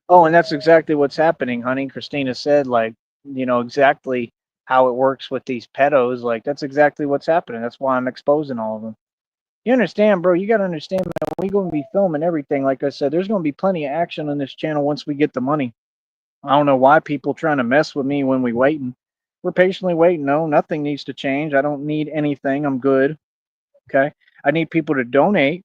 Oh, and that's exactly what's happening, honey. Christina said, like, exactly how it works with these pedos. Like, that's exactly what's happening. That's why I'm exposing all of them. You understand, bro? You got to understand, man. We going to be filming everything. Like I said, there's going to be plenty of action on this channel once we get the money. I don't know why people trying to mess with me when we waiting. We're patiently waiting. No, nothing needs to change. I don't need anything. I'm good. Okay. I need people to donate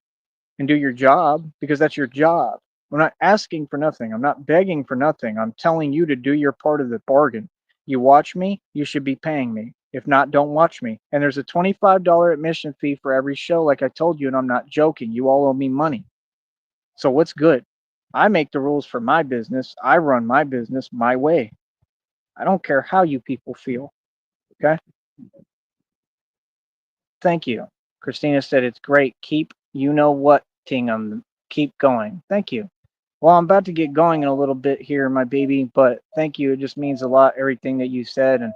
and do your job because that's your job. I'm not asking for nothing. I'm not begging for nothing. I'm telling you to do your part of the bargain. You watch me, you should be paying me. If not, don't watch me. And there's a $25 admission fee for every show, like I told you, and I'm not joking. You all owe me money. So what's good? I make the rules for my business. I run my business my way. I don't care how you people feel. Okay? Thank you. Christina said it's great. Keep you know what, Tingham. Keep going. Thank you. Well, I'm about to get going in a little bit here, my baby, but thank you. It just means a lot, everything that you said. And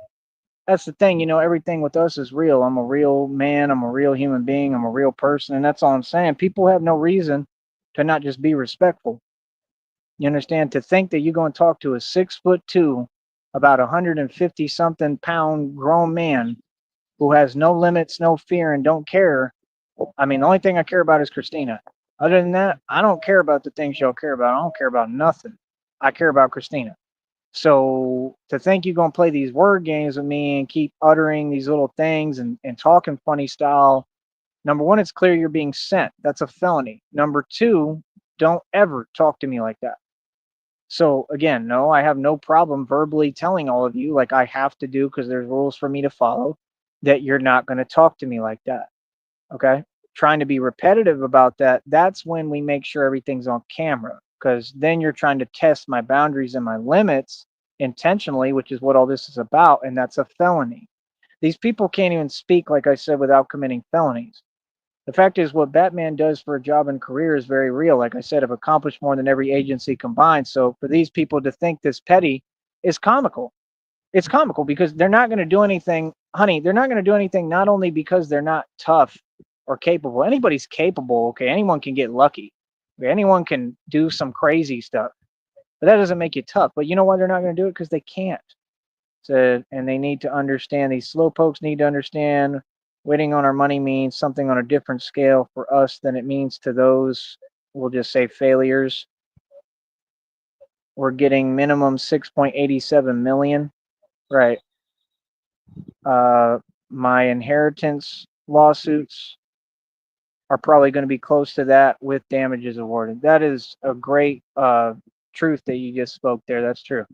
that's the thing, everything with us is real. I'm a real man. I'm a real human being. I'm a real person. And that's all I'm saying. People have no reason to not just be respectful. You understand? To think that you're going to talk to a 6'2", about 150 something pound grown man who has no limits, no fear, and don't care. I mean, the only thing I care about is Christina. Other than that, I don't care about the things y'all care about. I don't care about nothing. I care about Christina. So to think you're gonna play these word games with me and keep uttering these little things and talking funny style, number one, it's clear you're being sent. That's a felony. Number two, don't ever talk to me like that. So again, no, I have no problem verbally telling all of you, like I have to do because there's rules for me to follow, that you're not going to talk to me like that. Okay. Trying to be repetitive about that, that's when we make sure everything's on camera, because then you're trying to test my boundaries and my limits intentionally, which is what all this is about. And that's a felony. These people can't even speak, like I said, without committing felonies. The fact is, what Batman does for a job and career is very real. Like I said, I've accomplished more than every agency combined. So for these people to think this petty is comical. It's comical because they're not going to do anything, honey. They're not going to do anything, not only because they're not tough or capable. Anybody's capable. Okay. Anyone can get lucky. Okay? Anyone can do some crazy stuff, but that doesn't make you tough. But you know why they're not going to do it? Because they can't. So, and they need to understand, these slow pokes need to understand waiting on our money means something on a different scale for us than it means to those, we'll just say, failures. We're getting minimum 6.87 million. Right. Uh, my inheritance lawsuits are probably going to be close to that with damages awarded. That is a great truth that you just spoke there. That's true.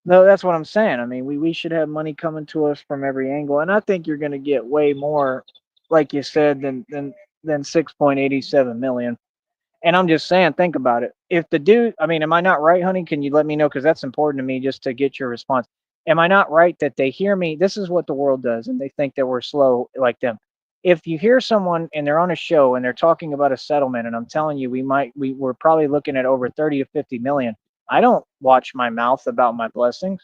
No, that's what I'm saying. I mean, we should have money coming to us from every angle, and I think you're going to get way more, like you said, than 6.87 million. And I'm just saying, think about it. If the dude, I mean, am I not right, honey? Can you let me know? Because that's important to me just to get your response. Am I not right that they hear me? This is what the world does, and they think that we're slow like them. If you hear someone and they're on a show and they're talking about a settlement, and I'm telling you, we're probably looking at over 30 to 50 million. I don't watch my mouth about my blessings.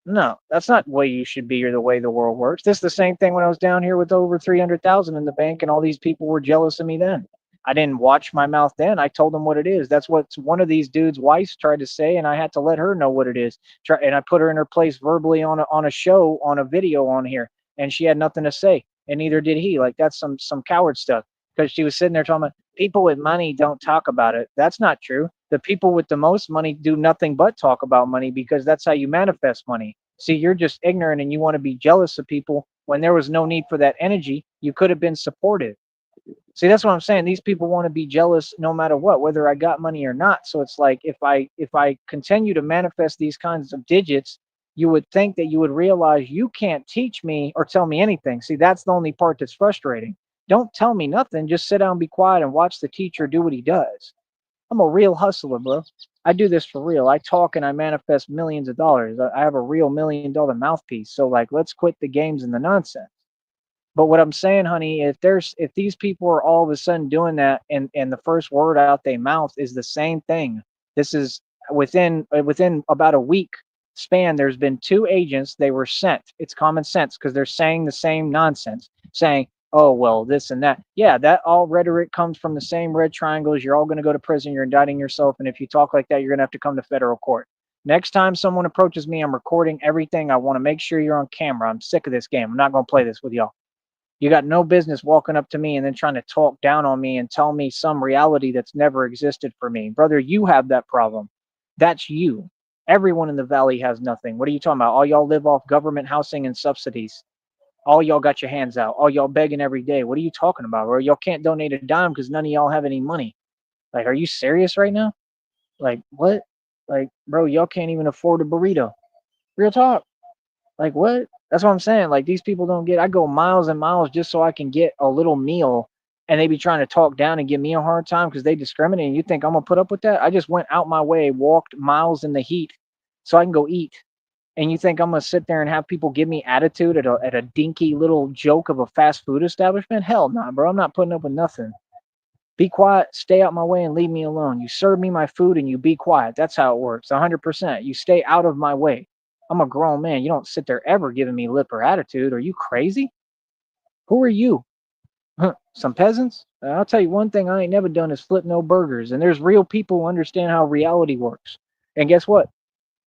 No, that's not the way you should be or the way the world works. This is the same thing when I was down here with over 300,000 in the bank and all these people were jealous of me then. I didn't watch my mouth then. I told them what it is. That's what one of these dudes' wives tried to say, and I had to let her know what it is. And I put her in her place verbally on a show, on a video on here, and she had nothing to say, and neither did he. Like, that's some coward stuff, because she was sitting there talking about people with money don't talk about it. That's not true. The people with the most money do nothing but talk about money, because that's how you manifest money. See, you're just ignorant and you want to be jealous of people when there was no need for that energy. You could have been supportive. See, that's what I'm saying. These people want to be jealous no matter what, whether I got money or not. So it's like, if I continue to manifest these kinds of digits, you would think that you would realize you can't teach me or tell me anything. See, that's the only part that's frustrating. Don't tell me nothing. Just sit down and be quiet and watch the teacher do what he does. I'm a real hustler, bro. I do this for real. I talk and I manifest millions of dollars. I have a real $1 million mouthpiece. So, like, let's quit the games and the nonsense. But what I'm saying, honey, if these people are all of a sudden doing that, and the first word out their mouth is the same thing, this is within about a week span. There's been two agents. They were sent. It's common sense, because they're saying the same nonsense, saying, "Oh well, this and that." Yeah, that all rhetoric comes from the same red triangles. You're all going to go to prison. You're indicting yourself, and if you talk like that, you're going to have to come to federal court. Next time someone approaches me, I'm recording everything. I want to make sure you're on camera. I'm sick of this game. I'm not going to play this with y'all. You got no business walking up to me and then trying to talk down on me and tell me some reality that's never existed for me. Brother, you have that problem. That's you. Everyone in the valley has nothing. What are you talking about? All y'all live off government housing and subsidies. All y'all got your hands out. All y'all begging every day. What are you talking about? Or y'all can't donate a dime because none of y'all have any money. Like, are you serious right now? Like, what? Like, bro, y'all can't even afford a burrito. Real talk. Like, what? That's what I'm saying. Like, these people don't get. I go miles and miles just so I can get a little meal, and they be trying to talk down and give me a hard time because they discriminate. And you think I'm gonna put up with that? I just went out my way, walked miles in the heat, so I can go eat. And you think I'm gonna sit there and have people give me attitude at a dinky little joke of a fast food establishment? Hell no, nah, bro. I'm not putting up with nothing. Be quiet, stay out my way, and leave me alone. You serve me my food and you be quiet. That's how it works. 100%. You stay out of my way. I'm a grown man. You don't sit there ever giving me lip or attitude. Are you crazy? Who are you? Huh, some peasants? I'll tell you one thing I ain't never done is flip no burgers. And there's real people who understand how reality works. And guess what?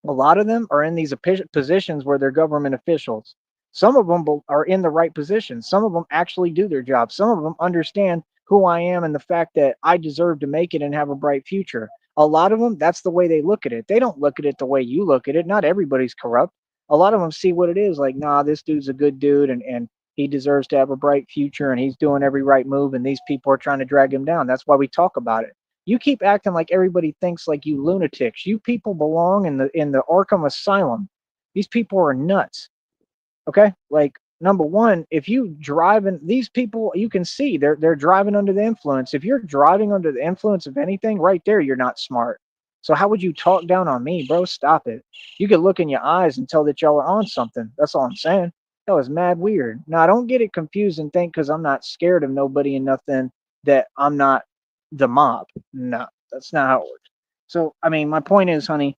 A lot of them are in these positions where they're government officials. Some of them are in the right positions. Some of them actually do their job. Some of them understand who I am and the fact that I deserve to make it and have a bright future. A lot of them, that's the way they look at it. They don't look at it the way you look at it. Not everybody's corrupt. A lot of them see what it is like, nah, this dude's a good dude, and he deserves to have a bright future, and he's doing every right move, and these people are trying to drag him down. That's why we talk about it. You keep acting like everybody thinks like you lunatics. You people belong in the Arkham Asylum. These people are nuts. Okay? Like, number one, if you driving these people, you can see they're driving under the influence. If you're driving under the influence of anything, right there, you're not smart. So how would you talk down on me, bro? Stop it. You could look in your eyes and tell that y'all are on something. That's all I'm saying. That was mad weird. Now, don't get it confused and think because I'm not scared of nobody and nothing that I'm not the mob. No, that's not how it works. So, I mean, my point is, honey,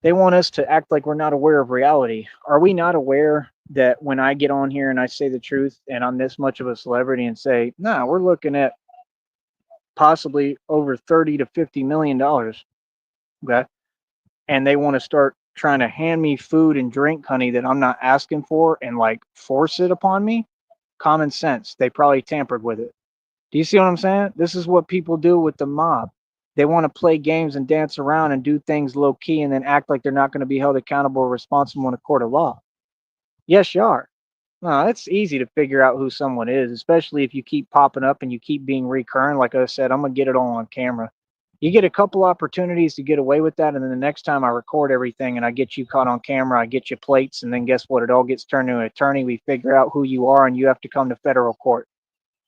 they want us to act like we're not aware of reality. Are we not aware that when I get on here and I say the truth and I'm this much of a celebrity and say, nah, we're looking at possibly over 30 to $50 million, okay? And they want to start trying to hand me food and drink, honey, that I'm not asking for and like force it upon me? Common sense. They probably tampered with it. Do you see what I'm saying? This is what people do with the mob. They want to play games and dance around and do things low key and then act like they're not going to be held accountable or responsible in a court of law. Yes, you are. No, it's easy to figure out who someone is, especially if you keep popping up and you keep being recurrent. Like I said, I'm gonna get it all on camera. You get a couple opportunities to get away with that, and then the next time I record everything and I get you caught on camera, I get you plates, and then guess what? It all gets turned to an attorney. We figure out who you are, and you have to come to federal court.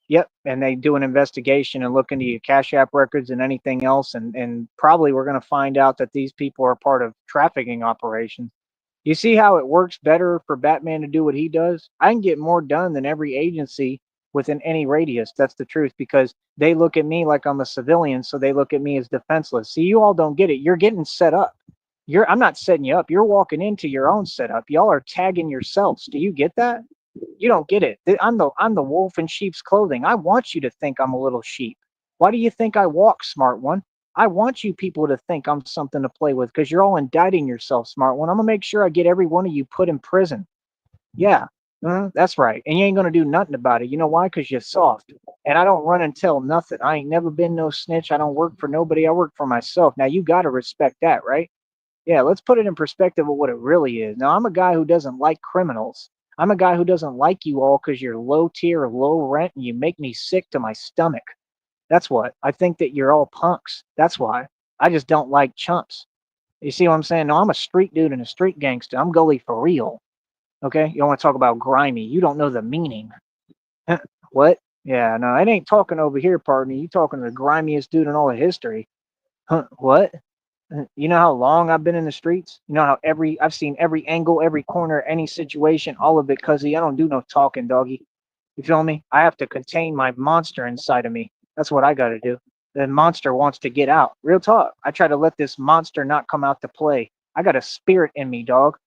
Yep, and they do an investigation and look into your Cash App records and anything else, and probably we're going to find out that these people are part of trafficking operations. You see how it works better for Batman to do what he does? I can get more done than every agency within any radius. That's the truth because they look at me like I'm a civilian, so they look at me as defenseless. See, you all don't get it. You're getting set up. I'm not setting you up. You're walking into your own setup. Y'all are tagging yourselves. Do you get that? You don't get it. I'm the wolf in sheep's clothing. I want you to think I'm a little sheep. Why do you think I walk, smart one? I want you people to think I'm something to play with because you're all indicting yourself, smart one. I'm gonna make sure I get every one of you put in prison. Yeah, that's right. And you ain't gonna do nothing about it. You know why? Because you're soft. And I don't run and tell nothing. I ain't never been no snitch. I don't work for nobody. I work for myself. Now you gotta respect that, right? Yeah, let's put it in perspective of what it really is. Now, I'm a guy who doesn't like criminals. I'm a guy who doesn't like you all because you're low tier, low rent, and you make me sick to my stomach. That's what. I think that you're all punks. That's why. I just don't like chumps. You see what I'm saying? No, I'm a street dude and a street gangster. I'm gully for real. Okay? You don't want to talk about grimy. You don't know the meaning. What? Yeah, no, it ain't talking over here, partner. You talking to the grimiest dude in all of history. Huh, what? You know how long I've been in the streets? You know how I've seen every angle, every corner, any situation, all of it, cuzzy. I don't do no talking, doggy. You feel me? I have to contain my monster inside of me. That's what I got to do. The monster wants to get out. Real talk. I try to let this monster not come out to play. I got a spirit in me, dog.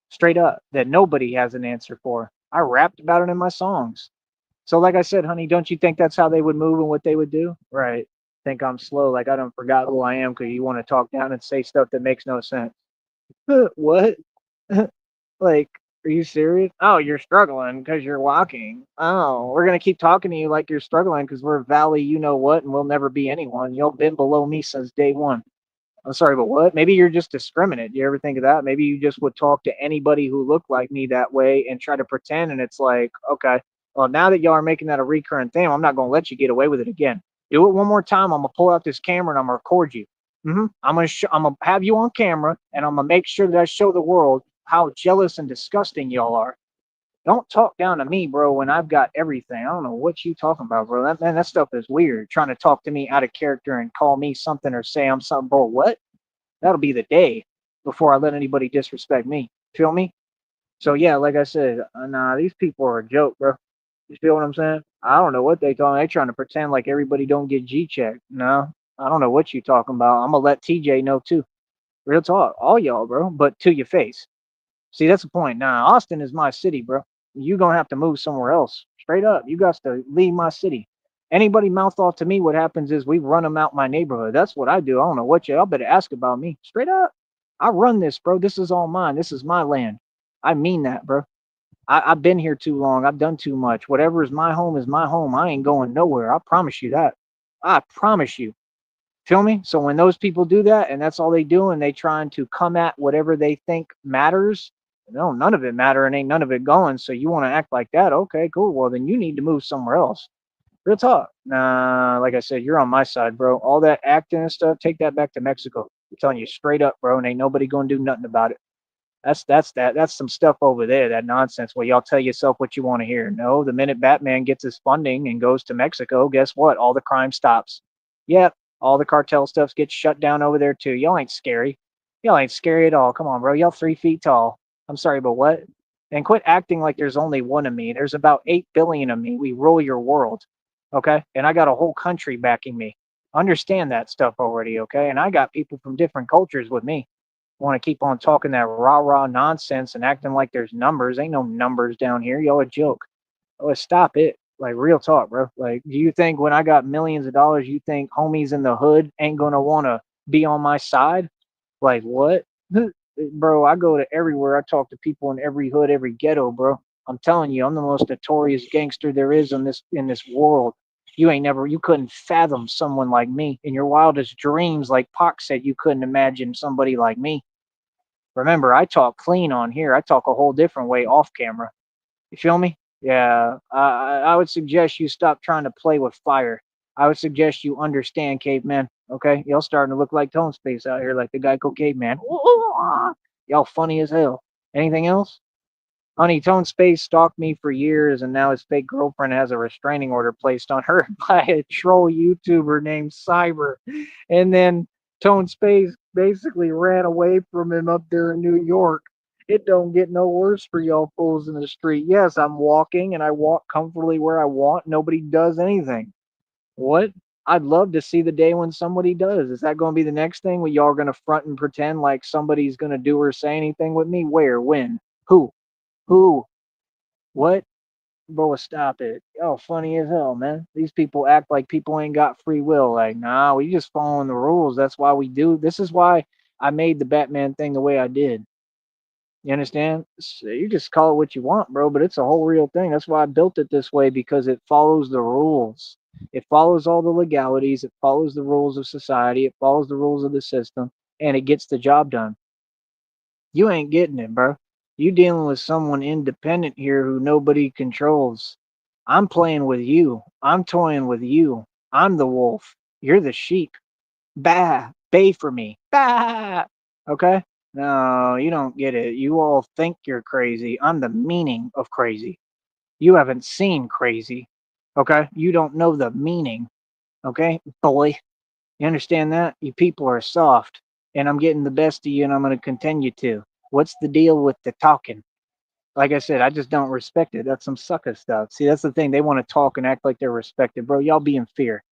Straight up, that nobody has an answer for. I rapped about it in my songs. So, like I said, honey, don't you think that's how they would move and what they would do? Right. Think I'm slow, like I don't forgot who I am because you want to talk down and say stuff that makes no sense. What? Like, are you serious? Oh, you're struggling because you're walking. Oh, we're gonna keep talking to you like you're struggling because we're Valley, you know what, and we'll never be anyone. You've been below me since day one. I'm sorry, but what? Maybe you're just discriminate. You ever think of that? Maybe you just would talk to anybody who looked like me that way and try to pretend. And it's like, okay, well, now that y'all are making that a recurrent thing, I'm not going to let you get away with it again. Do it one more time. I'm going to pull out this camera and I'm going to record you. I'm gonna have you on camera and I'm going to make sure that I show the world how jealous and disgusting y'all are. Don't talk down to me, bro, when I've got everything. I don't know what you talking about, bro. That stuff is weird. Trying to talk to me out of character and call me something or say I'm something, bro. What? That'll be the day before I let anybody disrespect me. Feel me? So yeah, like I said, nah, these people are a joke, bro. You feel what I'm saying? I don't know what they talking. They trying to pretend like everybody don't get G checked. No, I don't know what you talking about. I'm gonna let TJ know too. Real talk, all y'all, bro. But to your face. See, that's the point. Nah, Austin is my city, bro. You gonna have to move somewhere else. Straight up, you got to leave my city. Anybody mouth off to me, what happens is we run them out my neighborhood. That's what I do. I don't know what y'all better ask about me. Straight up, I run this, bro. This is all mine. This is my land. I mean that, bro. I've been here too long. I've done too much. Whatever is my home is my home. I ain't going nowhere. I promise you that. I promise you. Feel me? So when those people do that and that's all they do and they trying to come at whatever they think matters, no, none of it matter and ain't none of it going. So you want to act like that? Okay, cool. Well, then you need to move somewhere else. Real talk. Nah, like I said, you're on my side, bro. All that acting and stuff, take that back to Mexico. I'm telling you straight up, bro, and ain't nobody gonna do nothing about it. That's some stuff over there, that nonsense where y'all tell yourself what you want to hear. No, the minute Batman gets his funding and goes to Mexico, guess what? All the crime stops. Yep, all the cartel stuff gets shut down over there too. Y'all ain't scary. Y'all ain't scary at all. Come on, bro. Y'all 3 feet tall. I'm sorry, but what? And quit acting like there's only one of me. There's about 8 billion of me. We rule your world. Okay. And I got a whole country backing me. Understand that stuff already. Okay. And I got people from different cultures with me. Want to keep on talking that rah rah nonsense and acting like there's numbers. Ain't no numbers down here. Y'all a joke. Oh, stop it. Like real talk, bro. Like, do you think when I got millions of dollars, you think homies in the hood ain't gonna want to be on my side? Like what? Bro, I go to everywhere. I talk to people in every hood, every ghetto, bro. I'm telling you, I'm the most notorious gangster there is in this world. You couldn't fathom someone like me in your wildest dreams. Like Pac said, you couldn't imagine somebody like me. Remember, I talk clean on here. I talk a whole different way off camera. You feel me? Yeah. I would suggest you stop trying to play with fire. I would suggest you understand, caveman. Okay, y'all starting to look like Tone Space out here, like the Geico caveman. Y'all funny as hell. Anything else? Honey, Tone Space stalked me for years, and now his fake girlfriend has a restraining order placed on her by a troll YouTuber named Cyber. And then Tone Space basically ran away from him up there in New York. It don't get no worse for y'all fools in the street. Yes, I'm walking, and I walk comfortably where I want. Nobody does anything. What? I'd love to see the day when somebody does. Is that going to be the next thing where y'all are going to front and pretend like somebody's going to do or say anything with me? Where? When? Who? Who? What? Bro, stop it. Oh, funny as hell, man. These people act like people ain't got free will. Like, nah, we just following the rules. That's why we do. This is why I made the Batman thing the way I did. You understand? You just call it what you want, bro, but it's a whole real thing. That's why I built it this way because it follows the rules. It follows all the legalities. It follows the rules of society. It follows the rules of the system, and it gets the job done. You ain't getting it, bro. You dealing with someone independent here who nobody controls. I'm playing with you. I'm toying with you. I'm the wolf. You're the sheep. Bah, bay for me. Bah. Okay? No, you don't get it. You all think you're crazy. I'm the meaning of crazy. You haven't seen crazy. Okay? You don't know the meaning. Okay, boy? You understand that? You people are soft, and I'm getting the best of you, and I'm going to continue to. What's the deal with the talking? Like I said, I just don't respect it. That's some sucker stuff. See, that's the thing. They want to talk and act like they're respected, bro. Y'all be in fear.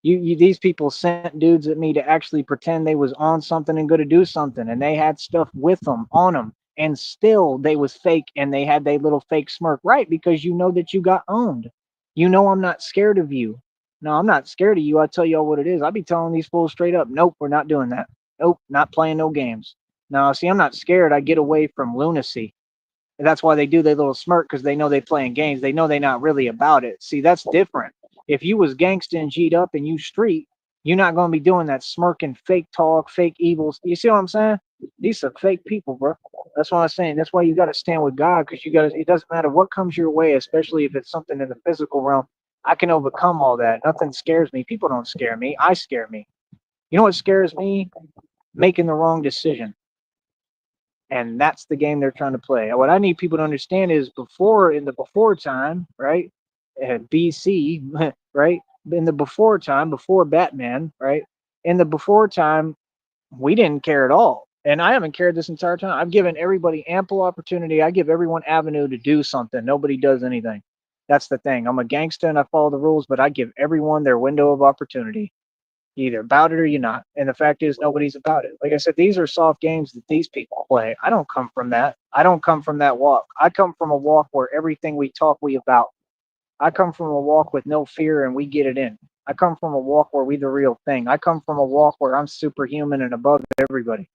These people sent dudes at me to actually pretend they was on something and going to do something, and they had stuff with them on them, and still they was fake, and they had their little fake smirk, right? Because you know that you got owned. You know I'm not scared of you. No, I'm not scared of you. I tell y'all what it is. I be telling these fools straight up, nope, we're not doing that. Nope, not playing no games. No, see, I'm not scared. I get away from lunacy. And that's why they do their little smirk because they know they playing games. They know they're not really about it. See, that's different. If you was gangsta and G'd up and you street, you're not going to be doing that smirking, fake talk, fake evils. You see what I'm saying? These are fake people, bro. That's what I'm saying. That's why you got to stand with God because you got to. It doesn't matter what comes your way, especially if it's something in the physical realm. I can overcome all that. Nothing scares me. People don't scare me. I scare me. You know what scares me? Making the wrong decision, and that's the game they're trying to play. What I need people to understand is before in the before time, right? BC, right? In the before time, before Batman, right? In the before time, we didn't care at all. And I haven't cared this entire time. I've given everybody ample opportunity. I give everyone avenue to do something. Nobody does anything. That's the thing. I'm a gangster and I follow the rules, but I give everyone their window of opportunity. You either about it or you're not. And the fact is, nobody's about it. Like I said, these are soft games that these people play. I don't come from that. I don't come from that walk. I come from a walk where everything we talk, we about. I come from a walk with no fear and we get it in. I come from a walk where we the real thing. I come from a walk where I'm superhuman and above everybody.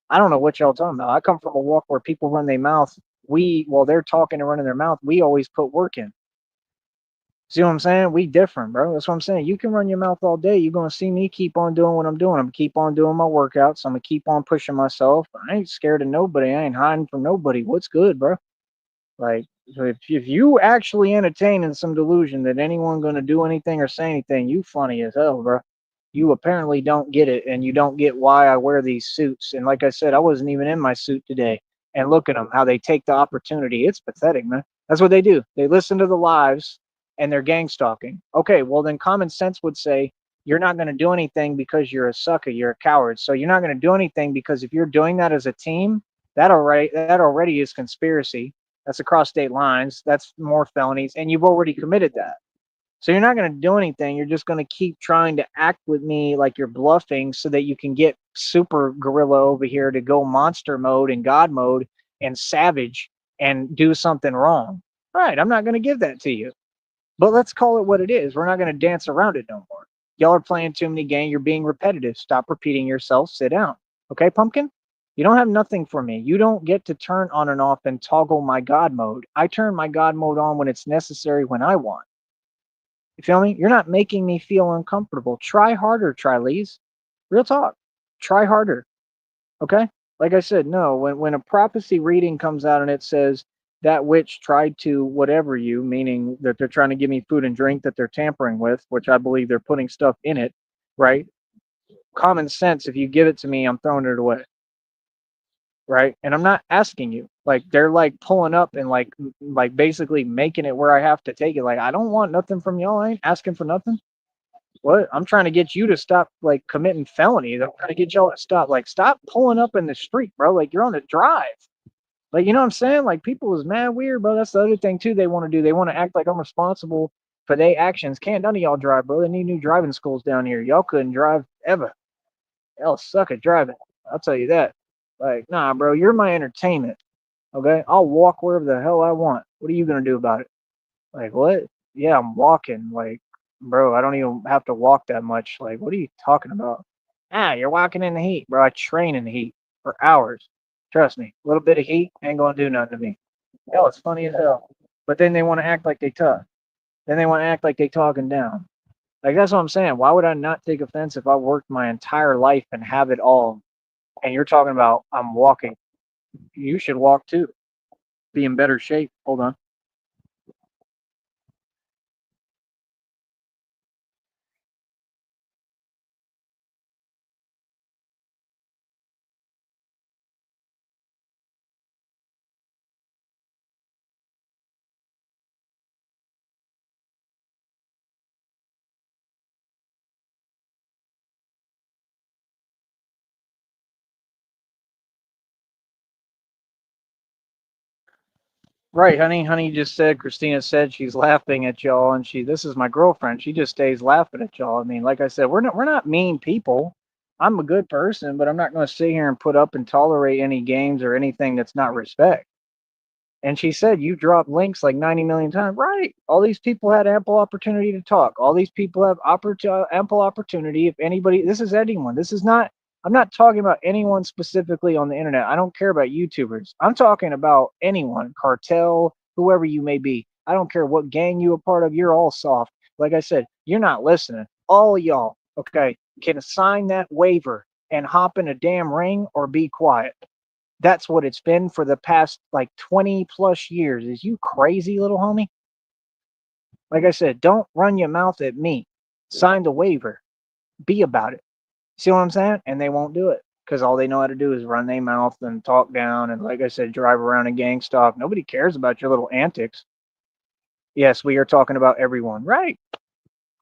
I don't know what y'all talking about. I come from a walk where people run their mouth. While they're talking and running their mouth, we always put work in. See what I'm saying? We different, bro. That's what I'm saying. You can run your mouth all day. You're gonna see me keep on doing what I'm doing. I'm gonna keep on doing my workouts. I'm gonna keep on pushing myself. I ain't scared of nobody. I ain't hiding from nobody. What's good, bro? Like, so if you actually entertaining some delusion that anyone gonna do anything or say anything, you funny as hell, bro. You apparently don't get it, and you don't get why I wear these suits. And like I said, I wasn't even in my suit today. And look at them, how they take the opportunity. It's pathetic, man. That's what they do. They listen to the lives, and they're gang stalking. Okay, well then common sense would say you're not going to do anything because you're a sucker, you're a coward. So you're not going to do anything because if you're doing that as a team, that already is conspiracy. That's across state lines. That's more felonies, and you've already committed that. So you're not going to do anything. You're just going to keep trying to act with me like you're bluffing so that you can get super gorilla over here to go monster mode and god mode and savage and do something wrong. All right, I'm not going to give that to you. But let's call it what it is. We're not going to dance around it no more. Y'all are playing too many games. You're being repetitive. Stop repeating yourself. Sit down. Okay, pumpkin? You don't have nothing for me. You don't get to turn on and off and toggle my God mode. I turn my God mode on when it's necessary when I want. You feel me? You're not making me feel uncomfortable. Try harder, Trilese. Real talk. Try harder. Okay? Like I said, no, when a prophecy reading comes out and it says that witch tried to whatever you, meaning that they're trying to give me food and drink that they're tampering with, which I believe they're putting stuff in it, right? Common sense, if you give it to me, I'm throwing it away. Right? And I'm not asking you. Like they're like pulling up and like basically making it where I have to take it. Like I don't want nothing from y'all. I ain't asking for nothing. What? I'm trying to get you to stop like committing felonies. I'm trying to get y'all to stop pulling up in the street, bro. Like you're on the drive. Like you know what I'm saying? Like people is mad weird, bro. That's the other thing too. They want to do. They want to act like I'm responsible for their actions. Can't none of y'all drive, bro. They need new driving schools down here. Y'all couldn't drive ever. Y'all suck at driving. I'll tell you that. Like, nah, bro. You're my entertainment. Okay, I'll walk wherever the hell I want. What are you gonna do about it? Like what? Yeah, I'm walking. Like, bro, I don't even have to walk that much. Like, what are you talking about? Ah, you're walking in the heat, bro. I train in the heat for hours. Trust me, a little bit of heat ain't gonna do nothing to me. Hell, it's funny as hell. But then they want to act like they tough. Then they want to act like they talking down. Like that's what I'm saying. Why would I not take offense if I worked my entire life and have it all? And you're talking about I'm walking. You should walk too. Be in better shape. Hold on. Right, honey. Honey just said, Christina said she's laughing at y'all, and this is my girlfriend. She just stays laughing at y'all. I mean, like I said, we're not mean people. I'm a good person, but I'm not going to sit here and put up and tolerate any games or anything that's not respect. And she said, you dropped links like 90 million times. Right. All these people had ample opportunity to talk. All these people have ample opportunity. If anybody, this is anyone. This is not, I'm not talking about anyone specifically on the internet. I don't care about YouTubers. I'm talking about anyone, cartel, whoever you may be. I don't care what gang you a part of. You're all soft. Like I said, you're not listening. All y'all, okay, can sign that waiver and hop in a damn ring or be quiet. That's what it's been for the past like 20 plus years. Is you crazy, little homie? Like I said, don't run your mouth at me. Sign the waiver. Be about it. See what I'm saying? And they won't do it because all they know how to do is run their mouth and talk down. And like I said, drive around in gang stalk. Nobody cares about your little antics. Yes, we are talking about everyone. Right.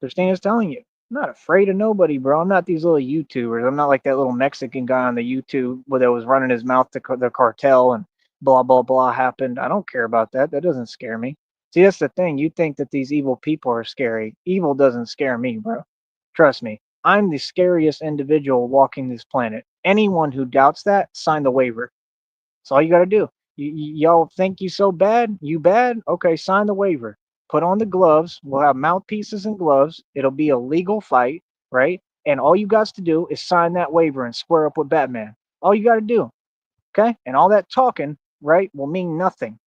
Christina's telling you. I'm not afraid of nobody, bro. I'm not these little YouTubers. I'm not like that little Mexican guy on the YouTube where that was running his mouth to the cartel and blah blah blah happened. I don't care about that. That doesn't scare me. See, that's the thing. You think that these evil people are scary. Evil doesn't scare me, bro. Trust me. I'm the scariest individual walking this planet. Anyone who doubts that, sign the waiver. That's all you got to do. Y'all think you so bad? You bad? Okay, sign the waiver. Put on the gloves. We'll have mouthpieces and gloves. It'll be a legal fight, right? And all you got to do is sign that waiver and square up with Batman. All you got to do, okay? And all that talking, right, will mean nothing.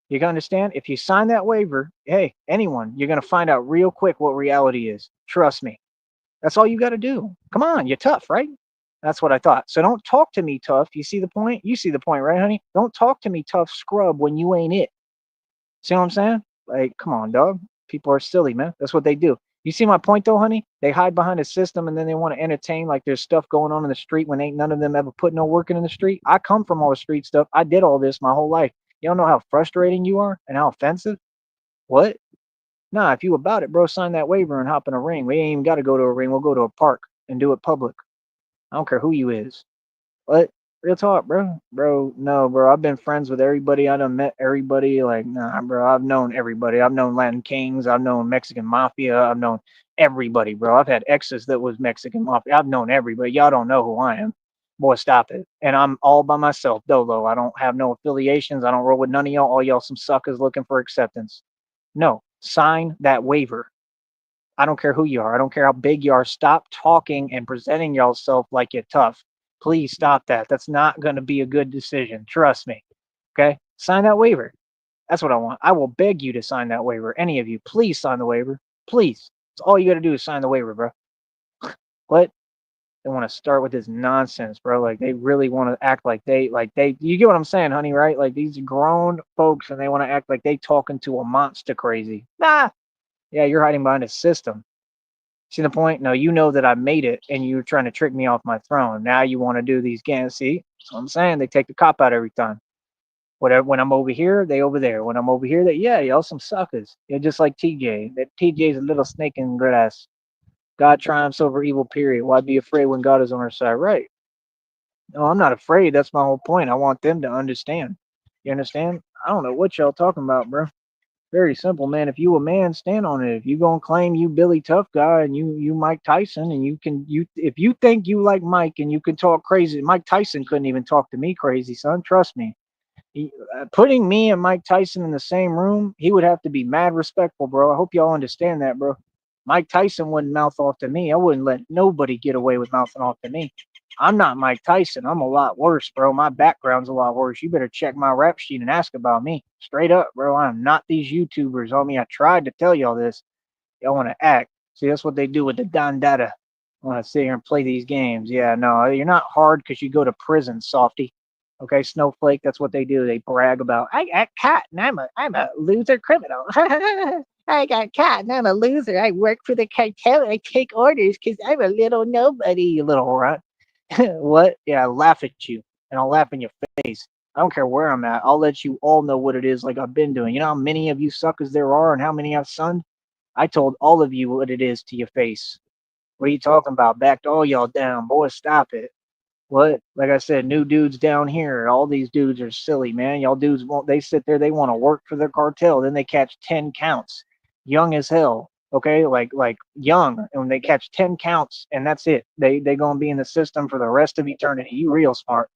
You can understand? If you sign that waiver, hey, anyone, you're going to find out real quick what reality is. Trust me. That's all you got to do. Come on, you're tough, right? That's what I thought. So don't talk to me tough. You see the point? You see the point, right, honey? Don't talk to me tough scrub when you ain't it. See what I'm saying? Like, come on, dog. People are silly, man. That's what they do. You see my point, though, honey? They hide behind a system and then they want to entertain like there's stuff going on in the street when ain't none of them ever put no work in the street. I come from all the street stuff. I did all this my whole life. You don't know how frustrating you are and how offensive? What? Nah, if you about it, bro, sign that waiver and hop in a ring. We ain't even got to go to a ring. We'll go to a park and do it public. I don't care who you is. What? Real talk, bro. Bro, no, bro. I've been friends with everybody. I done met everybody. Like, nah, bro. I've known everybody. I've known Latin Kings. I've known Mexican Mafia. I've known everybody, bro. I've had exes that was Mexican Mafia. I've known everybody. Y'all don't know who I am. Boy, stop it. And I'm all by myself, dolo. I don't have no affiliations. I don't roll with none of y'all. All y'all some suckers looking for acceptance. No, sign that waiver. I don't care who you are. I don't care how big you are. Stop talking and presenting yourself like you're tough. Please stop that. That's not going to be a good decision. Trust me. Okay? Sign that waiver. That's what I want. I will beg you to sign that waiver. Any of you, please sign the waiver. Please. That's all you got to do is sign the waiver, bro. What? They want to start with this nonsense, bro. Like they really want to act like they you get what I'm saying, honey, right? Like these grown folks and they want to act like they talking to a monster crazy. Nah. Yeah, you're hiding behind a system. See the point? No, you know that I made it and you're trying to trick me off my throne. Now you want to do these games. See? That's what I'm saying. They take the cop out every time. Whatever when I'm over here, they over there. When I'm over here, they yeah, y'all some suckers. You're just like TJ. That TJ's a little snake in grass. God triumphs over evil, period. Why be afraid when God is on our side? Right. No, I'm not afraid. That's my whole point. I want them to understand. You understand? I don't know what y'all talking about, bro. Very simple, man. If you a man, stand on it. If you gonna claim you Billy Tough Guy and you Mike Tyson and you if you think you like Mike and you can talk crazy, Mike Tyson couldn't even talk to me crazy, son. Trust me. Putting me and Mike Tyson in the same room, he would have to be mad respectful, bro. I hope y'all understand that, bro. Mike Tyson wouldn't mouth off to me. I wouldn't let nobody get away with mouthing off to me. I'm not Mike Tyson. I'm a lot worse, bro. My background's a lot worse. You better check my rap sheet and ask about me. Straight up, bro. I'm not these YouTubers, homie. I tried to tell y'all this. Y'all want to act. See, that's what they do with the Don Data. Want to sit here and play these games. Yeah, no, you're not hard because you go to prison, softy. Okay, snowflake. That's what they do. They brag about. I got caught, and I'm a loser criminal. I got caught, and I'm a loser. I work for the cartel. I take orders because I'm a little nobody. You little runt. What? Yeah, I laugh at you, and I'll laugh in your face. I don't care where I'm at. I'll let you all know what it is, like I've been doing. You know how many of you suckers there are, and how many I've sunned. I told all of you what it is to your face. What are you talking about? Backed all y'all down, boy. Stop it. What? Like I said, new dudes down here. All these dudes are silly, man. Y'all dudes won't. They sit there. They want to work for their cartel. Then they catch 10 counts, young as hell. Okay, like young, and they catch 10 counts, and that's it. They gonna be in the system for the rest of eternity. You real smart.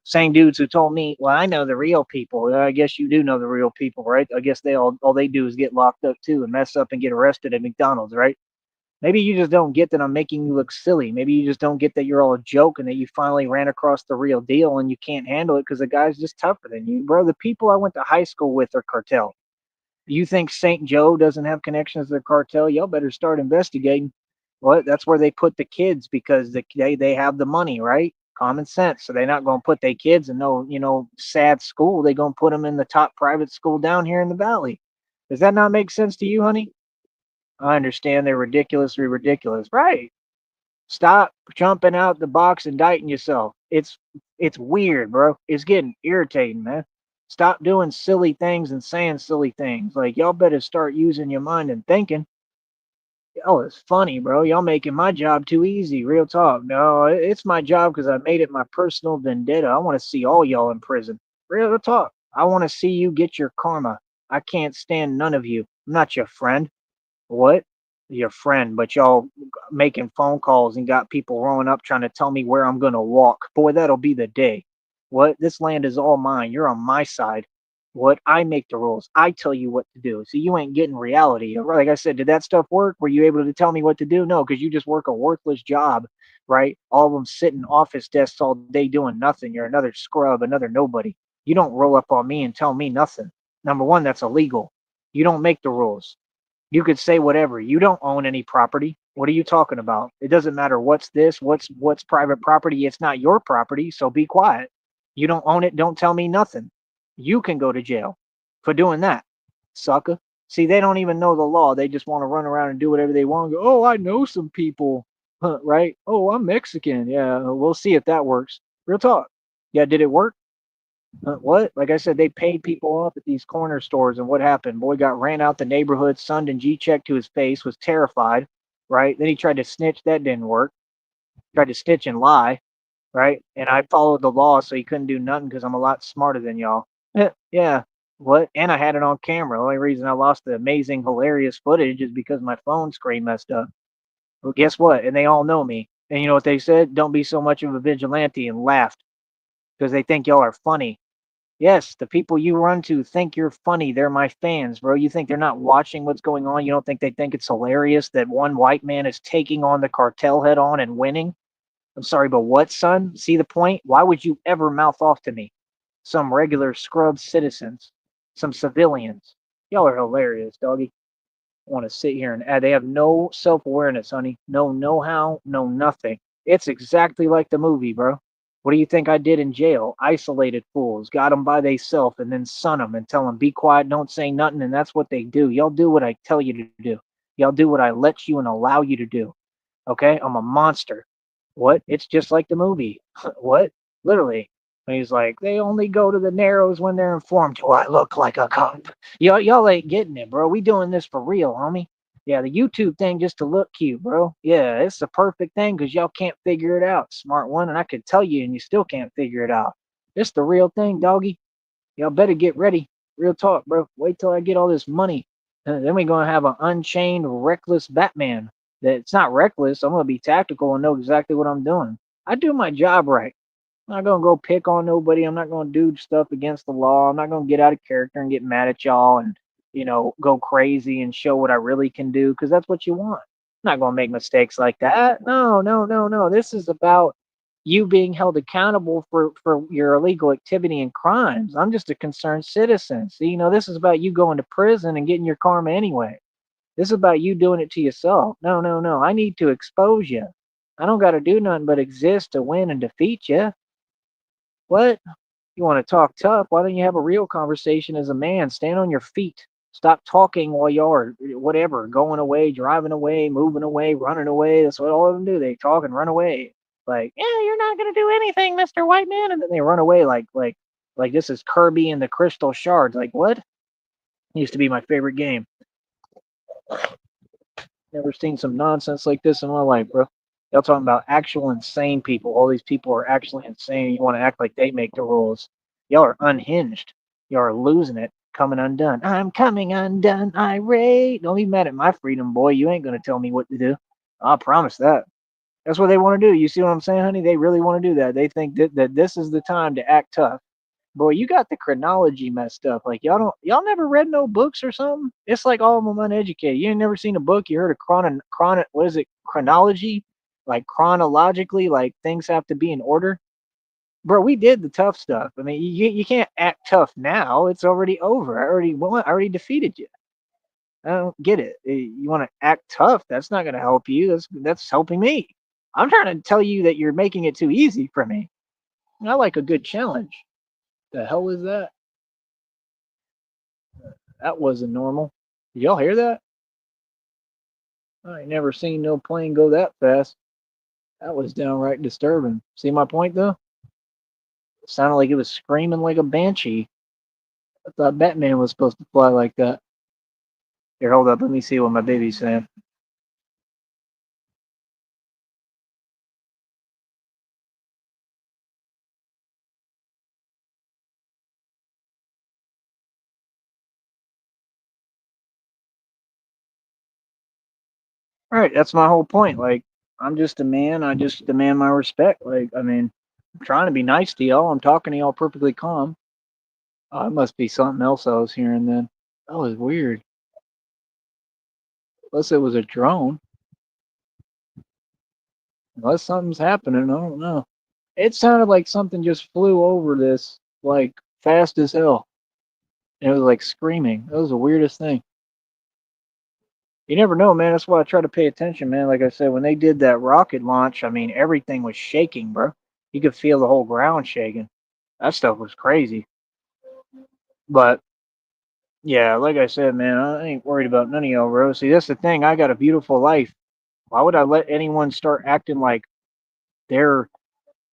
Same dudes who told me, well, I know the real people. I guess you do know the real people, right? I guess they all they do is get locked up too and mess up and get arrested at McDonald's, right? Maybe you just don't get that I'm making you look silly. Maybe you just don't get that you're all a joke and that you finally ran across the real deal and you can't handle it because the guy's just tougher than you. Bro, the people I went to high school with are cartel. You think St. Joe doesn't have connections to the cartel? Y'all better start investigating. What? That's where they put the kids because they have the money, right? Common sense. So they're not going to put their kids in no sad school. They're going to put them in the top private school down here in the valley. Does that not make sense to you, honey? I understand they're ridiculously ridiculous, right? Stop jumping out the box and indicting yourself. It's weird, bro. It's getting irritating, man. Stop doing silly things and saying silly things. Like y'all better start using your mind and thinking. Oh, it's funny, bro. Y'all making my job too easy. Real talk. No, it's my job because I made it my personal vendetta. I want to see all y'all in prison. Real talk. I want to see you get your karma. I can't stand none of you. I'm not your friend. What? Your friend, but y'all making phone calls and got people rolling up trying to tell me where I'm gonna walk. Boy, that'll be the day. What? This land is all mine. You're on my side. What? I make the rules. I tell you what to do. So you ain't getting reality. Like I said, did that stuff work? Were you able to tell me what to do? No, because you just work a worthless job, right? All of them sitting office desks all day doing nothing. You're another scrub, another nobody. You don't roll up on me and tell me nothing. Number one, that's illegal. You don't make the rules. You could say whatever. You don't own any property. What are you talking about? It doesn't matter what's this, what's private property. It's not your property, so be quiet. You don't own it, don't tell me nothing. You can go to jail for doing that, sucker. See, they don't even know the law. They just want to run around and do whatever they want. Go, oh, I know some people, right? Oh, I'm Mexican. Yeah, we'll see if that works. Real talk. Yeah, did it work? What? Like I said, they paid people off at these corner stores, and what happened? Boy got ran out the neighborhood, sunned and G-checked to his face, was terrified, right? Then he tried to snitch, that didn't work. Tried to snitch and lie. right? And I followed the law, so he couldn't do nothing because I'm a lot smarter than y'all. Yeah. What? And I had it on camera. The only reason I lost the amazing, hilarious footage is because my phone screen messed up. Well, guess what? And they all know me. And you know what they said? Don't be so much of a vigilante, and laughed because they think y'all are funny. Yes, the people you run to think you're funny. They're my fans, bro. You think they're not watching what's going on? You don't think they think it's hilarious that one white man is taking on the cartel head on and winning? I'm sorry, but what, son? See the point? Why would you ever mouth off to me? Some regular scrub citizens, some civilians. Y'all are hilarious, doggy. Want to sit here and add. They have no self awareness, honey. No know how, no nothing. It's exactly like the movie, bro. What do you think I did in jail? Isolated fools, got them by theyself, and then sun them and tell them, be quiet, don't say nothing, and that's what they do. Y'all do what I tell you to do. Y'all do what I let you and allow you to do. Okay? I'm a monster. What? It's just like the movie. What? Literally. And he's like, they only go to the Narrows when they're informed. Do I look like a cop? Y'all ain't getting it, bro. We doing this for real, homie. Yeah, the YouTube thing just to look cute, bro. Yeah, it's the perfect thing because y'all can't figure it out, smart one. And I could tell you, and you still can't figure it out. It's the real thing, doggy. Y'all better get ready. Real talk, bro. Wait till I get all this money. And then we're going to have an unchained, reckless Batman. That it's not reckless. I'm going to be tactical and know exactly what I'm doing. I do my job right. I'm not gonna go pick on nobody. I'm not gonna do stuff against the law. I'm not gonna get out of character and get mad at y'all and go crazy and show what I really can do because that's what you want. I'm not gonna make mistakes like that. No, no, no, no. This is about you being held accountable for your illegal activity and crimes. I'm just a concerned citizen. See, this is about you going to prison and getting your karma anyway. This is about you doing it to yourself. No, no, no. I need to expose you. I don't got to do nothing but exist to win and defeat you. What? You want to talk tough? Why don't you have a real conversation as a man? Stand on your feet. Stop talking while y'all are whatever, going away, driving away, moving away, running away. That's what all of them do. They talk and run away. Like, yeah, you're not gonna do anything, Mr. White Man, and then they run away like this is Kirby and the Crystal Shards. Like what? Used to be my favorite game. Never seen some nonsense like this in my life, bro. Y'all talking about actual insane people. All these people are actually insane. You want to act like they make the rules. Y'all are unhinged. Y'all are losing it. Coming undone. I'm coming undone. Irate. Don't be mad at my freedom, boy. You ain't going to tell me what to do. I promise that. That's what they want to do. You see what I'm saying, honey? They really want to do that. They think that this is the time to act tough. Boy, you got the chronology messed up. Like y'all never read no books or something? It's like all of them uneducated. You ain't never seen a book. You heard of what is it? Chronology? Like chronologically, like things have to be in order. Bro, we did the tough stuff. I mean, you can't act tough now. It's already over. I already won. I already defeated you. I don't get it. You want to act tough? That's not going to help you. That's helping me. I'm trying to tell you that you're making it too easy for me. I like a good challenge. The hell is that? That wasn't normal. Did y'all hear that? I ain't never seen no plane go that fast. That was downright disturbing. See my point though? It sounded like it was screaming like a banshee. I thought Batman was supposed to fly like that. Here, hold up. Let me see what my baby's saying. All right, that's my whole point. Like, I'm just a man. I just demand my respect. Like, I mean, I'm trying to be nice to y'all. I'm talking to y'all perfectly calm. Oh, it must be something else I was hearing then. That was weird. Unless it was a drone. Unless something's happening. I don't know. It sounded like something just flew over this, like, fast as hell. And it was like screaming. That was the weirdest thing. You never know, man. That's why I try to pay attention, man. Like I said, when they did that rocket launch, I mean, everything was shaking, bro. You could feel the whole ground shaking. That stuff was crazy. But yeah, like I said, man, I ain't worried about none of y'all, bro. See, that's the thing. I got a beautiful life. Why would I let anyone start acting like they're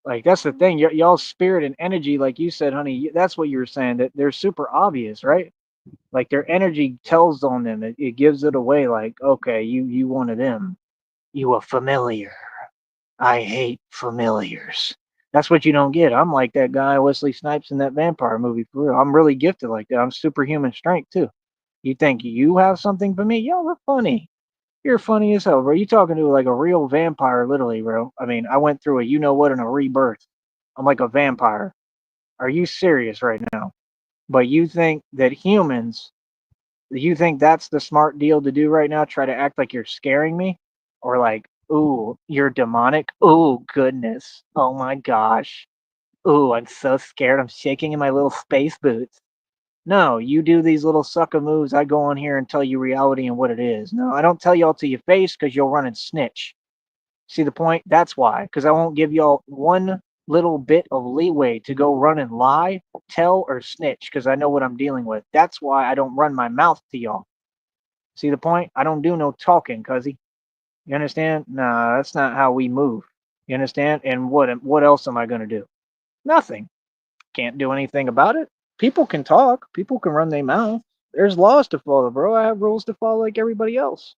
like? That's the thing. Y'all's spirit and energy, like you said, honey. That's what you were saying. That they're super obvious, right? Like their energy tells on them. It gives it away. Like, okay, you one of them. You a familiar. I hate familiars. That's what you don't get. I'm like that guy Wesley Snipes in that vampire movie for real. I'm really gifted like that. I'm superhuman strength too. You think you have something for me? Yo, we're funny. You're funny as hell, bro. You talking to like a real vampire, literally, bro. I mean, I went through a you know what and a rebirth. I'm like a vampire. Are you serious right now? But you think that humans, you think that's the smart deal to do right now? Try to act like you're scaring me? Or like, ooh, you're demonic? Ooh, goodness. Oh my gosh. Ooh, I'm so scared. I'm shaking in my little space boots. No, you do these little sucker moves. I go on here and tell you reality and what it is. No, I don't tell y'all to your face because you'll run and snitch. See the point? That's why. Because I won't give y'all one little bit of leeway to go run and lie, tell, or snitch because I know what I'm dealing with. That's why I don't run my mouth to y'all. See the point? I don't do no talking, cuzzy. You understand? Nah, that's not how we move. You understand? And what else am I gonna do? Nothing. Can't do anything about it. People can talk. People can run their mouth. There's laws to follow, bro. I have rules to follow like everybody else.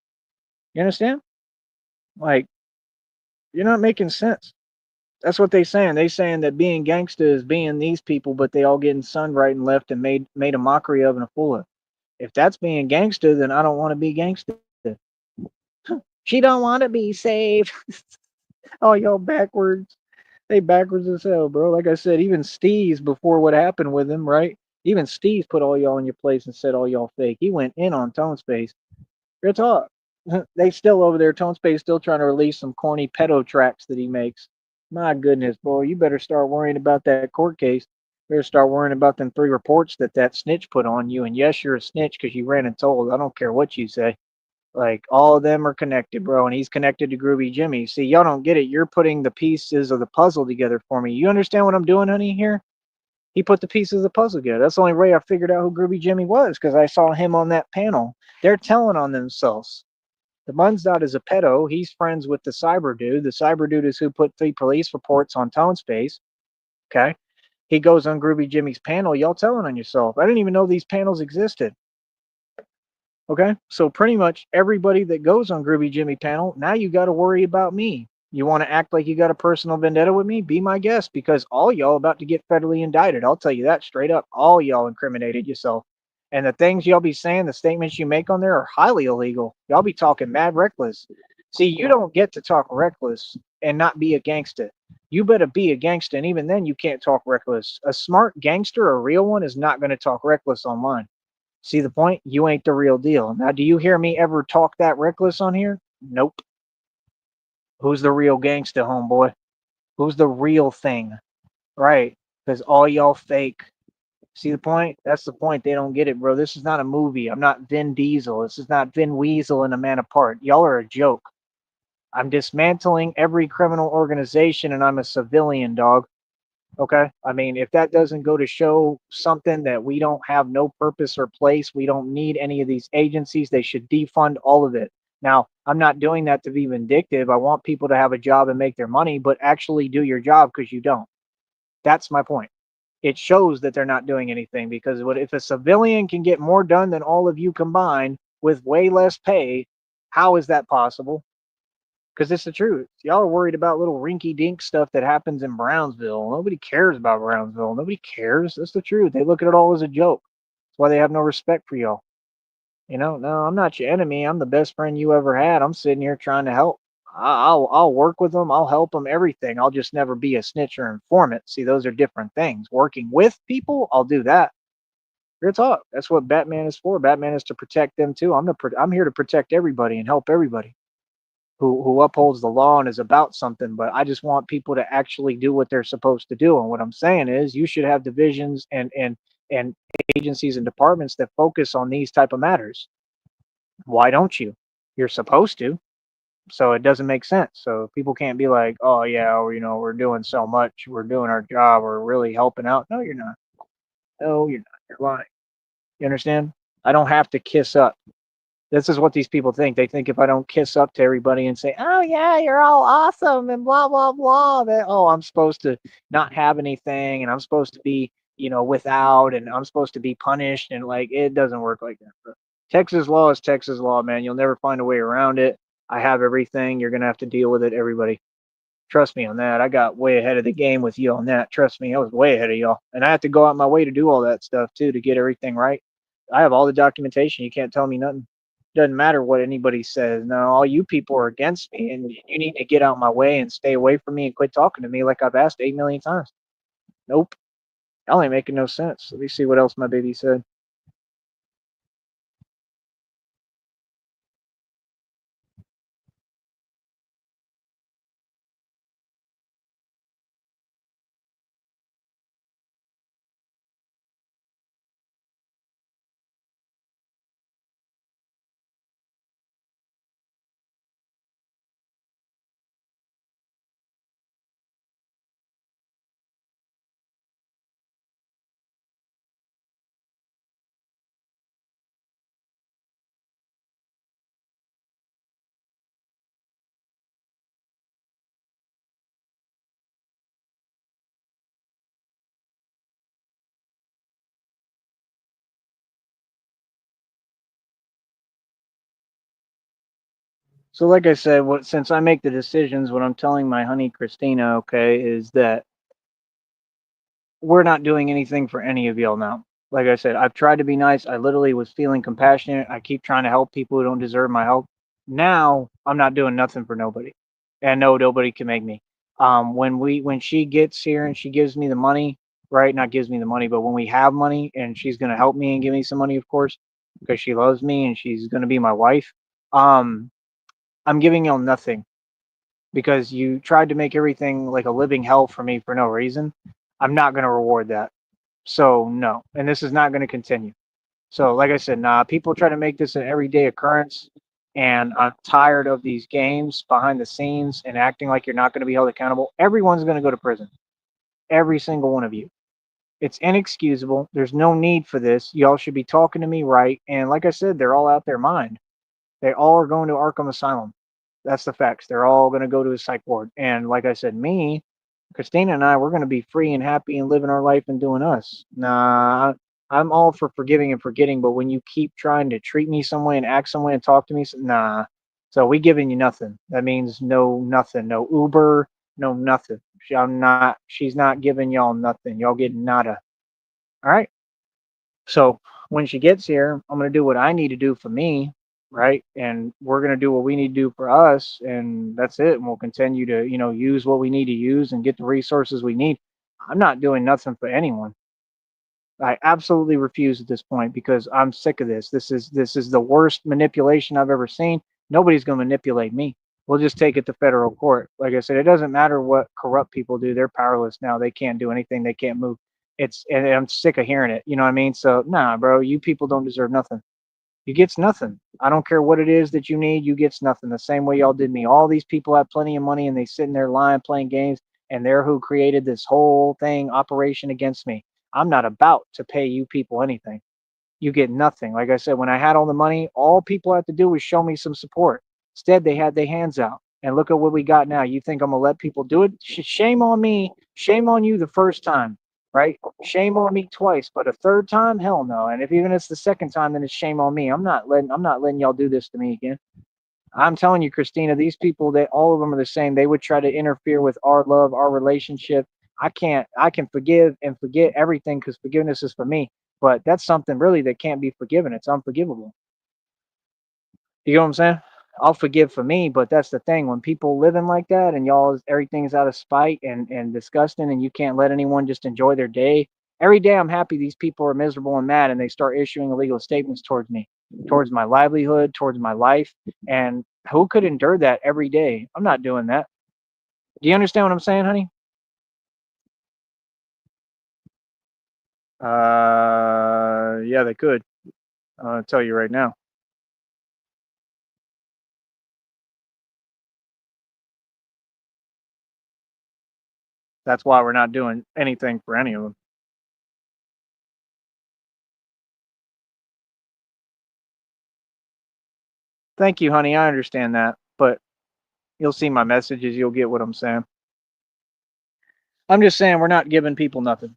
You understand? Like, you're not making sense. That's what they saying. They saying that being gangsta is being these people, but they all getting sunned right and left and made a mockery of and a fool of. If that's being gangsta, then I don't want to be gangsta. She don't want to be saved. Oh, y'all backwards. They backwards as hell, bro. Like I said, even Steve's before what happened with him, right? Even Steve's put all y'all in your place and said all y'all fake. He went in on Tone Space. Real talk. They still over there. Tone Space still trying to release some corny pedo tracks that he makes. My goodness, boy, you better start worrying about that court case. Better start worrying about them 3 reports that snitch put on you. And yes, you're a snitch because you ran and told. I don't care what you say. Like all of them are connected, bro, and he's connected to Groovy Jimmy. See, y'all don't get it. You're putting the pieces of the puzzle together for me. You understand what I'm doing, honey? Here, he put the pieces of the puzzle together. That's the only way I figured out who Groovy Jimmy was because I saw him on that panel. They're telling on themselves. The Munzdot is a pedo. He's friends with the cyber dude. The cyber dude is who put 3 police reports on Tone Space. Okay. He goes on Groovy Jimmy's panel. Y'all telling on yourself. I didn't even know these panels existed. Okay. So pretty much everybody that goes on Groovy Jimmy panel, now you got to worry about me. You want to act like you got a personal vendetta with me? Be my guest because all y'all about to get federally indicted. I'll tell you that straight up. All y'all incriminated yourself. And the things y'all be saying, the statements you make on there are highly illegal. Y'all be talking mad reckless. See, you don't get to talk reckless and not be a gangster. You better be a gangster. And even then, you can't talk reckless. A smart gangster, a real one, is not going to talk reckless online. See the point? You ain't the real deal. Now, do you hear me ever talk that reckless on here? Nope. Who's the real gangsta, homeboy? Who's the real thing? Right. Because all y'all fake. See the point? That's the point. They don't get it, bro. This is not a movie. I'm not Vin Diesel. This is not Vin Weasel and A Man Apart. Y'all are a joke. I'm dismantling every criminal organization and I'm a civilian, dog. Okay. I mean, if that doesn't go to show something that we don't have no purpose or place, we don't need any of these agencies, they should defund all of it. Now, I'm not doing that to be vindictive. I want people to have a job and make their money, but actually do your job because you don't. That's my point. It shows that they're not doing anything because what if a civilian can get more done than all of you combined with way less pay? How is that possible? Because it's the truth. Y'all are worried about little rinky dink stuff that happens in Brownsville. Nobody cares about Brownsville. Nobody cares. That's the truth. They look at it all as a joke. That's why they have no respect for y'all. No, I'm not your enemy. I'm the best friend you ever had. I'm sitting here trying to help. I'll work with them. I'll help them. Everything. I'll just never be a snitch or informant. See, those are different things. Working with people, I'll do that. Real talk. That's what Batman is for. Batman is to protect them too. I'm here to protect everybody and help everybody who upholds the law and is about something, but I just want people to actually do what they're supposed to do. And what I'm saying is you should have divisions and agencies and departments that focus on these type of matters. Why don't you? You're supposed to. So it doesn't make sense. So people can't be like, "Oh yeah, or, we're doing so much. We're doing our job. We're really helping out." No, you're not. No, you're not. You're lying. You understand? I don't have to kiss up. This is what these people think. They think if I don't kiss up to everybody and say, "Oh yeah, you're all awesome," and blah blah blah, that I'm supposed to not have anything and I'm supposed to be, without and I'm supposed to be punished and like it doesn't work like that. Bro. Texas law is Texas law, man. You'll never find a way around it. I have everything. You're gonna have to deal with it, everybody. Trust me on that. I got way ahead of the game with you on that. Trust me, I was way ahead of y'all. And I have to go out my way to do all that stuff too to get everything right. I have all the documentation. You can't tell me nothing. Doesn't matter what anybody says. No, all you people are against me, and you need to get out my way and stay away from me and quit talking to me like I've asked 8 million times. Nope. Y'all ain't making no sense. Let me see what else my baby said. So, like I said, what since I make the decisions, what I'm telling my honey Christina, okay, is that we're not doing anything for any of y'all now. Like I said, I've tried to be nice. I literally was feeling compassionate. I keep trying to help people who don't deserve my help. Now I'm not doing nothing for nobody, and no, nobody can make me. When she gets here and she gives me the money, right? Not gives me the money, but when we have money and she's gonna help me and give me some money, of course, because she loves me and she's gonna be my wife. Um, I'm giving y'all nothing because you tried to make everything like a living hell for me for no reason. I'm not gonna reward that. So no, and this is not going to continue. So like I said, nah, people try to make this an everyday occurrence, and I'm tired of these games behind the scenes and acting like you're not going to be held accountable. Everyone's going to go to prison, every single one of you. It's inexcusable. There's no need for this. Y'all should be talking to me right. And like I said, they're all out their mind. They all are going to Arkham Asylum. That's the facts. They're all going to go to a psych ward. And like I said, me, Christina, and I, we're going to be free and happy and living our life and doing us. Nah, I'm all for forgiving and forgetting, but when you keep trying to treat me some way and act some way and talk to me, nah. So we giving you nothing. That means no nothing, no Uber, no nothing. I'm not. She's not giving y'all nothing. Y'all get nada. All right. So when she gets here, I'm going to do what I need to do for me, right? And we're going to do what we need to do for us, and that's it. And we'll continue to, use what we need to use and get the resources we need. I'm not doing nothing for anyone. I absolutely refuse at this point because I'm sick of this. This is the worst manipulation I've ever seen. Nobody's going to manipulate me. We'll just take it to federal court. Like I said, it doesn't matter what corrupt people do. They're powerless now. They can't do anything. They can't move. And I'm sick of hearing it. You know what I mean? So nah, bro, you people don't deserve nothing. You gets nothing. I don't care what it is that you need. You gets nothing. The same way y'all did me. All these people have plenty of money and they sitting there lying, playing games, and they're who created this whole thing operation against me. I'm not about to pay you people anything. You get nothing. Like I said, when I had all the money, all people had to do was show me some support. Instead, they had their hands out. And look at what we got now. You think I'm gonna let people do it? Shame on me. Shame on you the first time, right? Shame on me twice, but a third time, hell no. And if even it's the second time, then it's shame on me. I'm not letting y'all do this to me again. I'm telling you, Christina, these people, they all of them are the same. They would try to interfere with our love, our relationship. I can't. I can forgive and forget everything because forgiveness is for me. But that's something really that can't be forgiven. It's unforgivable. You know what I'm saying? I'll forgive for me, but that's the thing. When people living like that and y'all everything's out of spite and disgusting and you can't let anyone just enjoy their day. Every day I'm happy these people are miserable and mad and they start issuing illegal statements towards me, towards my livelihood, towards my life. And who could endure that every day? I'm not doing that. Do you understand what I'm saying, honey? Yeah, they could. I'll tell you right now. That's why we're not doing anything for any of them. Thank you, honey. I understand that, but you'll see my messages. You'll get what I'm saying. I'm just saying we're not giving people nothing.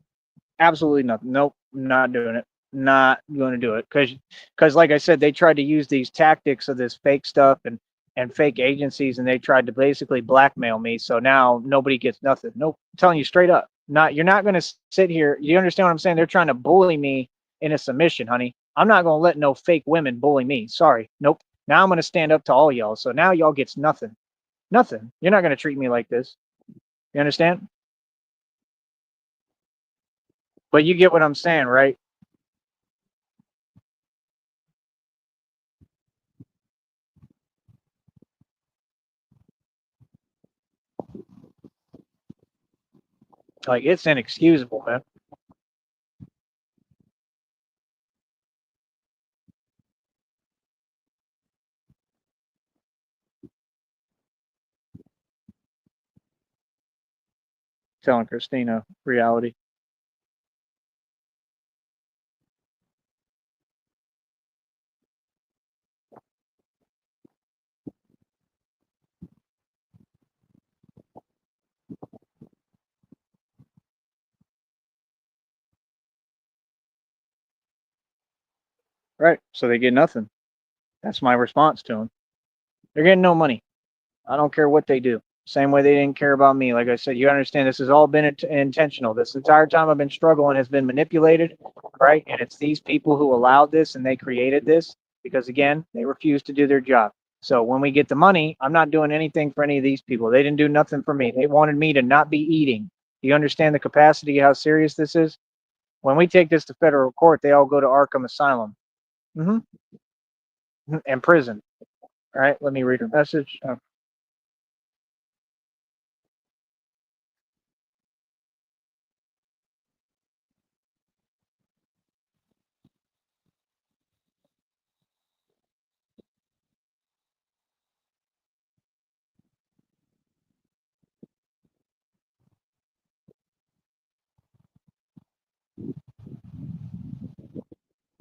Absolutely nothing. Nope, not doing it. Not going to do it because like I said, they tried to use these tactics of this fake stuff and and fake agencies, and they tried to basically blackmail me. So now nobody gets nothing. Nope. I'm telling you straight up. Not you're not going to sit here. You understand what I'm saying? They're trying to bully me in a submission, honey. I'm not going to let no fake women bully me. Sorry. Nope. Now I'm going to stand up to all y'all. So now y'all gets nothing. Nothing. You're not going to treat me like this. You understand? But you get what I'm saying, right? Like it's inexcusable, man. Telling Christina reality. Right. So they get nothing. That's my response to them. They're getting no money. I don't care what they do. Same way they didn't care about me. Like I said, you understand this has all been intentional. This entire time I've been struggling has been manipulated, right? And it's these people who allowed this and they created this because, again, they refuse to do their job. So when we get the money, I'm not doing anything for any of these people. They didn't do nothing for me. They wanted me to not be eating. Do you understand the capacity of how serious this is? When we take this to federal court, they all go to Arkham Asylum hmm and prison. All right, let me read her message.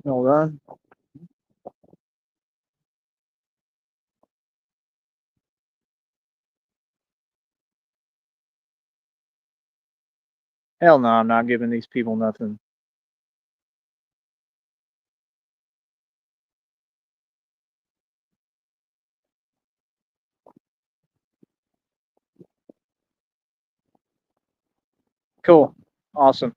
Hold on. Hell no, I'm not giving these people nothing. Cool. Awesome.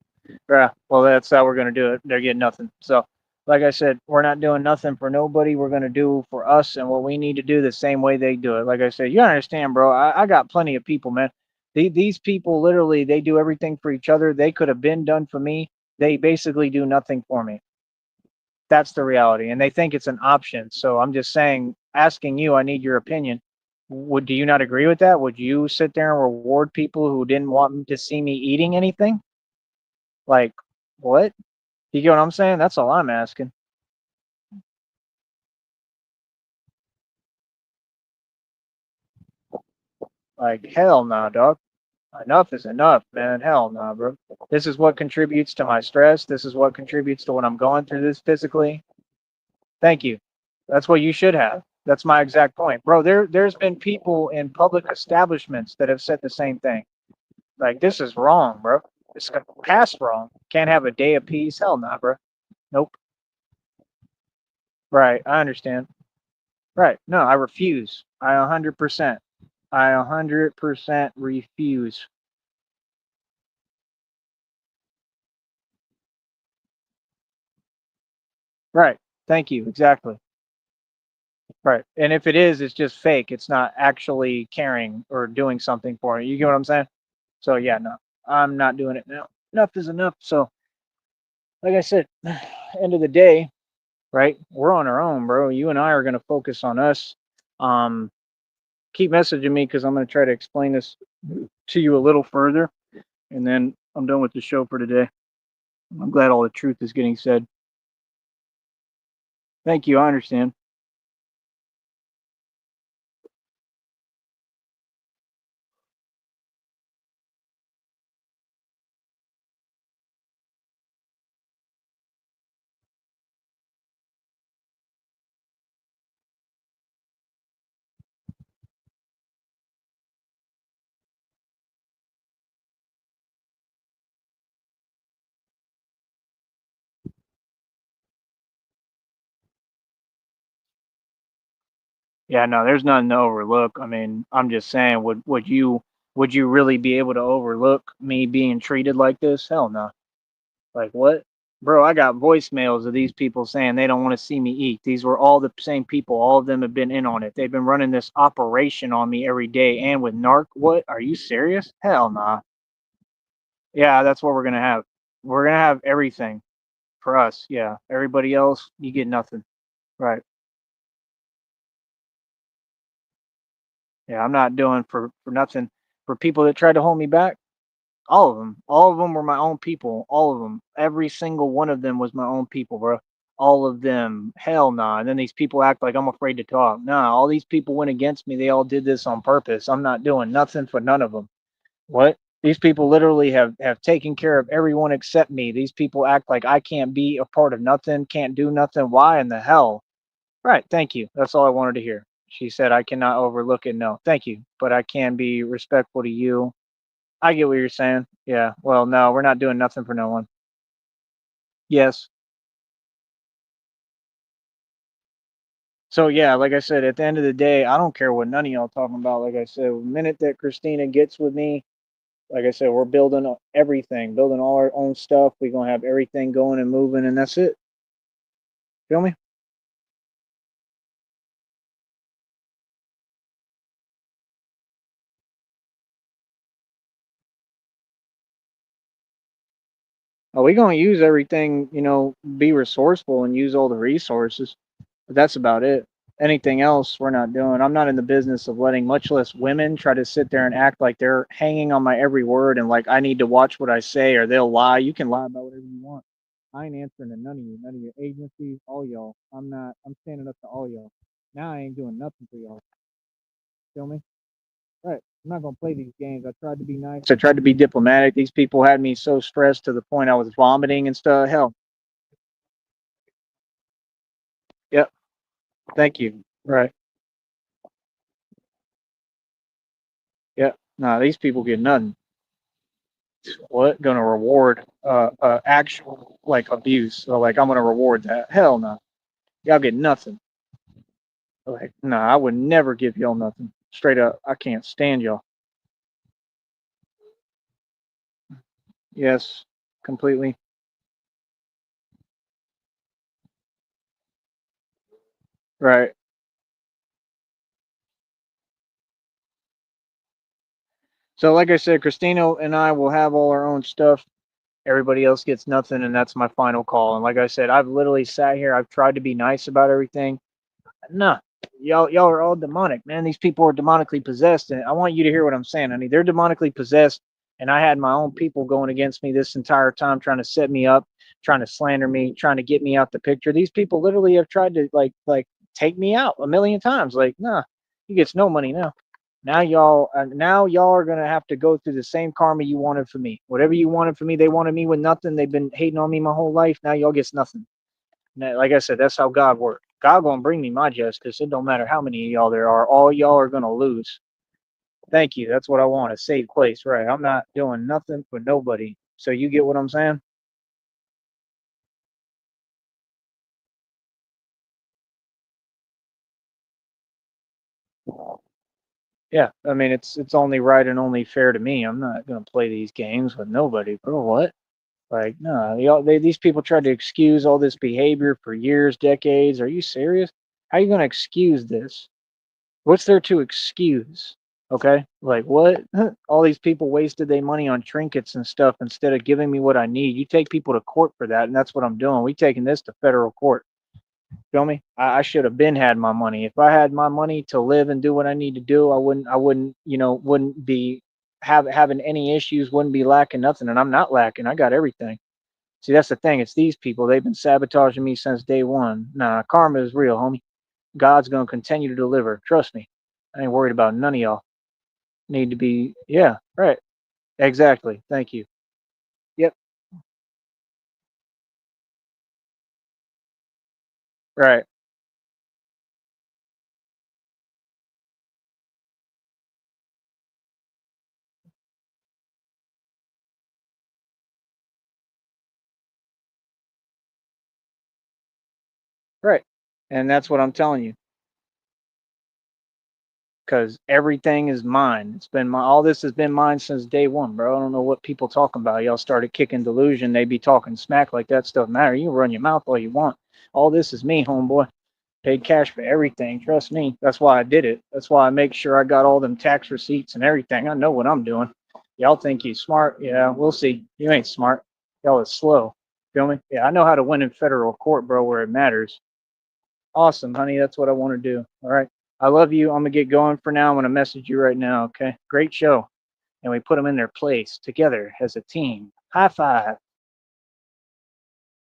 Yeah. Well, that's how we're going to do it. They're getting nothing. So, like I said, we're not doing nothing for nobody. We're going to do for us and what we need to do the same way they do it. Like I said, you understand, bro. I got plenty of people, man. These people literally, they do everything for each other. They could have been done for me. They basically do nothing for me. That's the reality. And they think it's an option. So I'm just saying, asking you, I need your opinion. Would do you not agree with that? Would you sit there and reward people who didn't want to see me eating anything? Like, what? You get what I'm saying? That's all I'm asking. Like, hell no, dog. Enough is enough, man. Hell no, bro. This is what contributes to my stress. This is what contributes to what I'm going through this physically. Thank you. That's what you should have. That's my exact point. Bro, there's been people in public establishments that have said the same thing. Like, this is wrong, bro. It's past wrong. Can't have a day of peace. Hell no, bro. Nope. Right. I understand. Right. No, I refuse. I 100%. I 100% refuse. Right. Thank you. Exactly. Right. And if it is, it's just fake. It's not actually caring or doing something for you. You get what I'm saying? So yeah, no, I'm not doing it now. Enough is enough. So like I said, end of the day, right? We're on our own, bro. You and I are gonna focus on us. Um, keep messaging me because I'm gonna try to explain this to you a little further, and then I'm done with the show for today. I'm glad all the truth is getting said. Thank you. I understand. Yeah, no, there's nothing to overlook. I mean, I'm just saying, would you really be able to overlook me being treated like this? Hell no. Like what? Bro, I got voicemails of these people saying they don't want to see me eat. These were all the same people. All of them have been in on it. They've been running this operation on me every day and with narc. What? Are you serious? Hell nah. Yeah, that's what we're gonna have. We're gonna have everything for us. Yeah. Everybody else, you get nothing. Right. Yeah, I'm not doing for nothing. For people that tried to hold me back, all of them were my own people, all of them. Every single one of them was my own people, bro. All of them. Hell nah. And then these people act like I'm afraid to talk. Nah, all these people went against me. They all did this on purpose. I'm not doing nothing for none of them. What? These people literally have taken care of everyone except me. These people act like I can't be a part of nothing, can't do nothing. Why in the hell? Right. Thank you. That's all I wanted to hear. She said I cannot overlook it. No, thank you, but I can be respectful to you. I get what you're saying. Yeah. Well, no, we're not doing nothing for no one. Yes. So yeah, like I said, at the end of the day, I don't care what none of y'all talking about. Like I said, the minute that Christina gets with me, like I said, we're building everything, building all our own stuff. We're gonna have everything going and moving, and that's it. Feel me? Oh, we gonna use everything. Be resourceful and use all the resources. But that's about it. Anything else, we're not doing. I'm not in the business of letting, much less women, try to sit there and act like they're hanging on my every word and like I need to watch what I say or they'll lie. You can lie about whatever you want. I ain't answering to none of you, none of your agencies, all y'all. I'm not. I'm standing up to all y'all. Now I ain't doing nothing for y'all. Feel me? Right. I'm not gonna play these games. I tried to be nice. I tried to be diplomatic. These people had me so stressed to the point I was vomiting and stuff. Hell. Yep. Thank you. Right. Yep. Nah, these people get nothing. What? Gonna reward actual like abuse? So like I'm gonna reward that? Hell no. Y'all get nothing. Like no, I would never give y'all nothing. Straight up, I can't stand y'all. Yes, completely. Right. So like I said, Christina and I will have all our own stuff. Everybody else gets nothing, and that's my final call. And like I said, I've literally sat here. I've tried to be nice about everything. Nah, y'all are all demonic, man. These people are demonically possessed, and I want you to hear what I'm saying, honey. They're demonically possessed, and I had my own people going against me this entire time, trying to set me up, trying to slander me, trying to get me out the picture. These people literally have tried to like take me out a million times. Like, nah, he gets no money now. Now y'all are gonna have to go through the same karma you wanted for me. Whatever you wanted for me, they wanted me with nothing. They've been hating on me my whole life. Now y'all gets nothing. Like I said, that's how God works. God gonna bring me my justice. It don't matter how many of y'all there are. All y'all are gonna lose. Thank you. That's what I want. A safe place, right? I'm not doing nothing for nobody. So you get what I'm saying? Yeah. I mean, it's only right and only fair to me. I'm not gonna play these games with nobody, bro. What? Like, no, these people tried to excuse all this behavior for years, decades. Are you serious? How are you gonna excuse this? What's there to excuse? Okay. Like what? All these people wasted their money on trinkets and stuff instead of giving me what I need. You take people to court for that, and that's what I'm doing. We taking this to federal court. Feel me? I should have been had my money. If I had my money to live and do what I need to do, I wouldn't, wouldn't be having any issues, wouldn't be lacking nothing. And I'm not lacking. I got everything. See, that's the thing. It's these people. They've been sabotaging me since day one. Nah, karma is real, homie. God's gonna continue to deliver. Trust me. I ain't worried about none of y'all. Need to be, yeah, right. Exactly. Thank you. Yep. Right. Right. And that's what I'm telling you. because everything is mine. It's been my all this has been mine since day one, bro. I don't know what people talking about. Y'all started kicking delusion. They be talking smack like that stuff matter. You can run your mouth all you want. All this is me, homeboy. Paid cash for everything. Trust me. That's why I did it. That's why I make sure I got all them tax receipts and everything. I know what I'm doing. Y'all think you smart? Yeah, we'll see. You ain't smart. Y'all is slow. Feel me? Yeah, I know how to win in federal court, bro, where it matters. Awesome, honey. That's what I want to do. All right. I love you. I'm gonna get going for now. I'm gonna message you right now. Okay. Great show. And we put them in their place together as a team. High five.